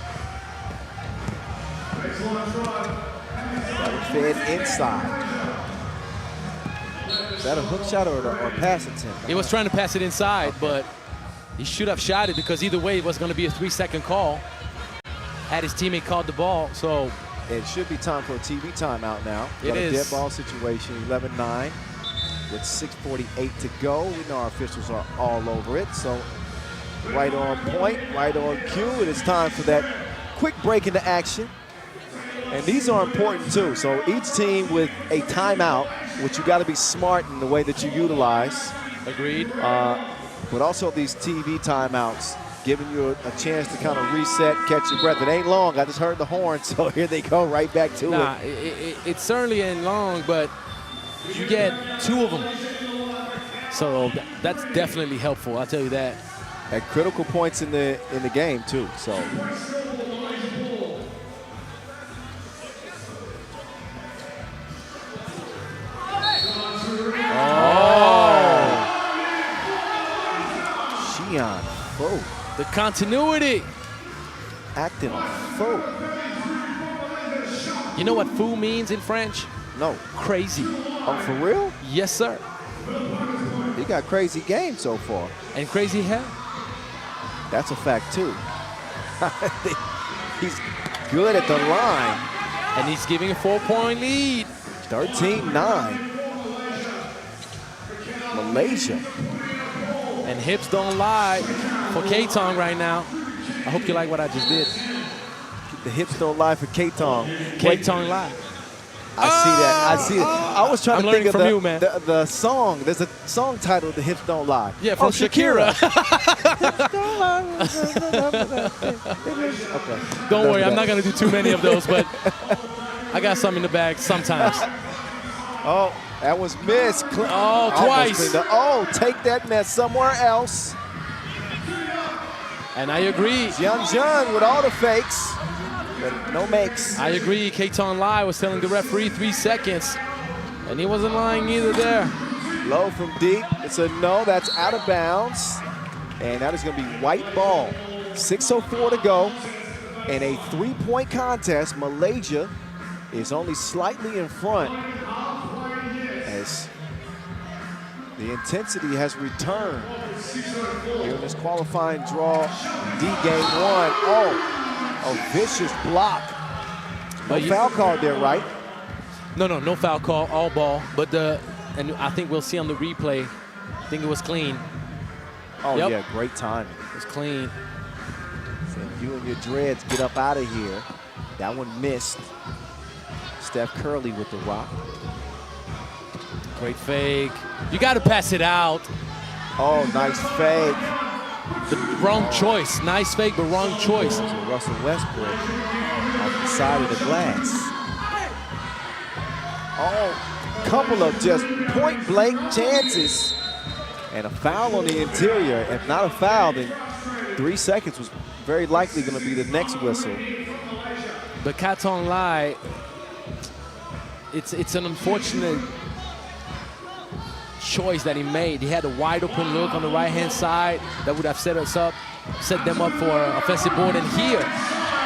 That was fed inside. Is that a hook shot or a pass attempt? He was trying to pass it inside, but he should have shot it because either way it was going to be a 3-second call. Had his teammate called the ball, so. It should be time for a TV timeout now. It is. A dead ball situation, 11-9 with 6:48 to go. We know our officials are all over it, so right on point, right on cue. It is time for that quick break into action. And these are important too. So each team with a timeout, which you got to be smart in the way that you utilize. Agreed. But also these TV timeouts, giving you a chance to kind of reset, catch your breath. It ain't long. I just heard the horn, so here they go right back to it. It certainly ain't long, but you get 2 of them. So that's definitely helpful. I'll tell you that. At critical points in the game too. So. The continuity. Acting a fool. You know what fou means in French? No. Crazy. Oh, for real? Yes, sir. He got crazy game so far. And crazy hair. That's a fact, too. He's good at the line. And he's giving a 4-point lead. 13-9. Malaysia. And hips don't lie for K-Tong right now. I hope you like what I just did. The hips don't lie for K-Tong. K-Tong lie. I see that. I see it. I was trying to think of the song. There's a song titled "The Hips Don't Lie." Yeah, from Shakira. Okay. Don't worry, I'm not gonna do too many of those, but I got some in the bag sometimes. Oh, that was missed. Oh, twice. Oh, take that mess somewhere else. And I agree. Jian with all the fakes, but no makes. I agree. K-Tong Lai was telling the referee 3 seconds, and he wasn't lying either there. Low from deep. It's a no. That's out of bounds. And that is going to be white ball. 6:04 to go. In a 3-point contest, Malaysia is only slightly in front as the intensity has returned here in this qualifying draw. D game 1. Oh, a vicious block. No foul call there, right? No foul call, all ball. But and I think we'll see on the replay. I think it was clean. Oh yeah, great timing. It was clean. So you and your dreads get up out of here. That one missed. Steph Curry with the rock. Great fake. You got to pass it out. Oh, nice fake. The wrong choice. Nice fake, but wrong choice. So Russell Westbrook on the side of the glass. Oh, couple of just point-blank chances. And a foul on the interior. If not a foul, then 3 seconds was very likely going to be the next whistle. But K-Tong Lai, it's an unfortunate choice that he made. He had a wide open look on the right-hand side that would have set them up for offensive board. And here,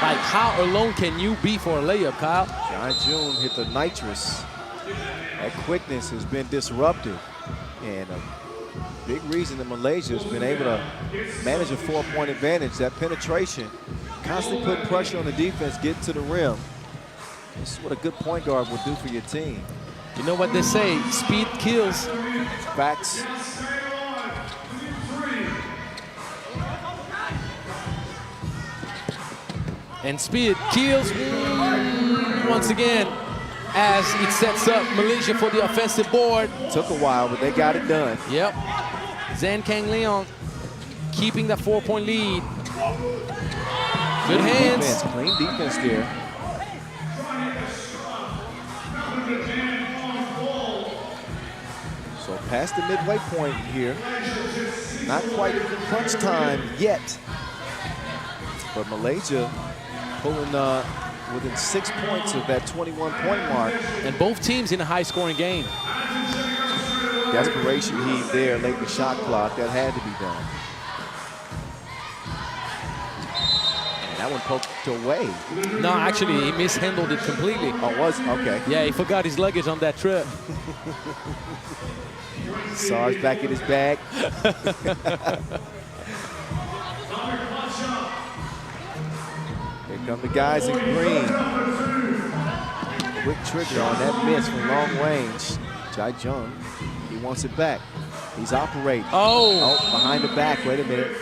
Like, how alone can you be for a layup, Kyle? John June hit the nitrous. That quickness has been disruptive. And a big reason that Malaysia has been able to manage a 4-point advantage. That penetration, constantly putting pressure on the defense, getting to the rim. This is what a good point guard will do for your team. You know what they say, speed kills. Facts. And speed kills once again as it sets up Malaysia for the offensive board. Took a while, but they got it done. Yep. Zan Kang Leon keeping that 4-point lead. Good hands. Defense, clean defense there. So past the midway point here. Not quite crunch time yet. But Malaysia pulling within 6 points of that 21-point mark. And both teams in a high-scoring game. Desperation heave there late in the shot clock. That had to be done. And that one poked away. No, actually, he mishandled it completely. Oh, it was? Okay. Yeah, he forgot his luggage on that trip. Sarge back in his bag. Here come the guys in green. Quick trigger on that miss from long range. Jai Jung, he wants it back. He's operating. Oh, behind the back. Wait a minute.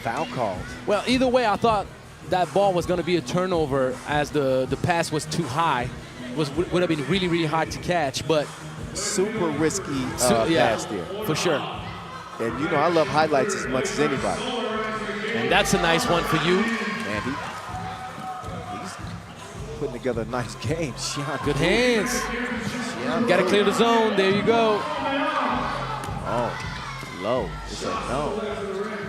Foul called. Well, either way, I thought that ball was going to be a turnover as the pass was too high. Would have been really, really hard to catch, but super risky yeah, pass there. For sure. And you know, I love highlights as much as anybody. And that's a nice one for you. And he's putting together a nice game. Xian Good Fu. hands. Xian Got to Fu. clear the zone. There you go. Oh, low. It's a no.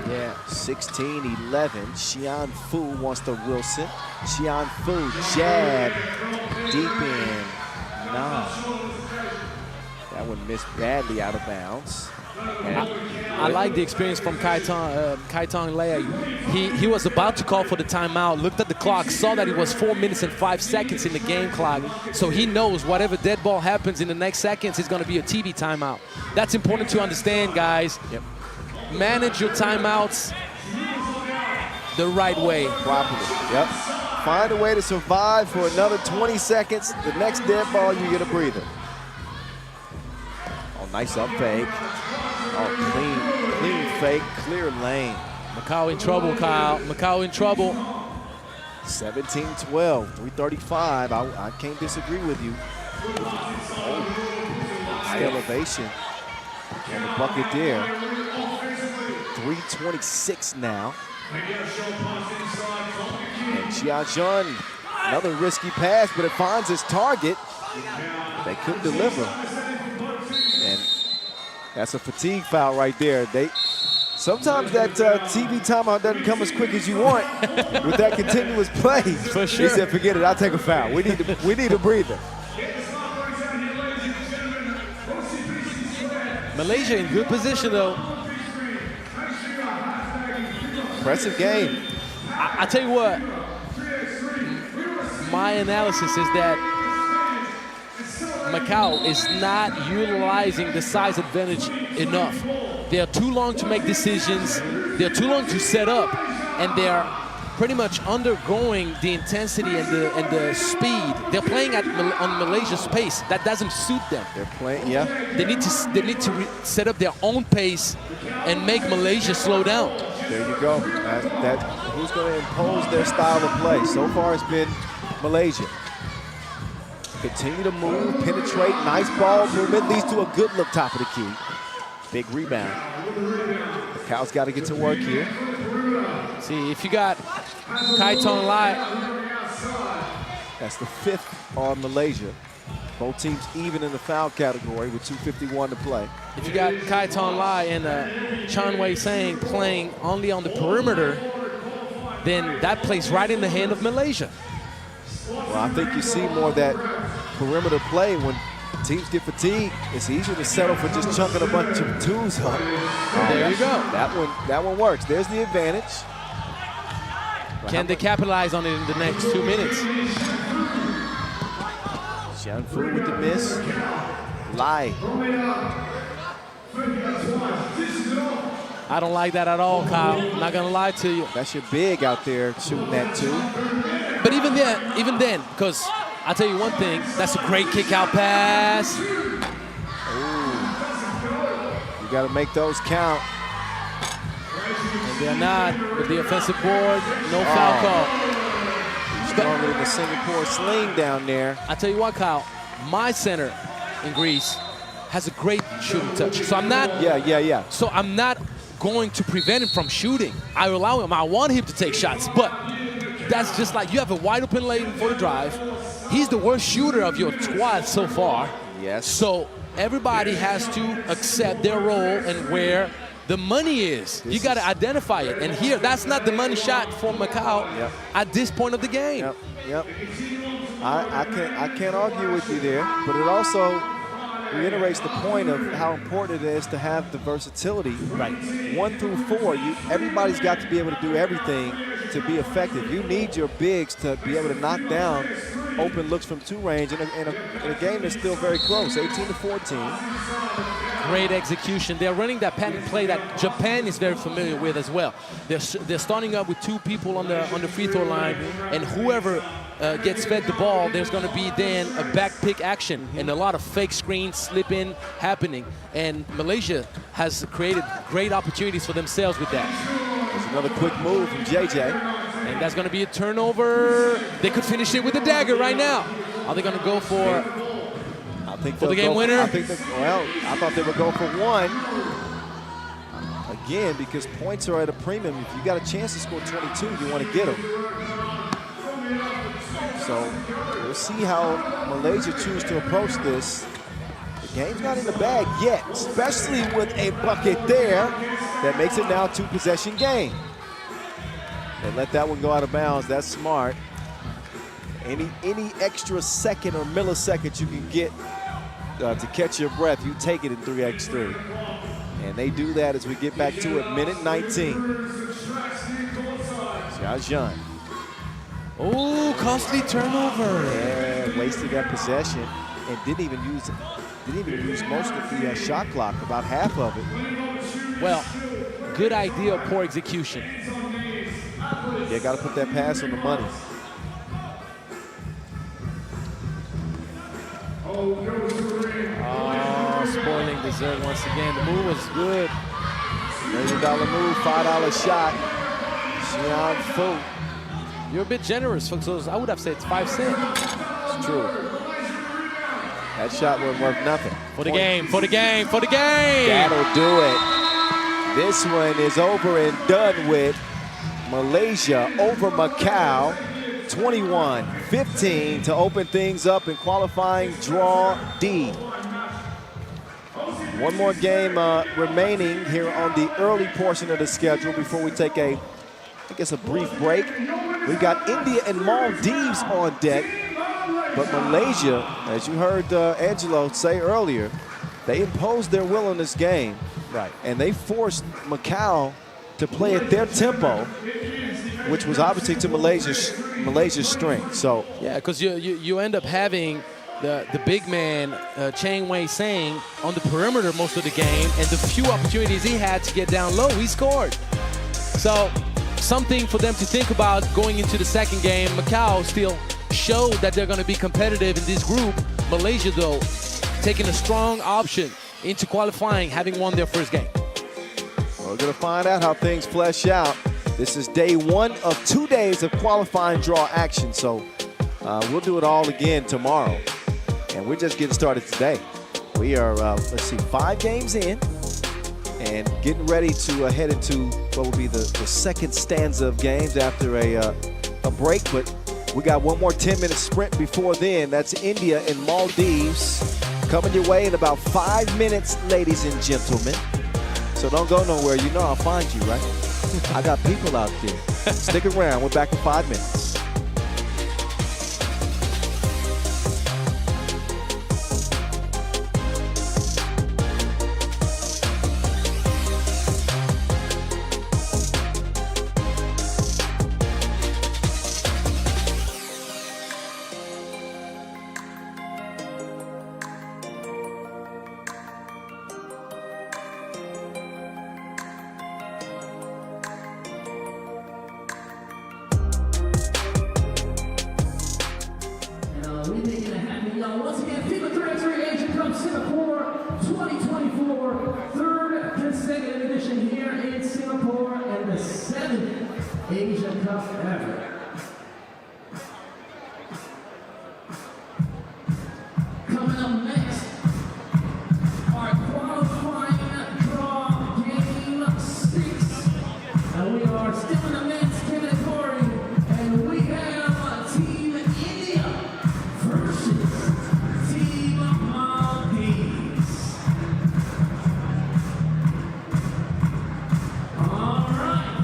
Yeah, 16-11. Xian Fu wants the Wilson. Xian Fu jab deep in. No. That one missed badly out of bounds. I like the experience from Kai-Tong Lea. He was about to call for the timeout, looked at the clock, saw that it was 4 minutes and 5 seconds in the game clock. So he knows whatever dead ball happens in the next seconds is going to be a TV timeout. That's important to understand, guys. Yep. Manage your timeouts the right way. Properly. Yep. Find a way to survive for another 20 seconds. The next dead ball, you get a breather. Oh, nice up fake. Oh, clean fake, clear lane. Macau in trouble, Kyle. Macau in trouble. 17-12, 3:35. I can't disagree with you. Oh, high elevation on the bucket there. 3:26 now. And Jiajun, another risky pass, but it finds its target. They couldn't deliver. And that's a fatigue foul right there. Sometimes that TV timeout doesn't come as quick as you want with that continuous play. For sure. He said, forget it, I'll take a foul. We need a breather. Malaysia in good position, though. Impressive game. I tell you what, my analysis is that Macau is not utilizing the size advantage enough. They are too long to make decisions. They're too long to set up, and they are pretty much undergoing the intensity and the speed. They're playing on Malaysia's pace. That doesn't suit them. They're playing, yeah. They need to set up their own pace and make Malaysia slow down. There you go. Who's going to impose their style of play? So far, it's been Malaysia. Continue to move, penetrate, nice ball movement, leads to a good look top of the key. Big rebound. Macau's got to get to work here. See, if you got Kai-Tong Lai. That's the 5th on Malaysia. Both teams even in the foul category with 2:51 to play. If you got Kai-Tong Lai and Chan Wei-Sang playing only on the perimeter, then that plays right in the hand of Malaysia. Well, I think you see more of that perimeter play when teams get fatigued. It's easier to settle for just chunking a bunch of twos up. There you go. That one works. There's the advantage. Can they capitalize on it in the next 2 minutes? Jianfu with the miss. Lai. I don't like that at all, Kyle. I'm not gonna lie to you. That's your big out there shooting that too. But even then, because I'll tell you one thing, that's a great kick out pass. You got to make those count. And they're not with the offensive board. No foul call. Stronger than the Singapore sling down there. I tell you what, Kyle, my center in Greece has a great shooting touch. So I'm not. Yeah. So I'm not going to prevent him from shooting. I allow him. I want him to take shots, but that's just like you have a wide open lane for the drive. He's the worst shooter of your squad so far. Yes. So everybody has to accept their role and where the money is. You got to identify it. And here, that's not the money shot for Macau at this point of the game. Yep. I can't argue with you there, but it also reiterates the point of how important it is to have the versatility. Right. 1 through 4, everybody's got to be able to do everything to be effective. You need your bigs to be able to knock down open looks from 2 range in a game that's still very close, 18-14. Great execution. They're running that pattern play that Japan is very familiar with as well. They're starting up with 2 people on the free throw line, and whoever gets fed the ball, there's going to be then a back pick action and a lot of fake screens, slip in happening. And Malaysia has created great opportunities for themselves with that. There's another quick move from JJ. And that's going to be a turnover. They could finish it with a dagger right now. Are they going to go for the game winner? I thought they would go for 1. Again, because points are at a premium. If you got a chance to score 22, you want to get them. So we'll see how Malaysia choose to approach this. The game's not in the bag yet, especially with a bucket there. That makes it now a 2-possession game. They let that one go out of bounds. That's smart. Any extra second or millisecond you can get to catch your breath, you take it in 3x3. And they do that as we get back to it. Minute 19. Xiaojian. Oh, costly turnover. Yeah, wasted that possession and didn't even use most of the shot clock, about half of it. Well, good idea, poor execution. Yeah, got to put that pass on the money. Oh, spoiling dessert once again. The move was good. $1 move, $5 shot. Jianfu. You're a bit generous, folks. I would have said it's 5 cents. It's true. That shot wasn't worth nothing. For the game, for the game, for the game. That'll do it. This one is over and done with. Malaysia over Macau, 21-15 to open things up in qualifying draw D. One more game remaining here on the early portion of the schedule before we take a brief break. We've got India and Maldives on deck, but Malaysia, as you heard Angelo say earlier, they imposed their will in this game. Right. And they forced Macau to play at their tempo, which was obviously to Malaysia's strength. So yeah, because you end up having the big man Chang Wei Sang on the perimeter most of the game, and the few opportunities he had to get down low, he scored. So something for them to think about going into the second game. Macau still showed that they're going to be competitive in this group. Malaysia, though, taking a strong option into qualifying, having won their first game. We're going to find out how things flesh out. This is day 1 of 2 days of qualifying draw action, so we'll do it all again tomorrow. And we're just getting started today. We are, 5 games in and getting ready to head into what will be the second stanza of games after a break. But we got one more 10-minute sprint before then. That's India and Maldives coming your way in about 5 minutes, ladies and gentlemen. So don't go nowhere. You know I'll find you, right? I got people out there. Stick around. We're back in 5 minutes. Singapore 2024, third consecutive edition here in Singapore and the 7th Asian Cup ever. Coming up next, our qualifying draw game 6. And we are still in the men's category, and we have Team India versus Team Maldives. All right,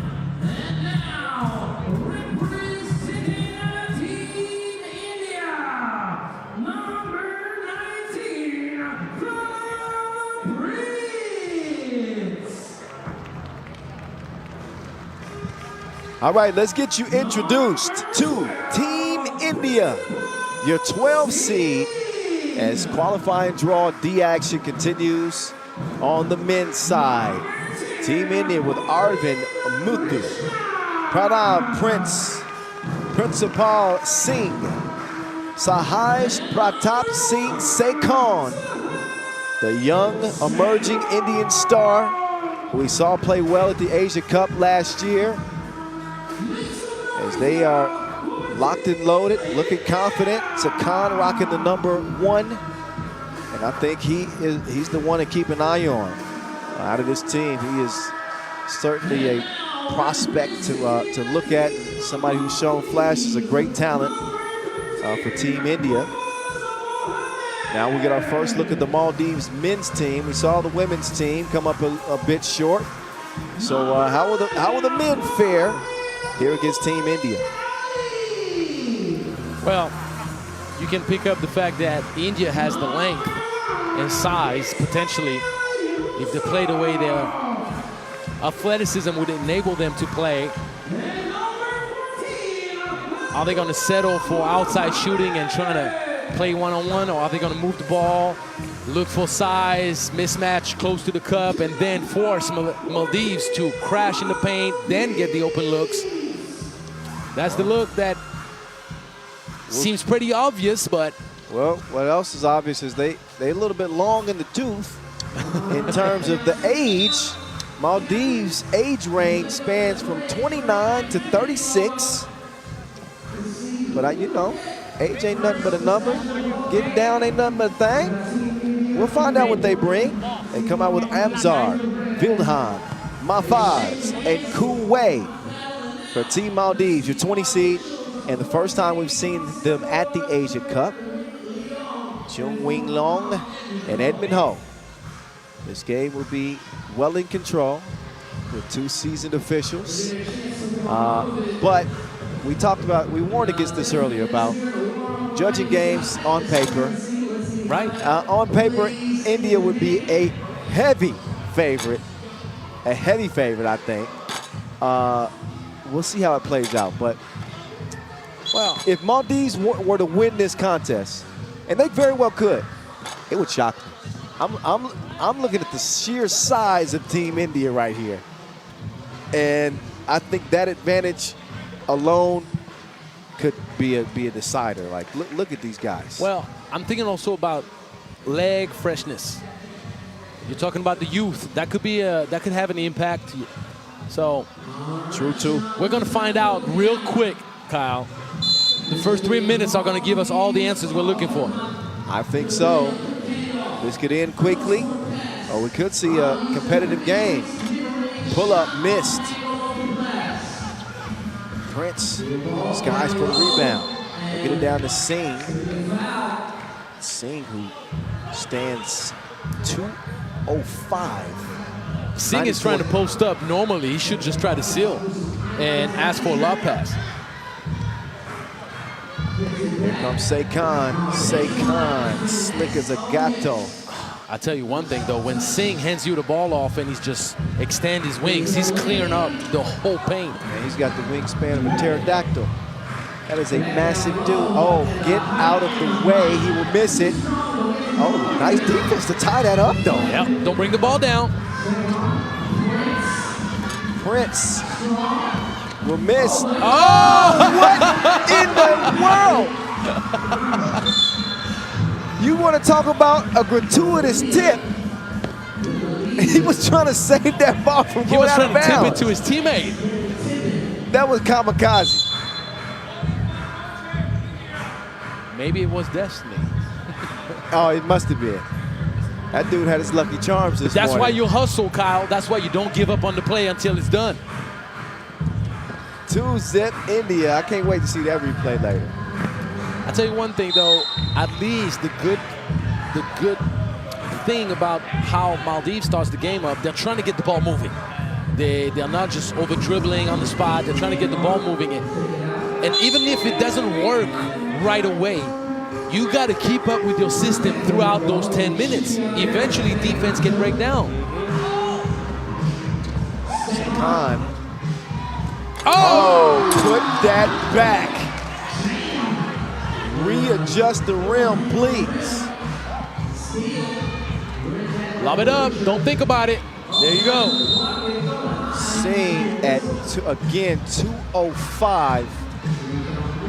and now representing Team India, number 19, the Prince. All right, let's get you introduced to Team India, your 12 seed, as qualifying draw D action continues on the men's side. Team India with Arvind Muthu, Pranab Prince, Principal Singh, Sahaj Pratap Singh Sekon, the young emerging Indian star who we saw play well at the Asia Cup last year. As they are locked and loaded, looking confident. Sekon rocking the number 1. And I think he's the one to keep an eye on out of this team. He is certainly a prospect to look at, somebody who's shown flashes of great talent for Team India. Now we get our first look at the Maldives men's team. We saw the women's team come up a bit short. So how will the men fare here against Team India? Well, you can pick up the fact that India has the length and size, potentially, if they play the way their athleticism would enable them to play. Are they going to settle for outside shooting and trying to play one-on-one, or are they going to move the ball, look for size, mismatch close to the cup, and then force Maldives to crash in the paint, then get the open looks? That's the look that seems pretty obvious, but... Well, what else is obvious is they're a little bit long in the tooth in terms of the age. Maldives' age range spans from 29 to 36. But, you know, age ain't nothing but a number. Getting down ain't nothing but a thing. We'll find out what they bring. They come out with Amzar, Vildhan, Mafaz, and Kuwait for Team Maldives, your 20 seed. And the first time we've seen them at the Asia Cup. Chung Wing Long and Edmund Ho. This game will be well in control with 2 seasoned officials. But we warned against this earlier about judging games on paper. Right. On paper, India would be a heavy favorite. A heavy favorite, I think. We'll see how it plays out. But well, if Maldives were to win this contest, and they very well could, it would shock me. I'm looking at the sheer size of Team India right here. And I think that advantage alone could be a decider. Like, look at these guys. Well, I'm thinking also about leg freshness. You're talking about the youth. That could have an impact. So, true too. We're going to find out real quick, Kyle. The first 3 minutes are going to give us all the answers we're looking for. I think so. This could end quickly, or we could see a competitive game. Pull-up missed. Prince skies for the rebound. We'll get it down to Singh. Singh, who stands 205. Singh is trying to post up. Normally, he should just try to seal and ask for a lob pass. Here comes Sekon. Sekon, slick as a gato. I'll tell you one thing, though. When Singh hands you the ball off and he's just extend his wings, he's clearing up the whole paint. And he's got the wingspan of a pterodactyl. That is a massive dude. Oh, get out of the way. He will miss it. Oh, nice defense to tie that up, though. Yep, don't bring the ball down. Prince will miss. Oh, what in the world? You want to talk about a gratuitous tip? He was trying to save that ball from He going was out of trying to tip it bounds. to his teammate. That was kamikaze. Maybe it was destiny. Oh, it must have been. That dude had his lucky charms this That's why morning. you hustle, Kyle. That's why you don't give up on the play until it's done. 2-zip India. I can't wait to see that replay later. I tell you one thing though, at least the good thing about how Maldives starts the game up, they're trying to get the ball moving. They're not just over dribbling on the spot. They're trying to get the ball moving. And even if it doesn't work right away, you got to keep up with your system throughout those 10 minutes. Eventually, defense can break down. Khan. Oh, put that back. Readjust the rim, please. Lob it up. Don't think about it. There you go. Singh at, again, 205.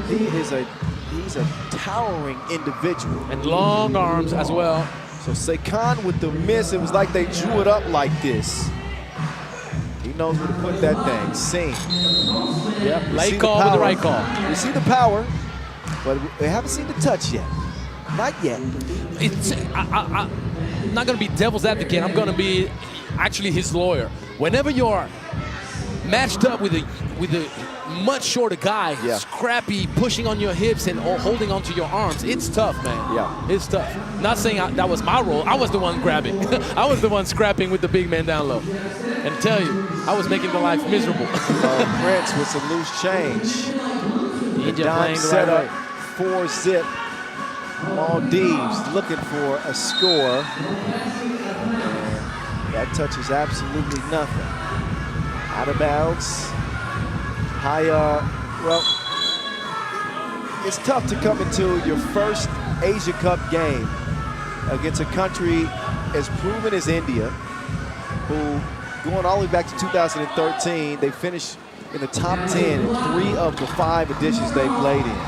He's a towering individual. And long arms as well. So Sekhan with the miss, it was like they drew it up like this. He knows where to put that thing. Singh. Yep. Late call with the right call. You see the power, but we haven't seen the touch yet. Not yet. I'm not going to be devil's advocate. I'm going to be actually his lawyer. Whenever you're matched up with a much shorter guy, yeah, scrappy, pushing on your hips and holding onto your arms, it's tough, man. Yeah. It's tough. Not saying that was my role. I was the one grabbing. I was the one scrapping with the big man down low. And tell you, I was making the life miserable. Prince with some loose change. India Dime playing the set right up, way. 4-zip. Maldives looking for a score. And that touches absolutely nothing. Out of bounds. Well, it's tough to come into your first Asia Cup game against a country as proven as India, who, going all the way back to 2013, they finished in the top 10 in 3 of the 5 editions they played in.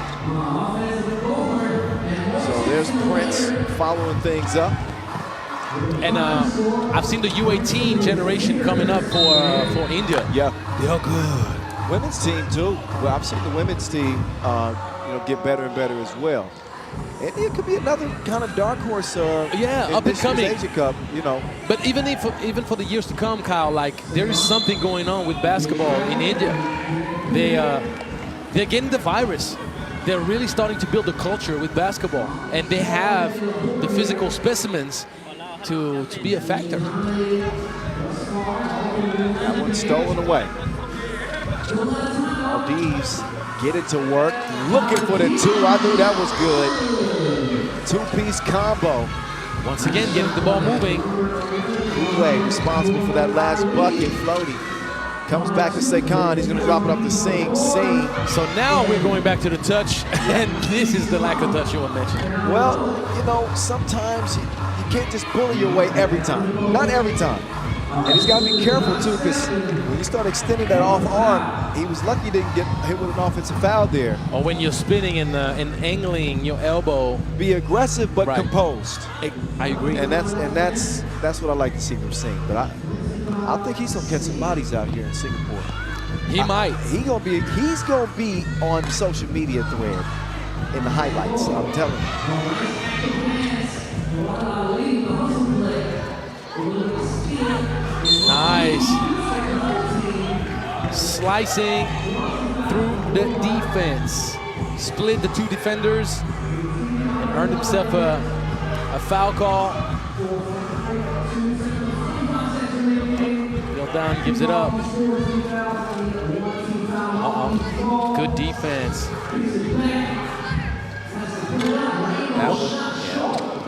So there's Prince following things up. And I've seen the U18 generation coming up for India. Yeah. They're good. Women's team too. Well, I've seen the women's team, get better and better as well. India could be another kind of dark horse. Yeah, up and coming. Asia Cup, But even for the years to come, Kyle, like there is something going on with basketball in India. They're getting the virus. They're really starting to build a culture with basketball, and they have the physical specimens to be a factor. That one stolen away. Maldives get it to work. Looking for the 2. I knew that was good. 2-piece combo. Once again, getting the ball moving. Uwe responsible for that last bucket. Floaty comes back to Sekhan. He's going to drop it up to Singh. Singh. So now we're going back to the touch, and this is the lack of touch you were mentioning. Well, sometimes you can't just bully your way every time. Not every time. And he's got to be careful, too, because when you start extending that off arm, he was lucky he didn't get hit with an offensive foul there. Or when you're spinning and angling your elbow. Be aggressive but composed. I agree. And that's what I like to see from Singh. But I think he's gonna catch some bodies out here in Singapore. He might. He's gonna be on social media thread in the highlights. I'm telling you. Nice. Slicing through the defense. Split the 2 defenders and earned himself a foul call. Bill down, gives it up. Good defense.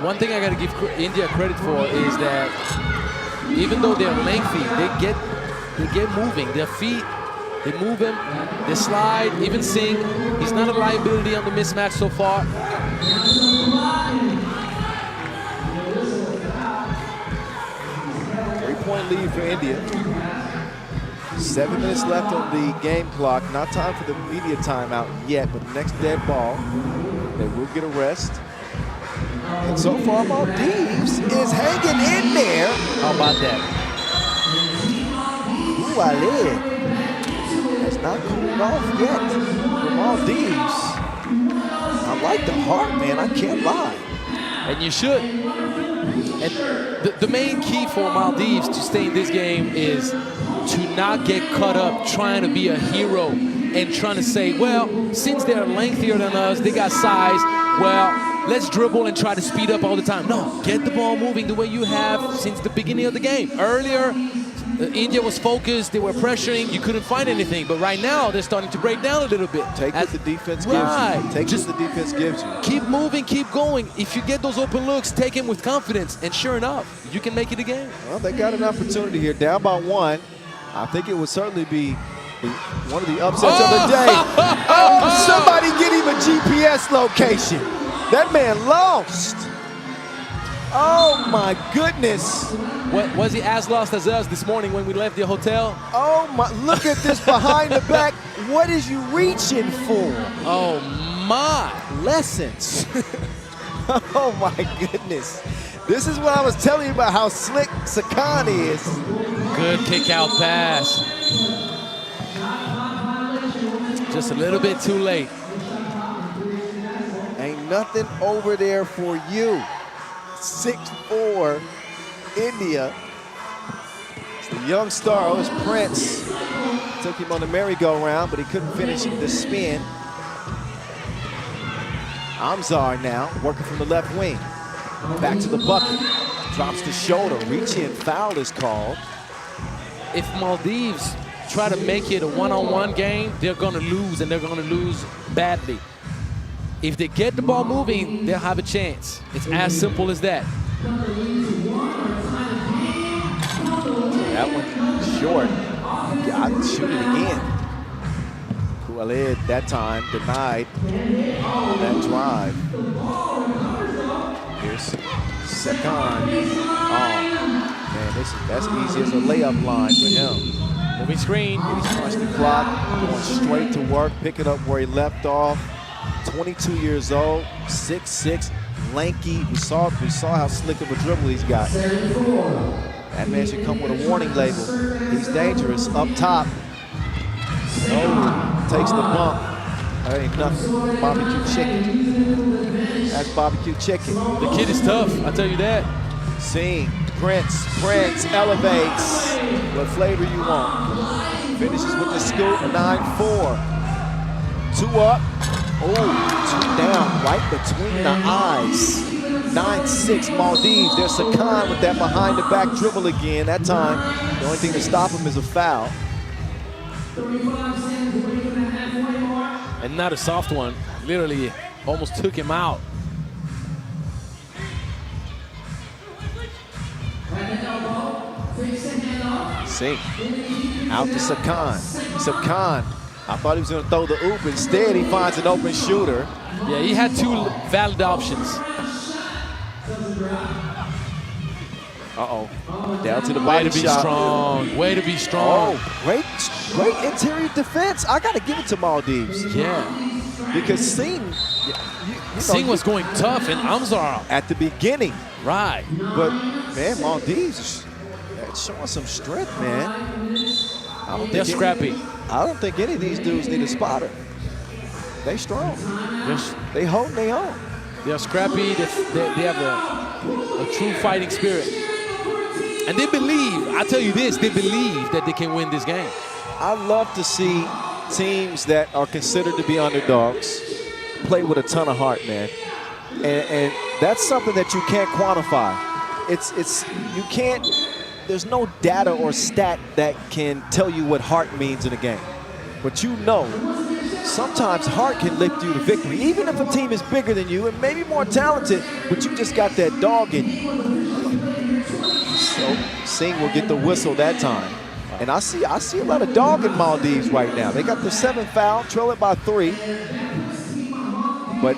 One thing I got to give India credit for is that even though they're lengthy, they get moving. Their feet, they move them, they slide. Even Singh, he's not a liability on the mismatch so far. 3-point lead for India. 7 minutes left on the game clock. Not time for the media timeout yet, but the next dead ball, they will get a rest. And so far, Maldives is hanging in there. How about that? Ooh, I live. That's not cooled off yet for Maldives. I like the heart, man. I can't lie. And you should. And the main key for Maldives to stay in this game is to not get caught up trying to be a hero and trying to say, well, since they're lengthier than us, they got size, well, let's dribble and try to speed up all the time. No, get the ball moving the way you have since the beginning of the game. Earlier, India was focused, they were pressuring, you couldn't find anything. But right now, they're starting to break down a little bit. Take what the defense gives you. Take what the defense gives you. Keep moving, keep going. If you get those open looks, take them with confidence. And sure enough, you can make it a game. Well, they got an opportunity here, down by 1. I think it would certainly be one of the upsets of the day. Oh, somebody get him a GPS location. That man lost. Oh, my goodness. Was he as lost as us this morning when we left the hotel? Oh, my. Look at this behind the back. What is you reaching for? Oh, my. Lessons. Oh, my goodness. This is what I was telling you about how slick Sakan is. Good kick out pass. Just a little bit too late. Ain't nothing over there for you. 6'4", India. It's the young star, oh, it's Prince. Took him on the merry-go-round, but he couldn't finish the spin. Amzar now, working from the left wing. Back to the bucket. Drops the shoulder. Reach-in foul is called. If Maldives try to make it a one-on-one game, they're going to lose, and they're going to lose badly. If they get the ball moving, they'll have a chance. It's as simple as that. That one short. Got to shoot it again. Khalid that time denied that drive. Here's Sakan. Oh, man, that's easy as a layup line for him. Moving screen. He's punched the clock, going straight to work, picking up where he left off. 22 years old, 6'6", lanky. We saw how slick of a dribble he's got. That man should come with a warning label. He's dangerous up top. Oh, takes the bump. That ain't nothing. Barbecue chicken. That's barbecue chicken. The kid is tough, I tell you that. Sing, Prince elevates. What flavor you want. Finishes with the scoop, 9-4. 2 up. Oh, 2 down, right between the eyes. 9-6 Maldives. There's Sakan with that behind the back dribble again. That time, the only thing to stop him is a foul. And not a soft one. Literally almost took him out. Sing. Out to Sakan. Sakan. I thought he was going to throw the oop. Instead, he finds an open shooter. Yeah, he had 2 valid options. Uh-oh. Down to the Way body to be shot. strong. Way to be strong. Oh, great interior defense. I got to give it to Maldives. Yeah. Because Singh, Singh was going tough and Amzar at the beginning. Right. But, man, Maldives is showing some strength, man. They're scrappy. I don't think any of these dudes need a spotter. They strong. They hold their own. They're scrappy. They have a true fighting spirit. And they believe, I tell you this, they believe that they can win this game. I love to see teams that are considered to be underdogs play with a ton of heart, man. And that's something that you can't quantify. You can't. There's no data or stat that can tell you what heart means in a game. But you know, sometimes heart can lift you to victory, even if a team is bigger than you and maybe more talented, but you just got that dog in you. So Singh will get the whistle that time. And I see a lot of dog in Maldives right now. They got the 7th foul, trail it by 3. But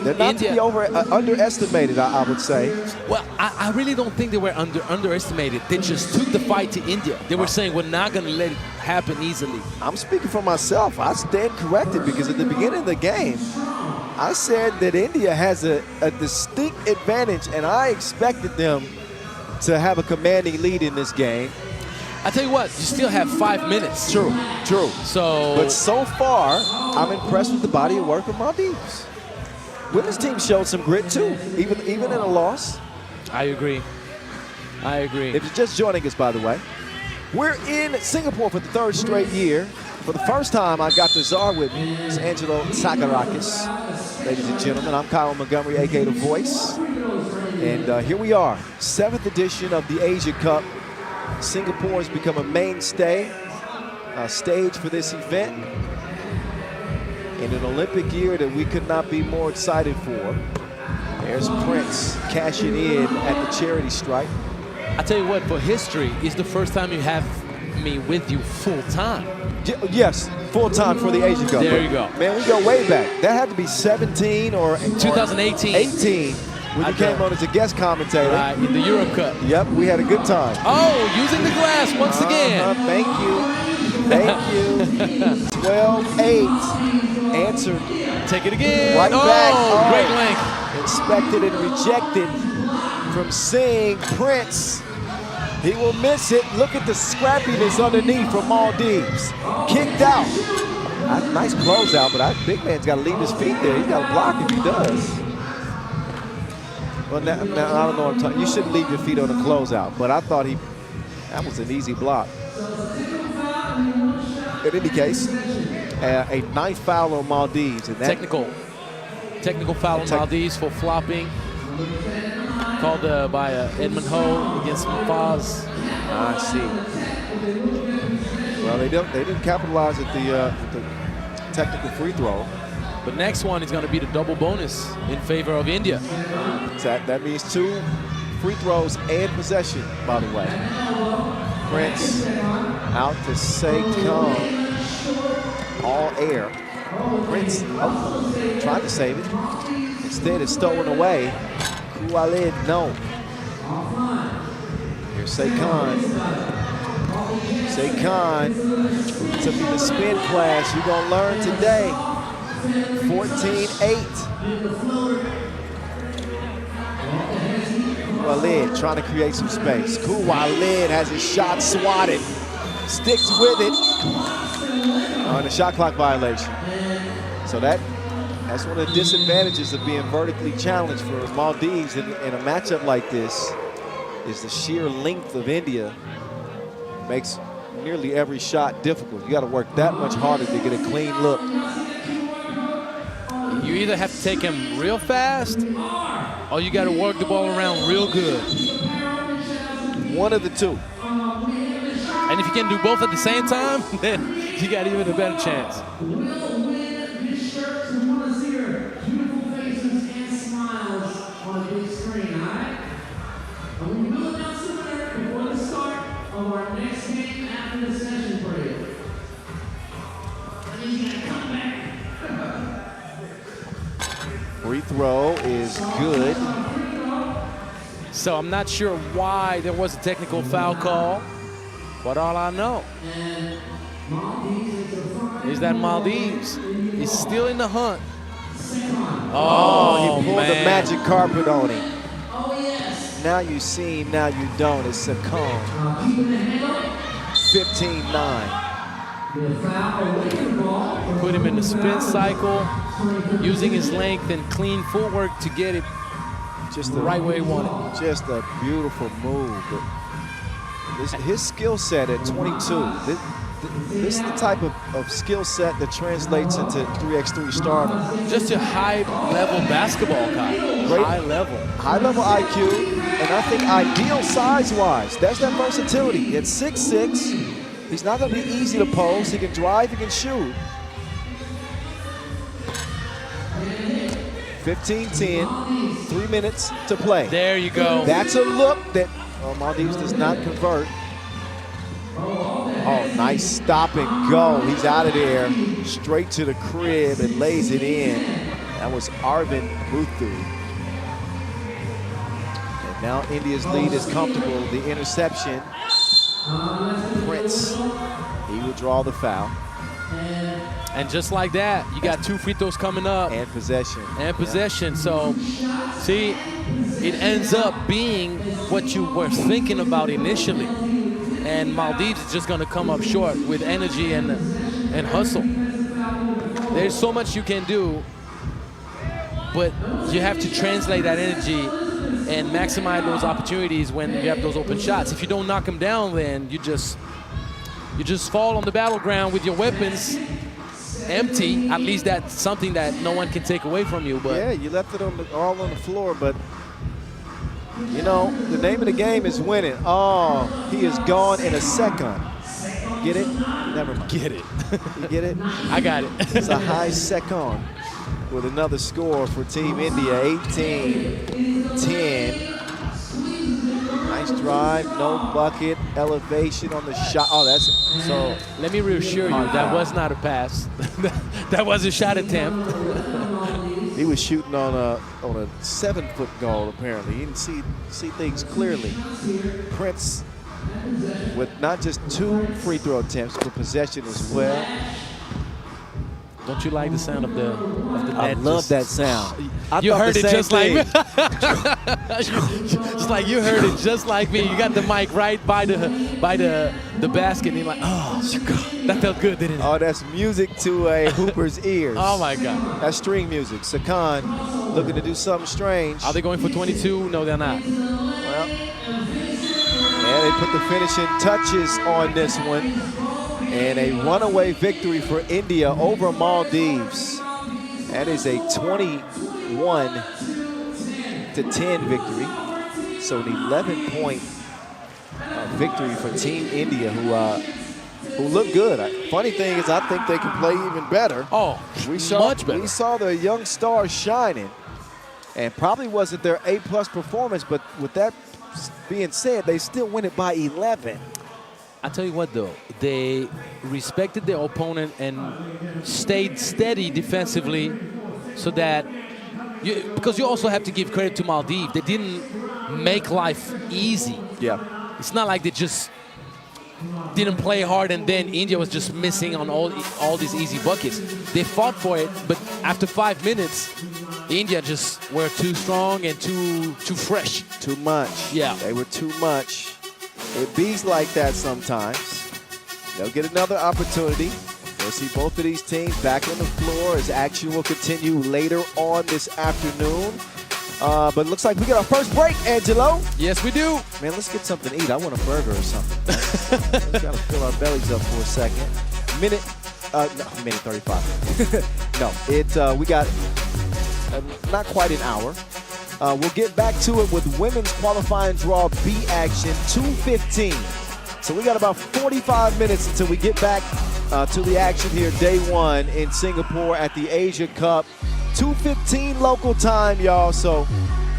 they're not to be underestimated, I would say. Well, I really don't think they were underestimated. They just took the fight to India. They were saying, we're not going to let it happen easily. I'm speaking for myself. I stand corrected because at the beginning of the game, I said that India has a distinct advantage, and I expected them to have a commanding lead in this game. I tell you what, you still have 5 minutes. True. So, But so far, I'm impressed with the body of work of Maldives. Women's team showed some grit too, even in a loss. I agree. If you're just joining us, by the way, we're in Singapore for the 3rd straight year. For the first time, I got the czar with me. It's Angelo Sakarakis. Ladies and gentlemen, I'm Kyle Montgomery, a.k.a. The Voice. And here we are, 7th edition of the Asia Cup. Singapore has become a mainstay stage for this event. In an Olympic year that we could not be more excited for. There's Prince cashing in at the charity stripe. I tell you what, for history, it's the first time you have me with you full time. Yes, full time for the Asia Cup. There you go. Man, we go way back. That had to be 17 or 2018. 18 when you came on as a guest commentator. In the Europe Cup. Yep, we had a good time. Oh, using the glass once again. Thank you. 12-8. Answered. Take it again. Right back. Oh, great length. Inspected and rejected from Singh. Prince. He will miss it. Look at the scrappiness underneath from Maldives. Kicked out. Nice closeout, but big man's got to leave his feet there. He's got to block if he does. Well, now I don't know what I'm talking. You shouldn't leave your feet on a closeout, but I thought that was an easy block. In any case, a ninth foul on Maldives. And that technical foul on Maldives for flopping. Called by Edmund Ho against Mafaz. I see. Well, they didn't capitalize at the technical free throw. But next one is going to be the double bonus in favor of India. That means 2 free throws and possession, by the way. Prince out to Seikon. All air. Prince tried to save it. Instead, it's stolen away. Kualid, no. Here's Seikon. Seikon took me to spin class. You're going to learn today. 14-8. Kualid trying to create some space. Kualid has his shot swatted. Sticks with it. On the shot clock violation. So that's one of the disadvantages of being vertically challenged for Maldives in a matchup like this, is the sheer length of India makes nearly every shot difficult. You got to work that much harder to get a clean look. You either have to take him real fast, or you got to work the ball around real good. One of the two. And if you can do both at the same time, then you got even a better chance. Free throw is good. So I'm not sure why there was a technical foul call, but all I know is that Maldives is still in the hunt. Oh, he pulled the magic carpet on him. Now you see him, now you don't. It's Seikon. 15-9. Put him in the spin cycle, using his length and clean footwork to get it just the right way he wanted. Just a beautiful move. But his skill set at 22, this is the type of skill set that translates into 3x3 stardom. Just a high-level basketball guy. High level. High-level IQ, and I think ideal size-wise. That's that versatility. At 6'6", he's not going to be easy to post. He can drive, he can shoot. 15-10, 3 minutes to play. There you go. That's a look that Maldives does not convert. Oh, nice stop and go. He's out of there, straight to the crib and lays it in. That was Arvind Muthu. And now India's lead is comfortable. The interception. Prince, he will draw the foul. And just like that, you got 2 free throws coming up. And possession. And possession. So, see, it ends up being what you were thinking about initially. And Maldives is just going to come up short with energy and hustle. There's so much you can do, but you have to translate that energy and maximize those opportunities when you have those open shots. If you don't knock them down, then you just fall on the battleground with your weapons empty. At least that's something that no one can take away from you. But yeah, you left it all on the floor, but you know, the name of the game is winning. Oh, he is gone in a second. Get it? Never mind. get it. You get it? I got it. It's a high second with another score for Team India, 18-10. Nice drive, no bucket, elevation on the shot. Oh, that's so. Let me reassure you, that was not a pass. That was a shot attempt. He was shooting on a 7-foot goal, apparently. He didn't see things clearly. Prince with not just 2 free throw attempts, but possession as well. Don't you like the sound of the net? I love that sound. You heard it just like me. Just like you heard it just like me. You got the mic right by the basket, and you're like, oh, that felt good, didn't it? Oh, that's music to a hooper's ears. Oh my God. That's string music. Sakan looking to do something strange. Are they going for 22? No, they're not. Well, yeah, they put the finishing touches on this one. And a runaway victory for India over Maldives. That is a 21-10 victory. So an 11-point victory for Team India, who look good. Funny thing is, I think they can play even better. Oh, much better. We saw their young stars shining, and probably wasn't their A+ performance. But with that being said, they still win it by 11. I tell you what, though, they respected their opponent and stayed steady defensively, so that because you also have to give credit to Maldives. They didn't make life easy. Yeah, it's not like they just didn't play hard and then India was just missing on all these easy buckets. They fought for it, but after 5 minutes, India just were too strong and too fresh. Too much. Yeah, they were too much. It bees like that sometimes. They'll get another opportunity. We'll see both of these teams back on the floor as action will continue later on this afternoon. But it looks like we get our first break, Angelo. Yes, we do. Man, let's get something to eat. I want a burger or something. We gotta fill our bellies up for a second. Minute 35. No, we got not quite an hour. We'll get back to it with women's qualifying draw B action, 2:15. So we got about 45 minutes until we get back to the action here, day 1 in Singapore at the Asia Cup. 2:15 local time, y'all. So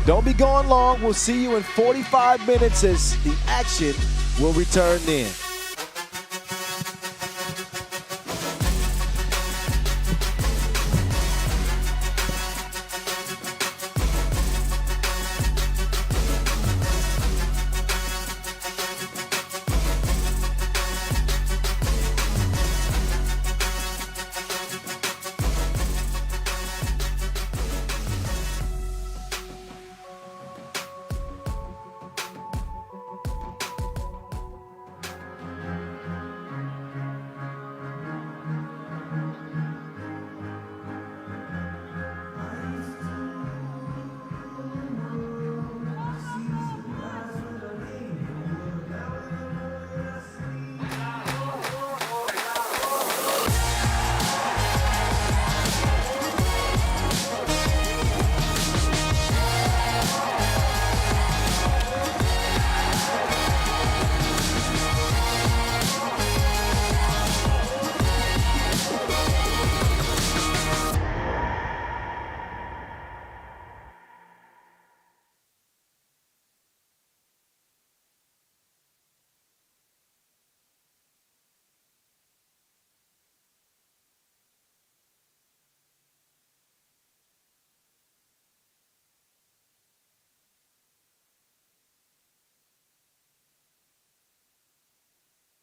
don't be going long. We'll see you in 45 minutes as the action will return then.